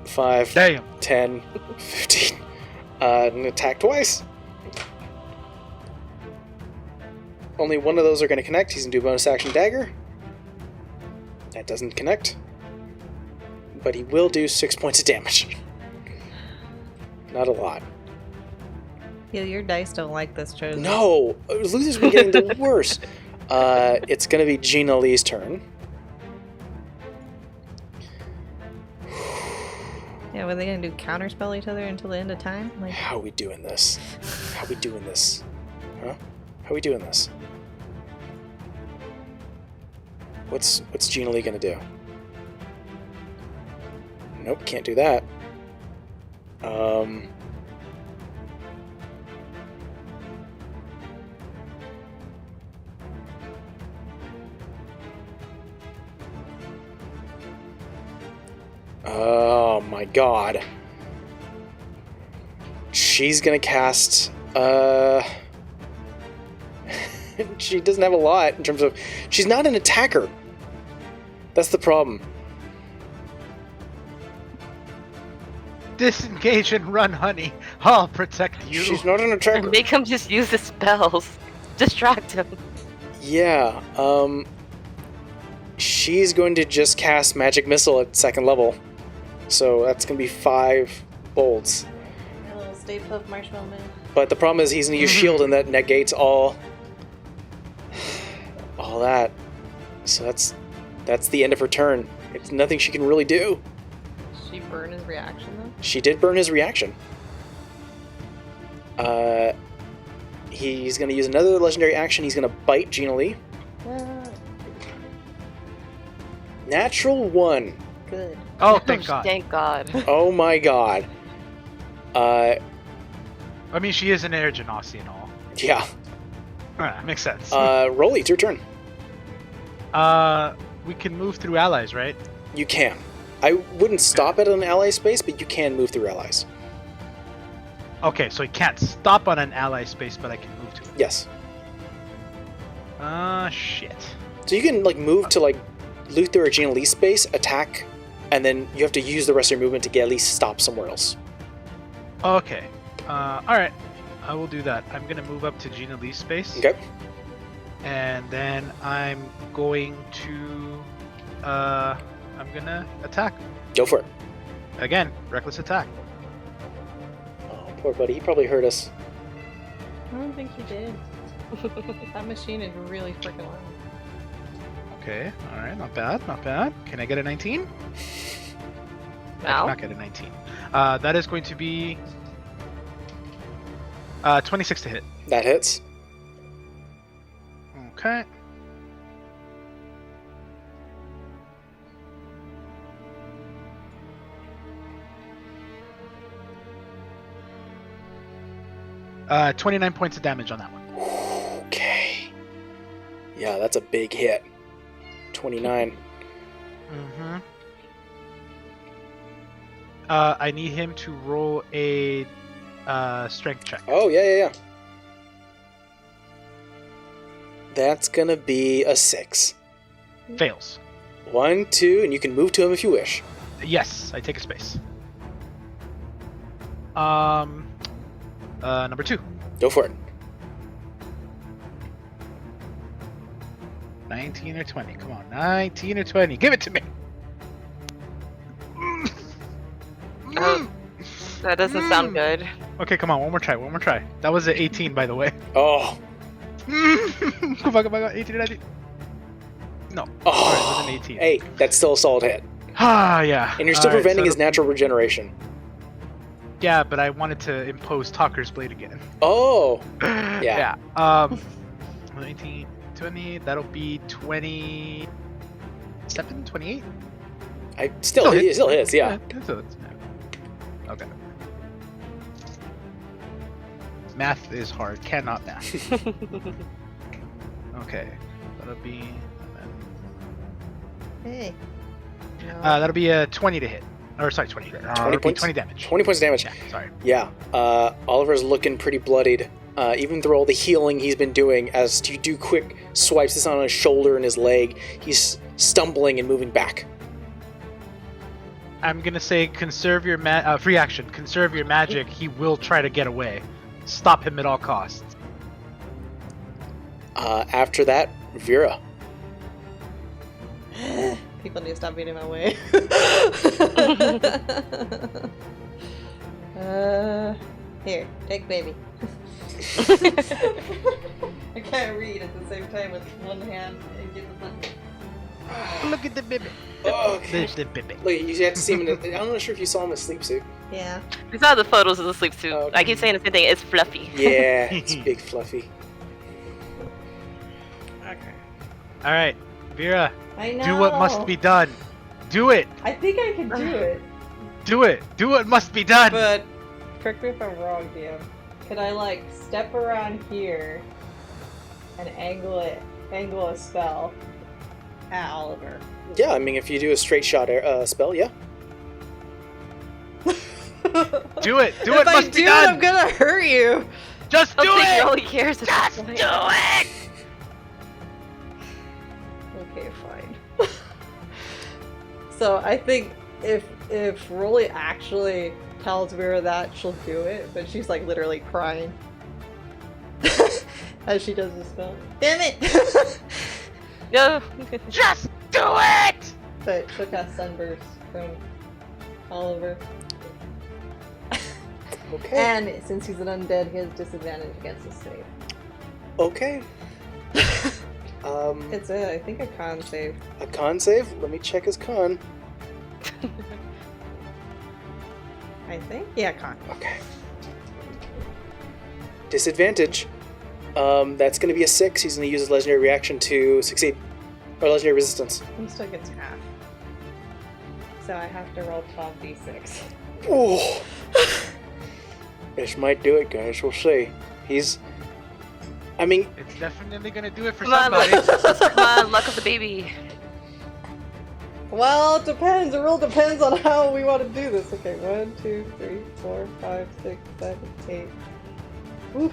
5, Damn. 10, 15. And attack twice. Only one of those are going to connect. He's going to do bonus action dagger. That doesn't connect. But he will do 6 points of damage. Not a lot. Yeah, your dice don't like this, Chosen. No! Luther's been getting the worst. It's going to be Gina Lee's turn. Yeah, were they gonna do counterspell each other until the end of time? Like, How are we doing this? How we doing this? Huh? How we doing this? What's Gina Lee gonna do? Nope, can't do that. Oh my god. She's gonna cast, she doesn't have a lot in terms of, she's not an attacker. That's the problem. Disengage and run, honey. I'll protect you. She's not an attacker. Make him just use the spells. Distract him. Yeah, she's going to just cast Magic Missile at 2nd level. So that's going to be 5 bolts. a little Stay Puft Marshmallow Man. But the problem is he's going to use shield and that negates all that. So that's the end of her turn. It's nothing she can really do. Did she burn his reaction though? She did burn his reaction. He's going to use another legendary action. He's going to bite Gina Lee. Natural 1. Good. Oh, thank God. Thank God. Oh my god. I mean, she is an air genasi and all. Yeah. Alright, makes sense. Rolly, it's your turn. We can move through allies, right? You can. I wouldn't stop at an ally space, but you can move through allies. Okay, so I can't stop on an ally space, but I can move to it. Yes. Shit. So you can move to Luther or Gina Lee space, attack, and then you have to use the rest of your movement to get at least stop somewhere else. Okay. Alright. I will do that. I'm gonna move up to Gina Lee's space. Okay. And then I'm going to I'm gonna attack. Go for it. Again, reckless attack. Oh, poor buddy. He probably hurt us. I don't think he did. That machine is really freaking loud. Okay, alright, not bad, not bad. Can I get a 19? I No. cannot get a 19. That is going to be 26 to hit. That hits. Okay. Uh, 29 points of damage on that one. Okay. Yeah, that's a big hit. 29. Mm-hmm. I need him to roll a strength check. Oh, yeah. That's gonna be a 6. Fails. 1, 2, and you can move to him if you wish. Yes, I take a space. Number 2. Go for it. 19 or 20. Come on, 19 or 20. Give it to me. That doesn't sound good. Okay, come on, one more try. That was an 18, by the way. Oh. Come on, 18 or 19. No. Oh. Alright, it was an 18. Hey, that's still a solid hit. Ah, yeah. And you're still Alright, preventing so his natural regeneration. Yeah, but I wanted to impose Talker's Blade again. Oh. Yeah. 19, 20, that'll be 27, 28? It still hits, yeah. Okay. Math is hard. Cannot math. Okay. That'll be... Hey. No. that'll be a 20 to hit. Or sorry, 20. 20 points? 20 damage. 20 points of damage. Yeah, sorry. Yeah. Oliver's looking pretty bloodied. Even through all the healing he's been doing, as you do quick swipes this on his shoulder and his leg, he's stumbling and moving back. I'm gonna say conserve your free action. Conserve your magic. He will try to get away. Stop him at all costs. After that, Vera. People need to stop being in my way. Here, take baby. I can't read at the same time with one hand and get the button. Look at the baby. Okay. The baby. Look, you have to see him in I'm not sure if you saw him in a sleep suit. Yeah. We saw the photos of the sleep suit. Okay. I keep saying the same thing. It's fluffy. Yeah, it's big fluffy. Okay. All right, Vera. I know. Do what must be done. Do it. I think I can do it. Do it. Do what must be done. But correct me if I'm wrong, DM. Can I like step around here and angle a spell at Oliver? Yeah, I mean, if you do a straight shot spell, yeah. Do it. Do if what I must do be it, done. I'm gonna hurt you. Just I do don't think he it. really cares. Just do it. Okay, fine. So I think if Rolly actually tells Vera that, she'll do it, but she's like literally crying as she does the spell. Damn it! No. Just do it. But she'll cast Sunburst from Oliver. Okay. And since he's an undead, he has disadvantage against his save. Okay. It's I think a con save. A con save? Let me check his con. I think? Yeah, con. Okay. Disadvantage. That's going to be a 6. He's going to use his legendary reaction to succeed. Or legendary resistance. He still gets half. So I have to roll 12d6. Oh. This might do it, guys. We'll see. It's definitely gonna do it for Come on, somebody. come on, luck of the baby. Well, it depends. It real depends on how we want to do this. Okay, 1, 2, 3, 4, 5, 6, 7, 8. Oof.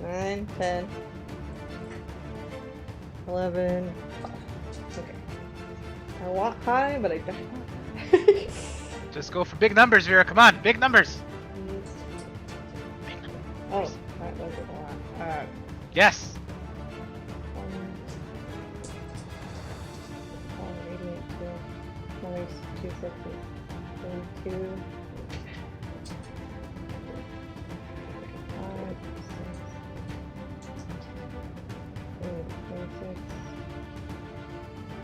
9, 10, 11, 12. Okay. I want high, but I don't want high. Just go for big numbers, Vera. Come on, big numbers. Oh, that wasn't a lot. Yes. 260, 22, 5, 6,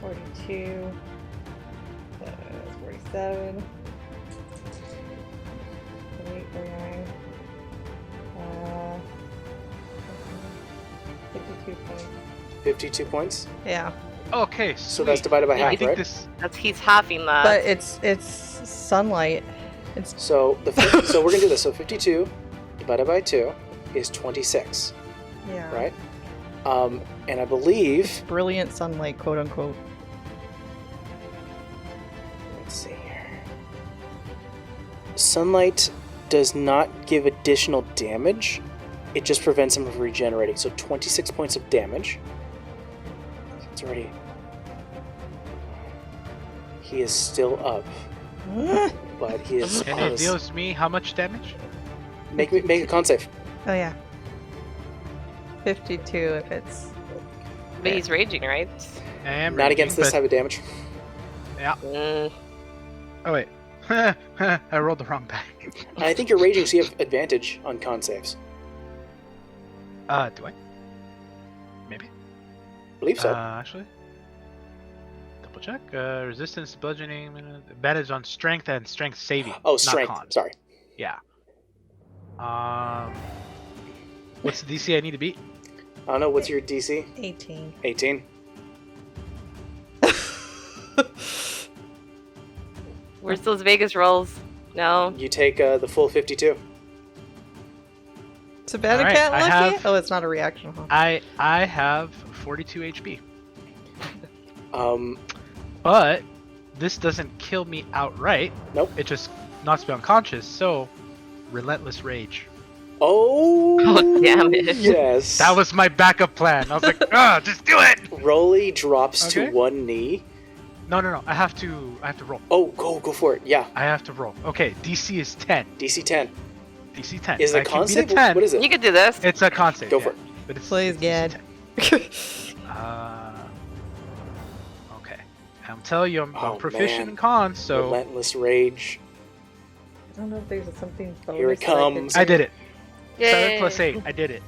42, 47, 48, 49, 52 points. 52 points. Yeah. Okay. So that's divided by Yeah, I half, think right? He's halving that. But it's sunlight. It's So so we're gonna do this. So 52 divided by 2 is 26, yeah. right? And I believe... Brilliant sunlight, quote unquote. Let's see here. Sunlight does not give additional damage. It just prevents him from regenerating. So 26 points of damage. It's already... He is still up. But he is... And it deals me how much damage? Make a con save. Oh yeah. 52 if it's... But he's raging, right? I am Not raging, against this but- type of damage. Yeah. Mm, Oh wait. I rolled the wrong die. And I think you're raging, so you have advantage on con saves. Do I? Maybe. I believe so. Actually. Double check. Resistance, bludgeoning, advantage on strength and strength saving. Oh, strength. Not con. Sorry. Yeah. What's the DC I need to beat? I don't know. What's your DC? 18. 18. where's those Vegas rolls? No. You take the full 52. Sabatica Alright, I lucky? have- Oh, it's not a reaction, huh? I have 42 HP. Um, But this doesn't kill me outright. Nope. It just knocks me unconscious. So, relentless rage. oh, Oh, damn it. Yes. That was my backup plan. I was like, just do it. Rolly drops Okay. to one knee. No. I have to roll. Oh, go for it. Yeah. I have to roll. Okay, DC is 10. DC 10. DC 10. Is it I a can con beat save? 10. What is it? You could do this. It's a con save. Go yeah. for it. But it's, Please, it's Gad. DC 10. Okay. I'm telling you, I'm Oh, proficient man. in cons, so Relentless rage. I don't know if there's something bonus Here it that I could comes. do. I did it. Yay. 7 plus 8. I did it.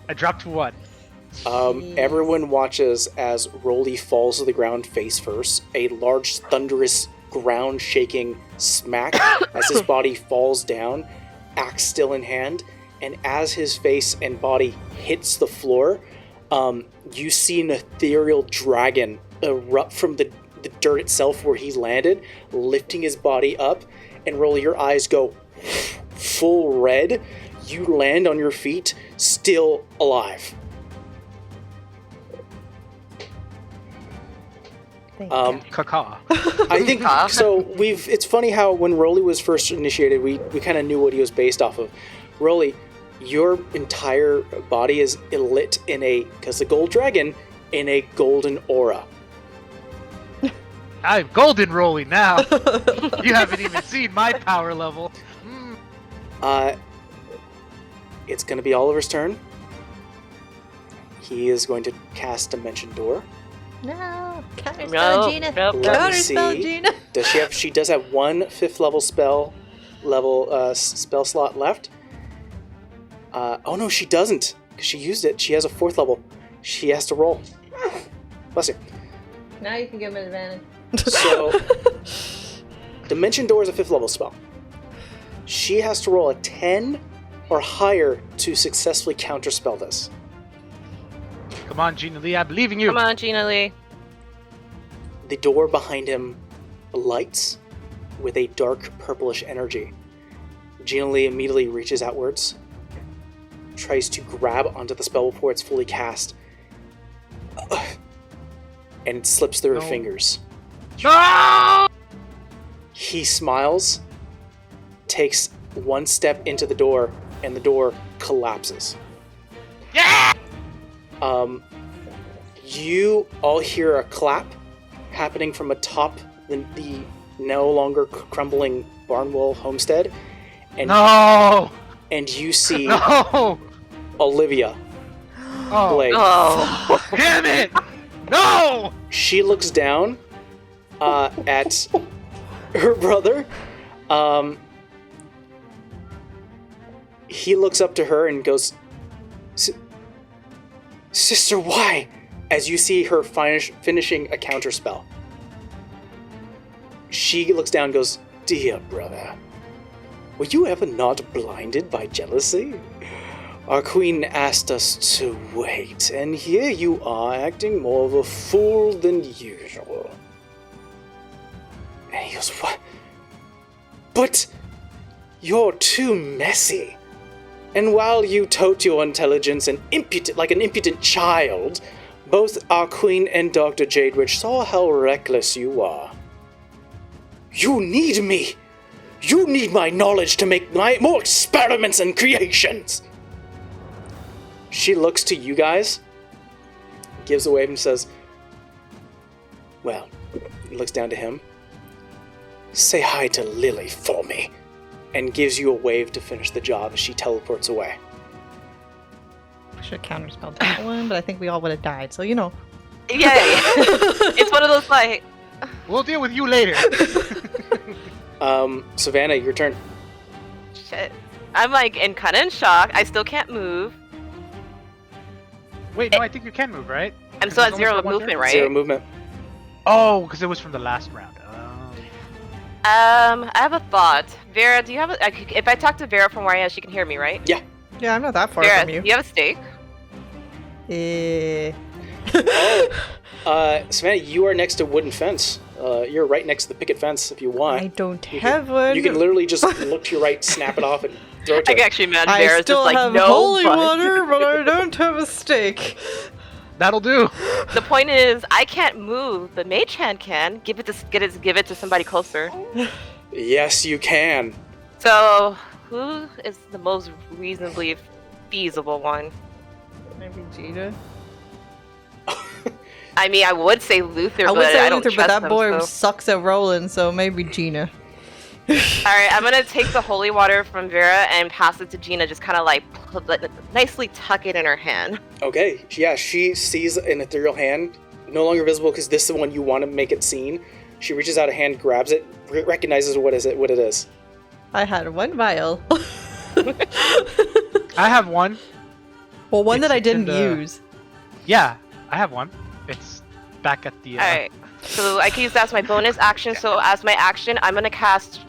I dropped to 1. Jeez. Everyone watches as Rolly falls to the ground face first. A large, thunderous, ground-shaking smack as his body falls down, axe still in hand. And as his face and body hits the floor, you see an ethereal dragon erupt from the dirt itself where he landed, lifting his body up. And Rolly, your eyes go full red. You land on your feet, still alive. Thank Caca. I think so. It's funny how when Rolly was first initiated, we kind of knew what he was based off of. Rolly, your entire body is lit because the gold dragon, in a golden aura. I'm golden rolling now. You haven't even seen my power level. It's going to be Oliver's turn. He is going to cast Dimension Door. No, counter No, spell, Gina. nope. Let Counter me spell, see. Gina. Does she have? She does have one 5th level spell slot left. Oh no, she doesn't. 'Cause she used it. She has a 4th level. She has to roll. Bless you. Now you can give him an advantage. So, Dimension Door is a 5th level spell. She has to roll a 10 or higher to successfully counterspell this. Come on, Gina Lee, I believe in you. Come on, Gina Lee. The door behind him lights with a dark purplish energy. Gina Lee immediately reaches outwards, tries to grab onto the spell before it's fully cast, and it slips through her No. fingers. No! He smiles, takes one step into the door, and the door collapses. Yeah! You all hear a clap happening from atop the no longer crumbling barn wall homestead, and No! and you see No! Olivia Oh, Blake. Oh. damn it! No! She looks down at her brother. He looks up to her and goes, "Sister, why?" As you see her finishing a counter spell. She looks down and goes, "Dear brother, were you ever not blinded by jealousy? Our queen asked us to wait, and here you are acting more of a fool than usual." And he goes, "What? But you're too messy." And while you tote your intelligence and like an impudent child, both our queen and Dr. Jadewitch saw how reckless you are. You need me! You need my knowledge to make more experiments and creations! She looks to you guys, gives a wave and says, well, looks down to him. Say hi to Lily for me. And gives you a wave to finish the job as she teleports away. I should have counterspelled that one, but I think we all would have died, so you know. Yay! It's one of those like. We'll deal with you later. Savannah, your turn. Shit. I'm like kind of in shock. I still can't move. Wait, no, I think you can move, right? I'm still at 0 movement, right? 0 movement. Oh, because it was from the last round. I have a thought. Vera, do you have a... if I talk to Vera from where I am, she can hear me, right? Yeah. Yeah, I'm not that far Vera, from you. do you have a stake? Savannah, you are next to wooden fence. You're right next to the picket fence if you want. I don't have one. You can literally just look to your right, snap it off, and throw it to I can her. actually imagine I Vera's still just like, have no, holy but-" water, but I don't have a stake. That'll do. The point is, I can't move, but Mage Hand can. Give it to somebody closer. Yes, you can. So, who is the most reasonably feasible one? Maybe Gina. I mean, I would say Luther, I would but say I don't Luther, but trust that him, boy so. sucks at rolling, so maybe Gina. Alright, I'm gonna take the holy water from Vera and pass it to Gina, just kind of like nicely tuck it in her hand. Okay, yeah, she sees an ethereal hand, no longer visible because this is the one you want to make it seen. She reaches out a hand, grabs it, recognizes what it is. I had one vial. I have one. Well, one It's that I didn't in the- use. Yeah, I have one. It's back at the. Alright, so I can use that as my bonus action. So as my action, I'm gonna cast,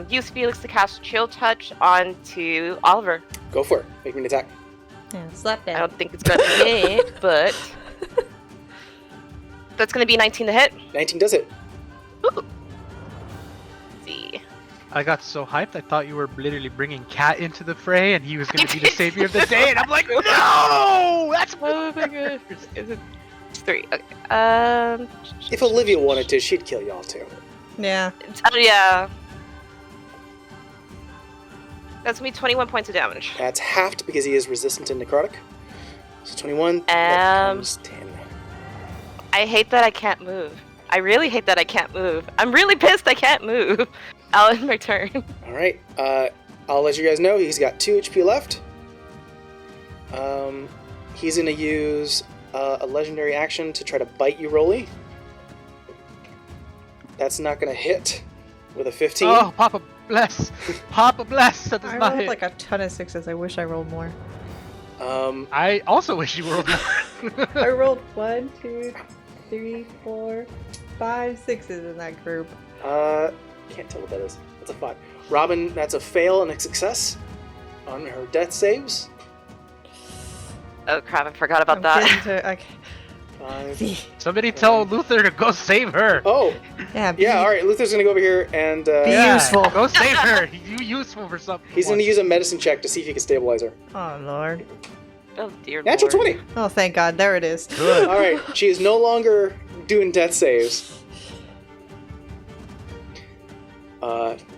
use Felix to cast Chill Touch onto Oliver. Go for it. Make me an attack. Yeah, slap I that. don't think it's gonna hit, but that's gonna be 19 to hit. 19 does it. Ooh. Let's see. I got so hyped. I thought you were literally bringing Cat into the fray, and he was going to be the savior of the day. And I'm like, no, that's Oh my god. Is it? It's 3. Okay. If Olivia wanted to, she'd kill y'all too. Yeah. Oh yeah. That's gonna be 21 points of damage. That's halved because he is resistant to necrotic. So 21 becomes 10. I hate that I can't move. I really hate that I can't move. I'm really pissed I can't move. I'll end my turn. Alright, I'll let you guys know he's got 2 HP left. He's gonna use a legendary action to try to bite you, Rolly. That's not gonna hit with a 15. Oh, Papa bless. Papa bless. That does I not rolled hit. like a ton of 6s. I wish I rolled more. I also wish you rolled more. I rolled 1, 2, 3, 4, 5, 6s in that group. Can't tell what that is. That's a 5. Robin, that's a fail and a success on her death saves. Oh crap, I forgot about I'm that. getting to- okay. 5. Somebody tell Luther to go save her. Oh, Yeah, yeah, alright, Luther's gonna go over here and Be Yeah, useful. Go save her. You useful for something. he's gonna use a medicine check to see if he can stabilize her. Oh, Lord. Oh dear Natural Lord. 20! Oh, thank God. There it is. Good. Alright, she is no longer doing death saves.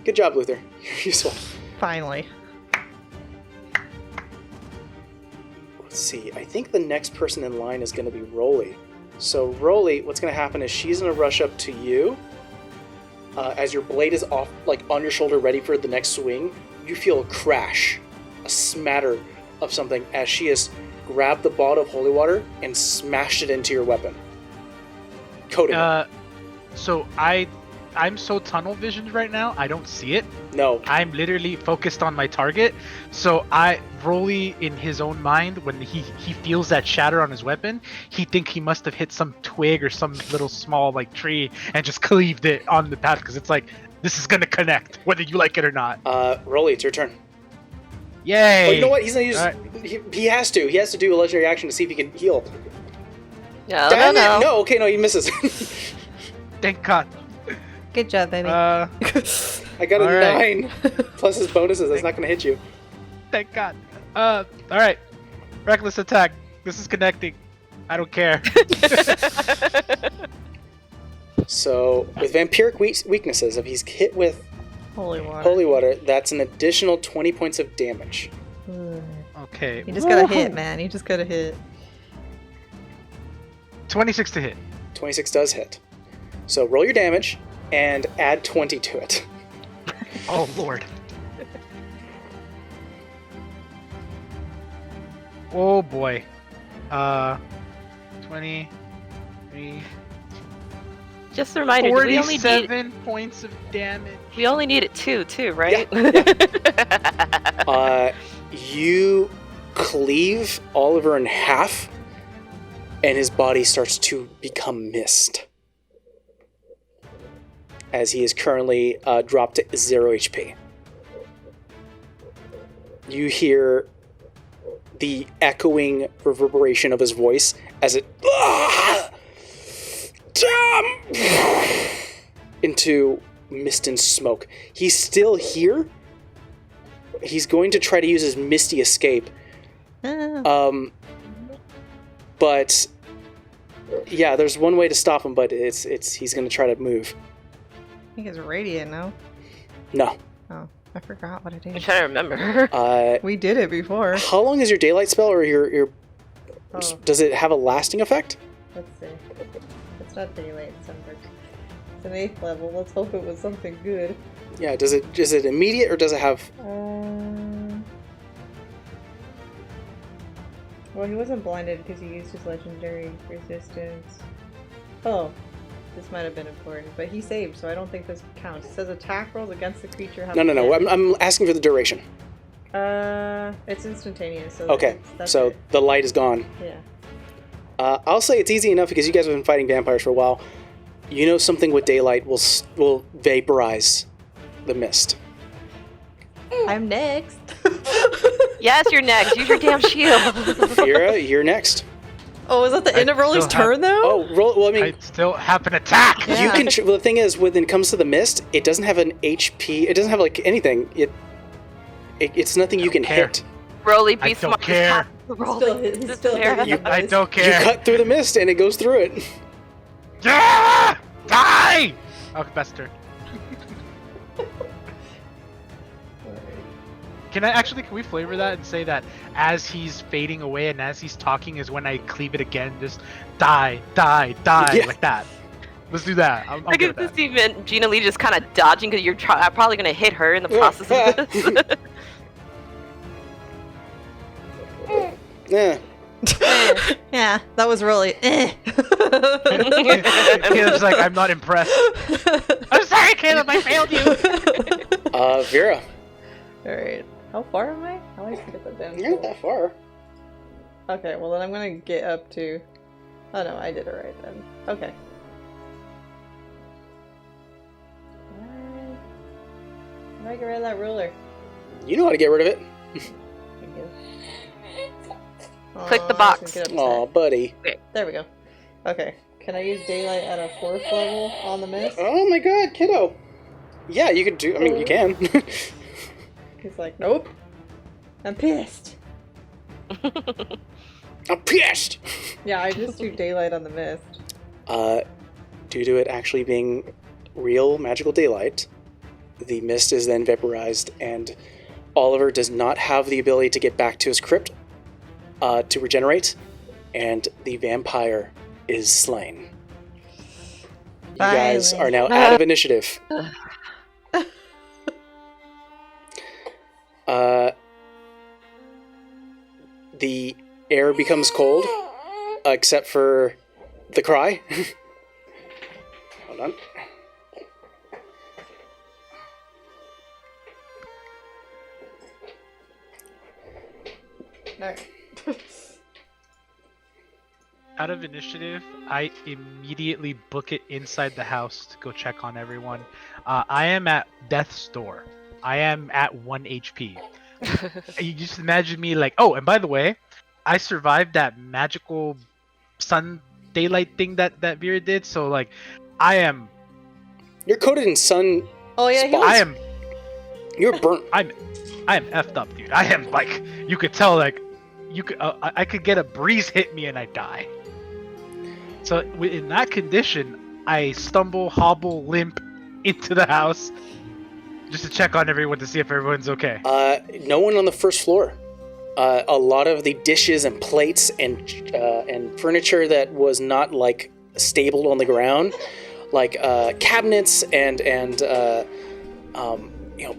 Good job, Luther. You're useful. Finally. Let's see, I think the next person in line is going to be Rolly. So Rolly, what's going to happen is she's going to rush up to you. As your blade is off, like on your shoulder, ready for the next swing, you feel a crash, a smatter of something as she has grabbed the bottle of holy water and smashed it into your weapon. Coating it. So I'm so tunnel visioned right now. I don't see it. No. I'm literally focused on my target. So Rolly in his own mind, when he feels that shatter on his weapon, he think he must have hit some twig or some little small like tree and just cleaved it on the path because it's like this is gonna connect whether you like it or not. Rolly, it's your turn. Yay! Oh, you know what? He's gonna use. Alright. He has to. He has to do a legendary action to see if he can heal. No, Damn no, it! no. No. Okay, no, he misses. Thank God. Good job, baby. I got a Alright. 9 plus his bonuses. That's not gonna hit you. Thank God. Alright. Reckless attack. This is connecting. I don't care. So, with vampiric weaknesses, if he's hit with Holy water. holy water, that's an additional 20 points of damage. Ugh. Okay. You just gotta hit, man. You just gotta hit. 26 to hit. 26 does hit. So, roll your damage and add 20 to it. Oh, Lord. Oh, boy. 23... Just a reminder, do we only need 47 points of damage. we only need it two too, right? You cleave Oliver in half, and his body starts to become mist. As he is currently dropped to 0 HP. You hear the echoing reverberation of his voice as it into mist and smoke. He's still here. He's going to try to use his misty escape. But yeah, there's one way to stop him, but he's going to try to move. I think it's radiant, no? No. Oh, I forgot what it I'm is. trying to remember. We did it before. How long is your daylight spell, or your Oh, does it have a lasting effect? let's see. It's not daylight, it's sunbreak. It's an 8th level. Let's hope it was something good. Yeah, is it immediate, or does it have... Well, he wasn't blinded because he used his legendary resistance. Oh, this might have been important, but he saved, so I don't think this counts. It says attack rolls against the creature have No. I'm asking for the duration. It's instantaneous. So Okay, that's so it. the light is gone. Yeah. I'll say it's easy enough because you guys have been fighting vampires for a while. You know something with daylight will vaporize the mist. I'm next. Yes, you're next. Use your damn shield. Vera, you're next. Oh, is that the I end of Rolly's still have- turn though? Oh, roll. Well, I mean, I still have an attack! Yeah. you can. Well, the thing is, when it comes to the mist, it doesn't have an HP. It doesn't have like anything. It's nothing you can care. hit. Rolly, be I don't smart. care. He's still hitting you. I don't You care. cut through the mist and it goes through it. Yeah! Die! Okay, best turn. Can we flavor that and say that as he's fading away and as he's talking is when I cleave it again, just die, Yeah. like that. Let's do that. I'm I good can with just that. see Gina Lee just kind of dodging because you're probably going to hit her in the process of this. Yeah. Yeah, that was really. Caleb's like, I'm not impressed. I'm sorry, Caleb, I failed you. Vera, Alright. How far am I? I always forget that damn you're not that far. Okay, well then I'm gonna get up to... Oh no, I did it right then. Okay. Alright. How do I get rid of that ruler? You know how to get rid of it. Thank you. Click the Aw, box. it's gonna get Aw, upset. buddy. There we go. Okay. Can I use daylight at a 4th level on the mist? Oh my god, kiddo. Yeah, you could do. I mean, you can. He's like, nope. I'm pissed. I'm pissed. Yeah, I just do daylight on the mist. Due to it actually being real magical daylight, the mist is then vaporized, and Oliver does not have the ability to get back to his crypt to regenerate, and the vampire is slain. You guys are now out of initiative. The air becomes cold, except for the cry. Hold on. Alright. Out of initiative, I immediately book it inside the house to go check on everyone. I am at death's door. I am at 1 HP. You just imagine me like, oh, and by the way, I survived that magical sun daylight thing that Vera did. So like, I am. You're coated in sun. Oh yeah, he Spots. was, I am. You're burnt. I am effed up, dude. I am like, you could tell, like, you could, I could get a breeze hit me and I die. So in that condition, I stumble, hobble, limp into the house just to check on everyone to see if everyone's okay. No one on the first floor. A lot of the dishes and plates and furniture that was not like stabled on the ground, like cabinets and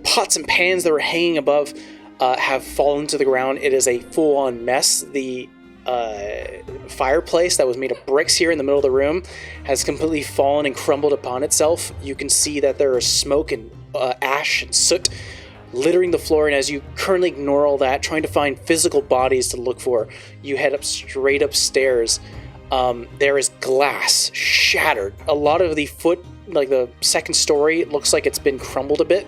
pots and pans that were hanging above, have fallen to the ground. It is a full-on mess. The fireplace that was made of bricks here in the middle of the room has completely fallen and crumbled upon itself. You can see that there is smoke and ash and soot littering the floor, and as you currently ignore all that, trying to find physical bodies to look for, you head up straight upstairs. There is glass shattered. A lot of the the second story, it looks like it's been crumbled a bit,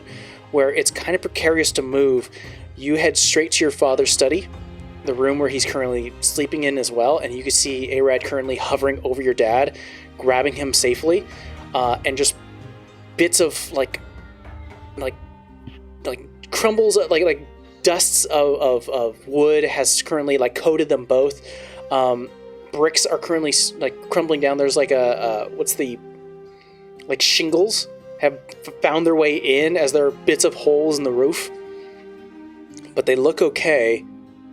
where it's kind of precarious to move. You head straight to your father's study, the room where he's currently sleeping in as well, and you can see Arad currently hovering over your dad, grabbing him safely, and just bits of like crumbles, like dusts of wood has currently like coated them both. Bricks are currently like crumbling down. There's like shingles have found their way in, as there are bits of holes in the roof, but they look okay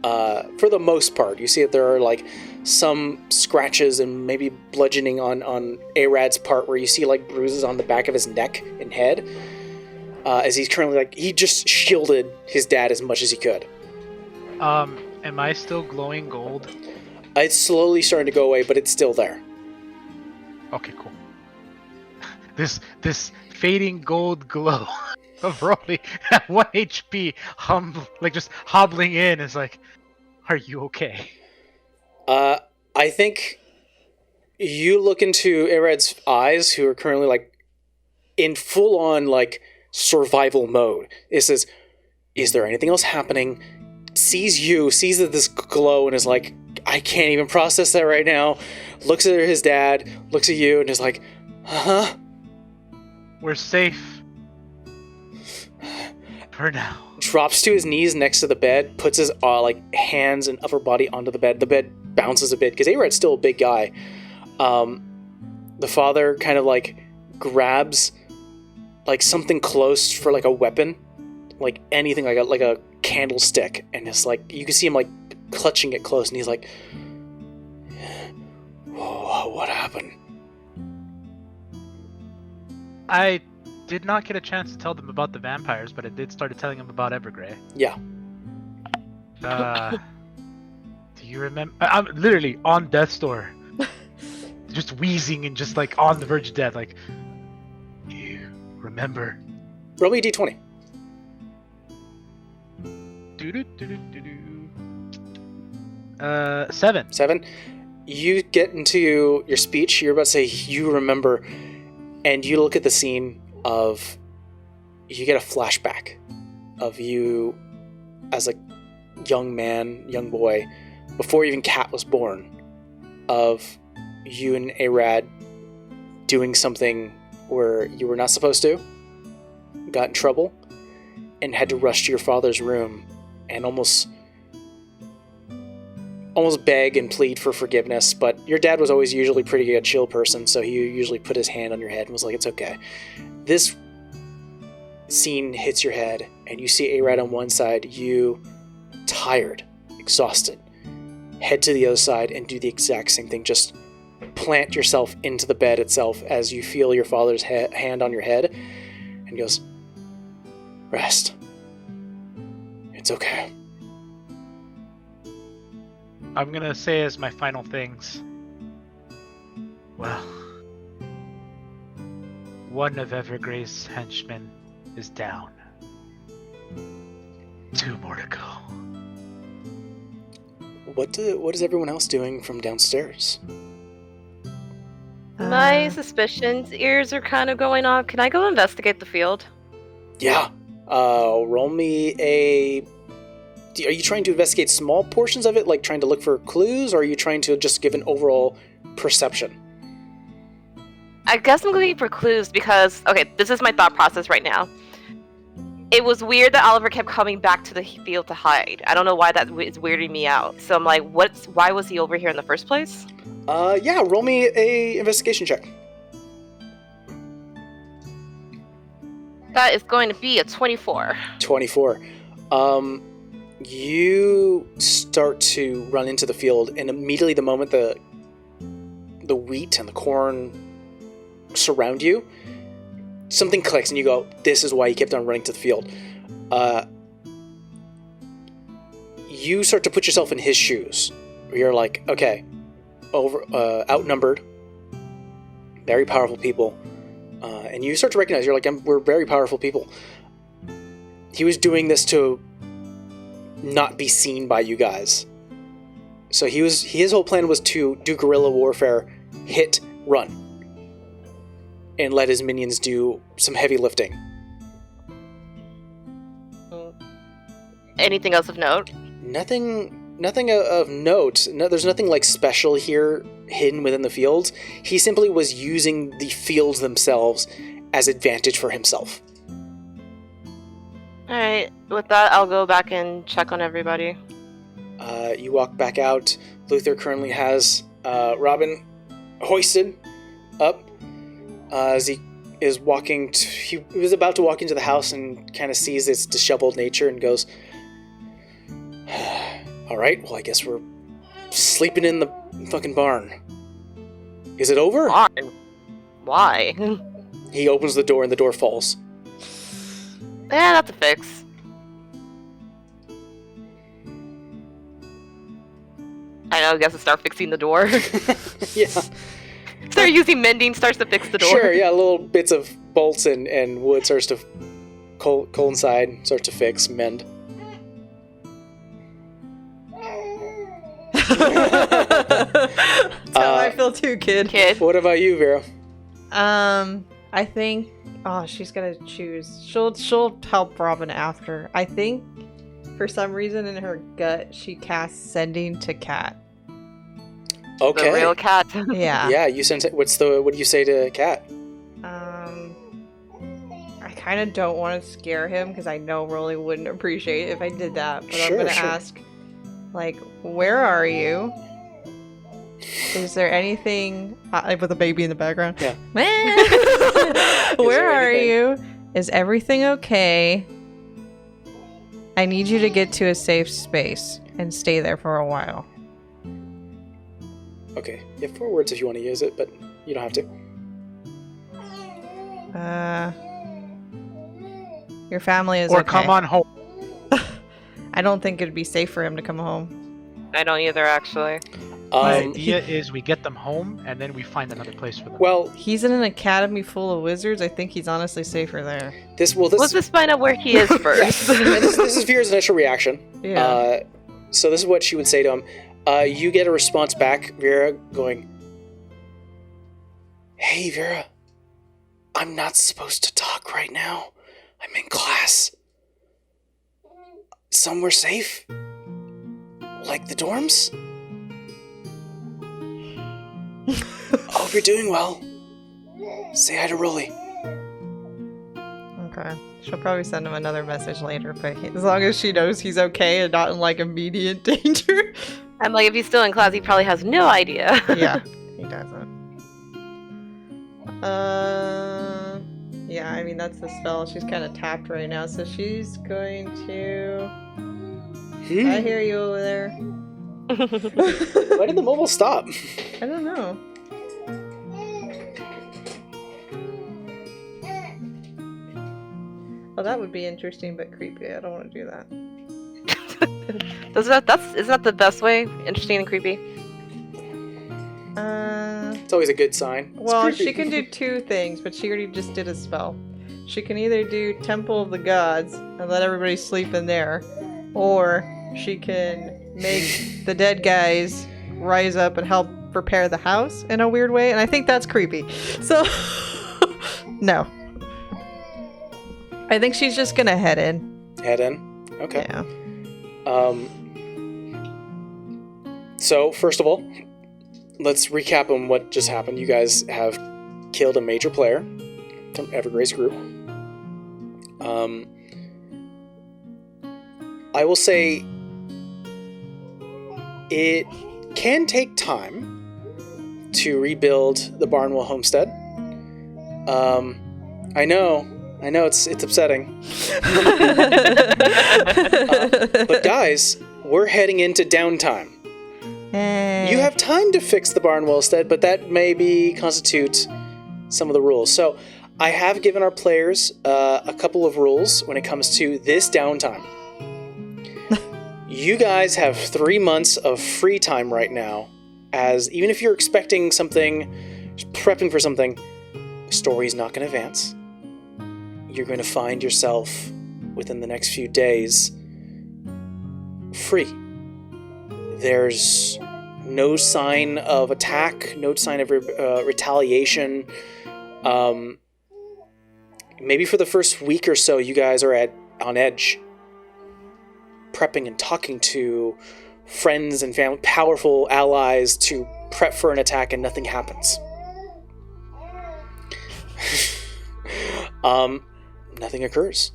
for the most part. You see that there are like some scratches and maybe bludgeoning on Arad's part, where you see like bruises on the back of his neck and head, as he's currently he just shielded his dad as much as he could. Am I still glowing gold? It's slowly starting to go away, but it's still there. Okay, cool. This fading gold glow of Rolly at 1 HP, just hobbling in, is like, are you okay? I think you look into Arad's eyes, who are currently like in full on like survival mode. It says, is there anything else happening? Sees this glow and is like, I can't even process that right now. Looks at his dad, looks at you, and is like, huh? We're safe. For now. Drops to his knees next to the bed, puts his hands and upper body onto the bed. The bed bounces a bit, because Arad's still a big guy. The father kind of like grabs like something close for like a weapon, like anything, like a candlestick, and it's like, you can see him like clutching it close, and he's like, whoa, what happened? I did not get a chance to tell them about the vampires, but I did start telling them about Evergrey. Yeah. Do you remember? I'm literally on death's door, just wheezing and just like on the verge of death. Like, you remember? Roll me a d20. Do. 7. 7. You get into your speech. You're about to say, you remember, and you look at the scene of, you get a flashback of you as a young boy, before even Kat was born, of you and Arad doing something where you were not supposed to, got in trouble, and had to rush to your father's room and almost beg and plead for forgiveness. But your dad was always usually pretty a chill person, so he usually put his hand on your head and was like, it's okay. This scene hits your head, and you see Arad on one side, you tired, exhausted, head to the other side and do the exact same thing. Just plant yourself into the bed itself as you feel your father's hand on your head, and goes, rest. It's okay. I'm gonna say as my final things, well, one of Evergrey's henchmen is down. 2 more to go. What is everyone else doing from downstairs? My suspicions, ears are kind of going off. Can I go investigate the field? Yeah. Roll me a... Are you trying to investigate small portions of it, like trying to look for clues, or are you trying to just give an overall perception? I guess I'm looking for clues because, okay, this is my thought process right now. it was weird that Oliver kept coming back to the field to hide. I don't know why that is weirding me out. So I'm like, why was he over here in the first place? Yeah, roll me a investigation check. That is going to be a 24. 24. You start to run into the field, and immediately the moment the wheat and the corn surround you, something clicks, and you go, this is why he kept on running to the field. You start to put yourself in his shoes. You're like, okay, outnumbered, very powerful people. And you start to recognize, you're like, we're very powerful people. He was doing this to not be seen by you guys. So his whole plan was to do guerrilla warfare, hit, run, and let his minions do some heavy lifting. Anything else of note? Nothing of note. No, there's nothing like special here hidden within the fields. He simply was using the fields themselves as advantage for himself. Alright, with that, I'll go back and check on everybody. You walk back out. Luther currently has Robin hoisted up as he is walking. He was about to walk into the house and kind of sees its disheveled nature and goes, all right, well, I guess we're sleeping in the fucking barn. Is it over? Barn? Why? He opens the door and the door falls. Yeah, that's a fix. I know, I guess to start fixing the door. Yeah. Start using mending, starts to fix the door. Sure, yeah, little bits of bolts and wood starts to coincide, starts to fix, mend. That's how I feel too, kid. What about you, Vera? I think. Oh, she's gonna choose. She'll help Robin after. I think, for some reason in her gut, she casts sending to Cat. Okay. The real cat. Yeah. Yeah, you sent it. What do you say to Cat? I kind of don't want to scare him because I know Rolly wouldn't appreciate it if I did that. But Sure, I'm gonna sure. ask, like, where are you? Is there anything with a baby in the background? Yeah. Where there are anything? you? Is everything okay? I need you to get to a safe space and stay there for a while. Okay, you have 4 words if you want to use it, but you don't have to. Your family is Or okay. come on home. I don't think it'd be safe for him to come home. I don't either, actually. My idea is we get them home and then we find another place for them. Well, He's in an academy full of wizards. I think he's honestly safer there. Let's just find out where he is first. And this is Vera's initial reaction. Yeah. So this is what she would say to him. You get a response back, Vera, going, "Hey, Vera, I'm not supposed to talk right now. I'm in class. Somewhere safe? Like the dorms? Hope you're doing well. Say hi to Rolly." Okay. She'll probably send him another message later, but as long as she knows he's okay and not in like immediate danger. I'm like, if he's still in class, he probably has no idea. Yeah, he doesn't. Yeah, I mean, that's the spell. She's kind of tapped right now, so she's going to... I hear you over there. Why did the mobile stop? I don't know. Oh, that would be interesting, but creepy. I don't want to do that. Isn't that the best way? Interesting and creepy. It's always a good sign. It's Well, creepy. she can do 2 things, but she already just did a spell. She can either do Temple of the Gods and let everybody sleep in there, or she can make the dead guys rise up and help prepare the house in a weird way, and I think that's creepy. So, no. I think she's just gonna head in. Head in? Okay. Yeah. So, first of all, let's recap on what just happened. You guys have killed a major player from Evergray's group. I will say it can take time to rebuild the Barnwell homestead. I know it's upsetting. But guys, we're heading into downtime. You have time to fix the Barnwellstead, but that may constitute some of the rules. So I have given our players a couple of rules when it comes to this downtime. You guys have 3 months of free time right now, as even if you're expecting something, prepping for something, the story's not going to advance. You're going to find yourself within the next few days free. There's no sign of attack, no sign of retaliation. Maybe for the first week or so, you guys are on edge, prepping and talking to friends and family, powerful allies to prep for an attack, and nothing happens. Nothing occurs.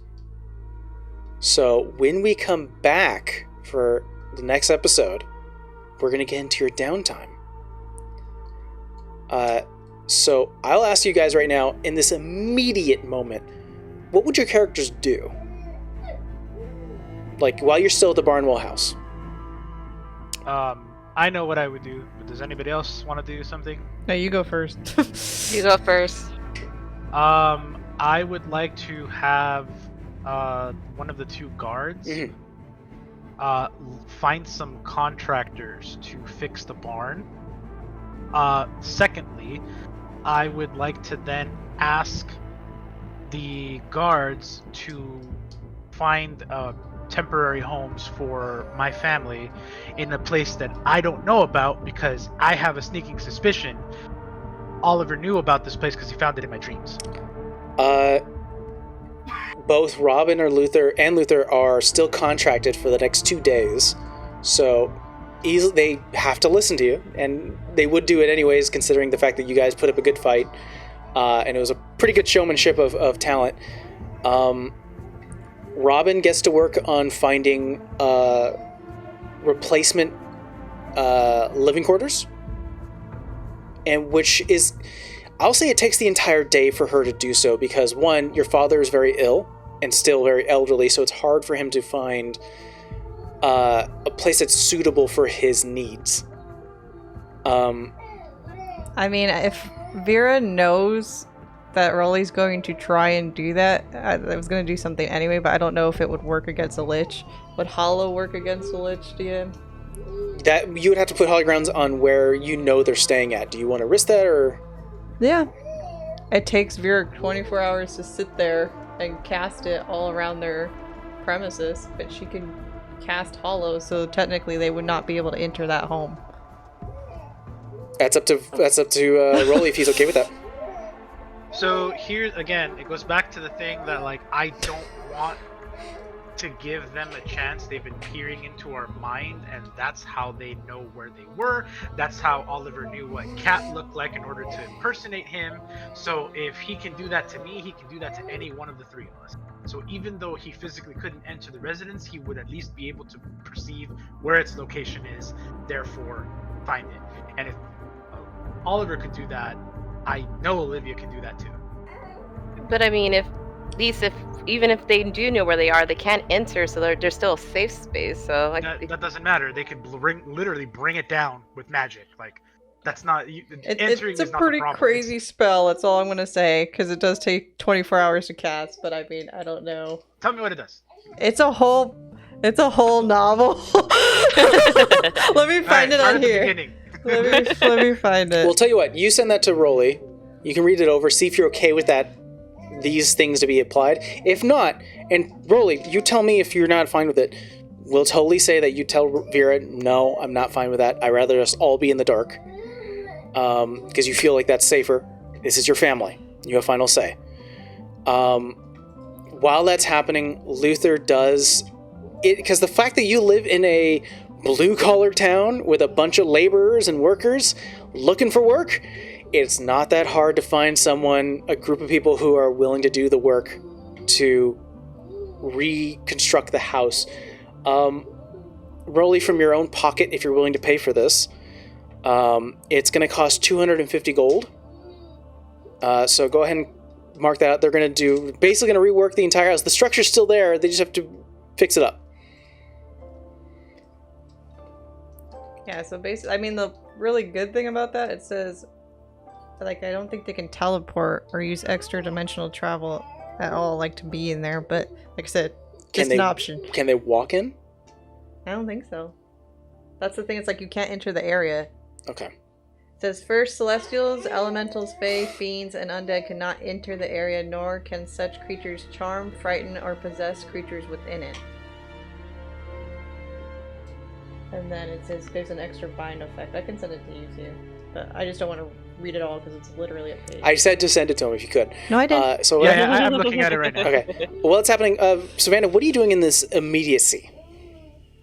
So when we come back for the next episode, we're going to get into your downtime. So I'll ask you guys right now, in this immediate moment, what would your characters do? Like, while you're still at the Barnwell house. I know what I would do, but does anybody else want to do something? No, you go first. You go first. I would like to have one of the 2 guards find some contractors to fix the barn. Secondly, I would like to then ask the guards to find temporary homes for my family in a place that I don't know about, because I have a sneaking suspicion Oliver knew about this place because he found it in my dreams. Both Robin and Luther are still contracted for the next 2 days, so they have to listen to you, and they would do it anyways, considering the fact that you guys put up a good fight, and it was a pretty good showmanship of talent. Robin gets to work on finding replacement living quarters, and which is, I'll say it takes the entire day for her to do so, because one, your father is very ill and still very elderly, so it's hard for him to find a place that's suitable for his needs. I mean, if Vera knows that Rolly's going to try and do that, I was going to do something anyway, but I don't know if it would work against a lich. Would Hollow work against a lich, DM? That you would have to put hologrounds on where you know they're staying at. Do you want to risk that, or? Yeah. It takes Vera 24 hours to sit there and cast it all around their premises, but she can cast Hollow, so technically they would not be able to enter that home. That's up to Rolly if he's okay with that. So here again, it goes back to the thing that, like, I don't want to give them a chance. They've been peering into our mind, and that's how they know where they were. That's how Oliver knew what Cat looked like in order to impersonate him. So if he can do that to me, he can do that to any one of the 3 of us. So even though he physically couldn't enter the residence, he would at least be able to perceive where its location is, therefore find it. And if Oliver could do that, I know Olivia can do that too. But I mean, even if they do know where they are, they can't enter, so there's still a safe space. So like, that doesn't matter. They could literally bring it down with magic. Like, that's not entering. It's a is not pretty the problem. crazy spell. That's all I'm gonna say, because it does take 24 hours to cast. But I mean, I don't know. Tell me what it does. It's a whole novel. Let me find it on here. Let me find it. Well, tell you what, you send that to Rolly. You can read it over, see if you're okay with that, these things to be applied. If not, and Rolly, you tell me if you're not fine with it. We'll totally say that you tell Vera, no, I'm not fine with that. I'd rather us all be in the dark. Because you feel like that's safer. This is your family. You have final say. While that's happening, Luther does it, because the fact that you live in a blue-collar town with a bunch of laborers and workers looking for work, it's not that hard to find a group of people who are willing to do the work to reconstruct the house. Rolly from your own pocket if you're willing to pay for this. It's going to cost 250 gold. So go ahead and mark that out. They're going to basically going to rework the entire house. The structure's still there. They just have to fix it up. Yeah, so basically, I mean, the really good thing about that, it says, like, I don't think they can teleport or use extra dimensional travel at all, like, to be in there, but, like I said, just an option. Can they walk in? I don't think so. That's the thing, it's like you can't enter the area. Okay. It says, first, celestials, elementals, fae, fiends, and undead cannot enter the area, nor can such creatures charm, frighten, or possess creatures within it. And then it says there's an extra bind effect. I can send it to you too, but I just don't want to read it all because it's literally a page. I said to send it to him if you could. No, I didn't. I'm looking at it right now. Okay. Well, it's happening. Savannah, what are you doing in this immediacy?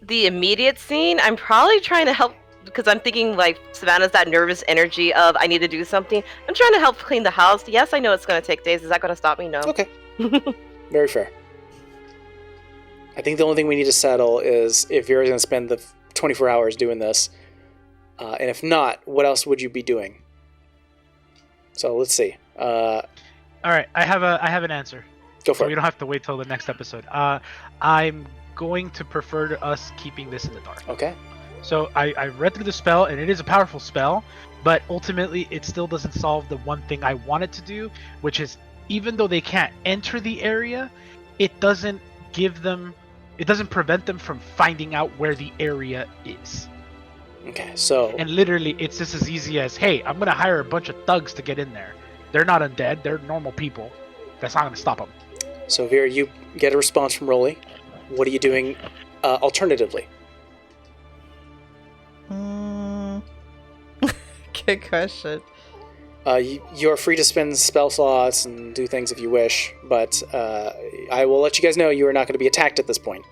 The immediate scene, I'm probably trying to help because I'm thinking like Savannah's that nervous energy of I need to do something. I'm trying to help clean the house. Yes, I know it's going to take days. Is that going to stop me? No. Okay. Very fair. I think the only thing we need to settle is if you're going to spend the 24 hours doing this, and if not, what else would you be doing? So let's see. All right, I have an answer. Go So for we it. don't have to wait till the next episode. I'm going to prefer to us keeping this in the dark. Okay. So I read through the spell, and it is a powerful spell, but ultimately it still doesn't solve the one thing I want it to do, which is even though they can't enter the area, it doesn't prevent them from finding out where the area is. Okay, so... And literally, it's just as easy as, hey, I'm going to hire a bunch of thugs to get in there. They're not undead, they're normal people. That's not going to stop them. So, Vera, you get a response from Rolly. What are you doing alternatively? Good question. You are free to spend spell slots and do things if you wish, but I will let you guys know you are not going to be attacked at this point.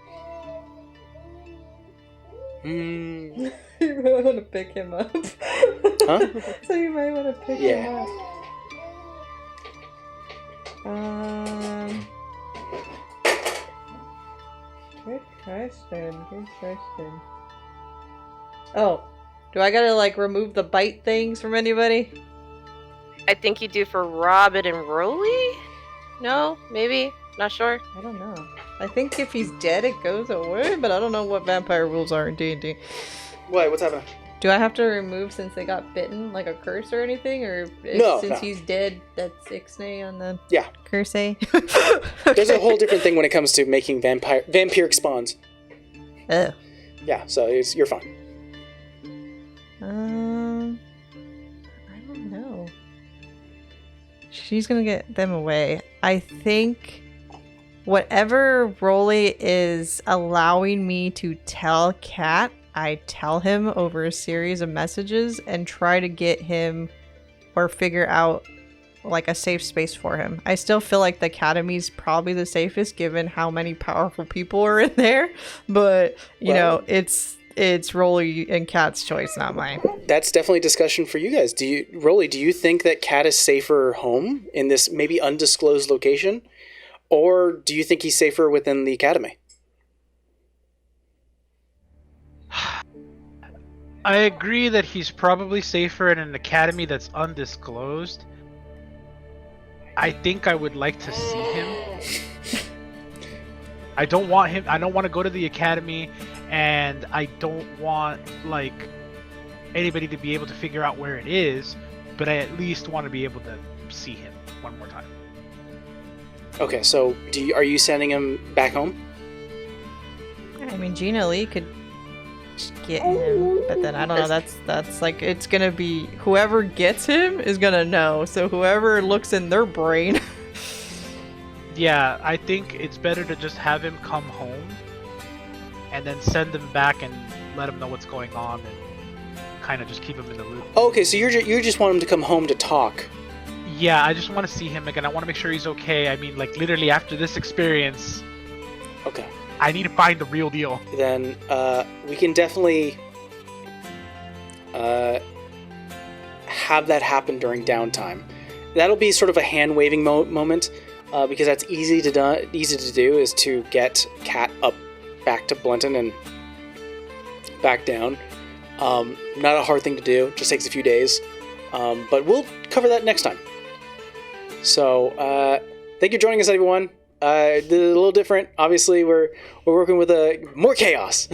You might want to pick him up. Huh? So you might want to pick Yeah. him up. Good question. Oh, do I gotta like remove the bite things from anybody? I think you do for Robin and Rolly? No? Maybe? Not sure. I don't know. I think if he's dead, it goes away, but I don't know what vampire rules are in D&D. What? What's happening? Do I have to remove since they got bitten, like a curse or anything? Or No, since no. he's dead, that's ixnay on the Yeah. curse? There's a whole different thing when it comes to making vampiric spawns. Oh. Yeah, so you're fine. I don't know. She's gonna get them away. I think whatever Rolly is allowing me to tell Kat, I tell him over a series of messages and try to get him or figure out like a safe space for him. I still feel like the academy's probably the safest given how many powerful people are in there, but you know, it's Rolly and Kat's choice, not mine. That's definitely a discussion for you guys. Rolly, do you think that Kat is safer home in this maybe undisclosed location? Or do you think he's safer within the academy? I agree that he's probably safer in an academy that's undisclosed. I think I would like to see him. I don't want to go to the academy, and I don't want like anybody to be able to figure out where it is, but I at least want to be able to see him one more time. Okay, so are you sending him back home? I mean, Gina Lee could just get him, but then I don't know. That's like it's gonna be whoever gets him is gonna know. So whoever looks in their brain. Yeah, I think it's better to just have him come home, and then send him back and let him know what's going on, and kind of just keep him in the loop. Okay, so you just want him to come home to talk. Yeah, I just want to see him again. I want to make sure he's okay. I mean, like literally after this experience, Okay. I need to find the real deal. Then we can definitely have that happen during downtime. That'll be sort of a hand-waving moment because that's easy to do is to get Kat up back to Blenton and back down. Not a hard thing to do, just takes a few days. But we'll cover that next time. So, thank you for joining us, everyone. A little different. Obviously, we're working with more chaos.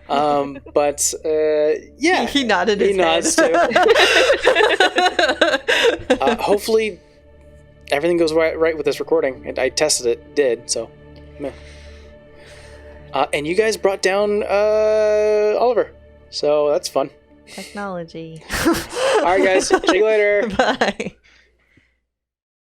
But yeah, He nodded his he nods too. Hopefully, everything goes right with this recording. And I tested it, did so. Meh. And you guys brought down Oliver, so that's fun. Technology. All right, guys. See you later. Bye.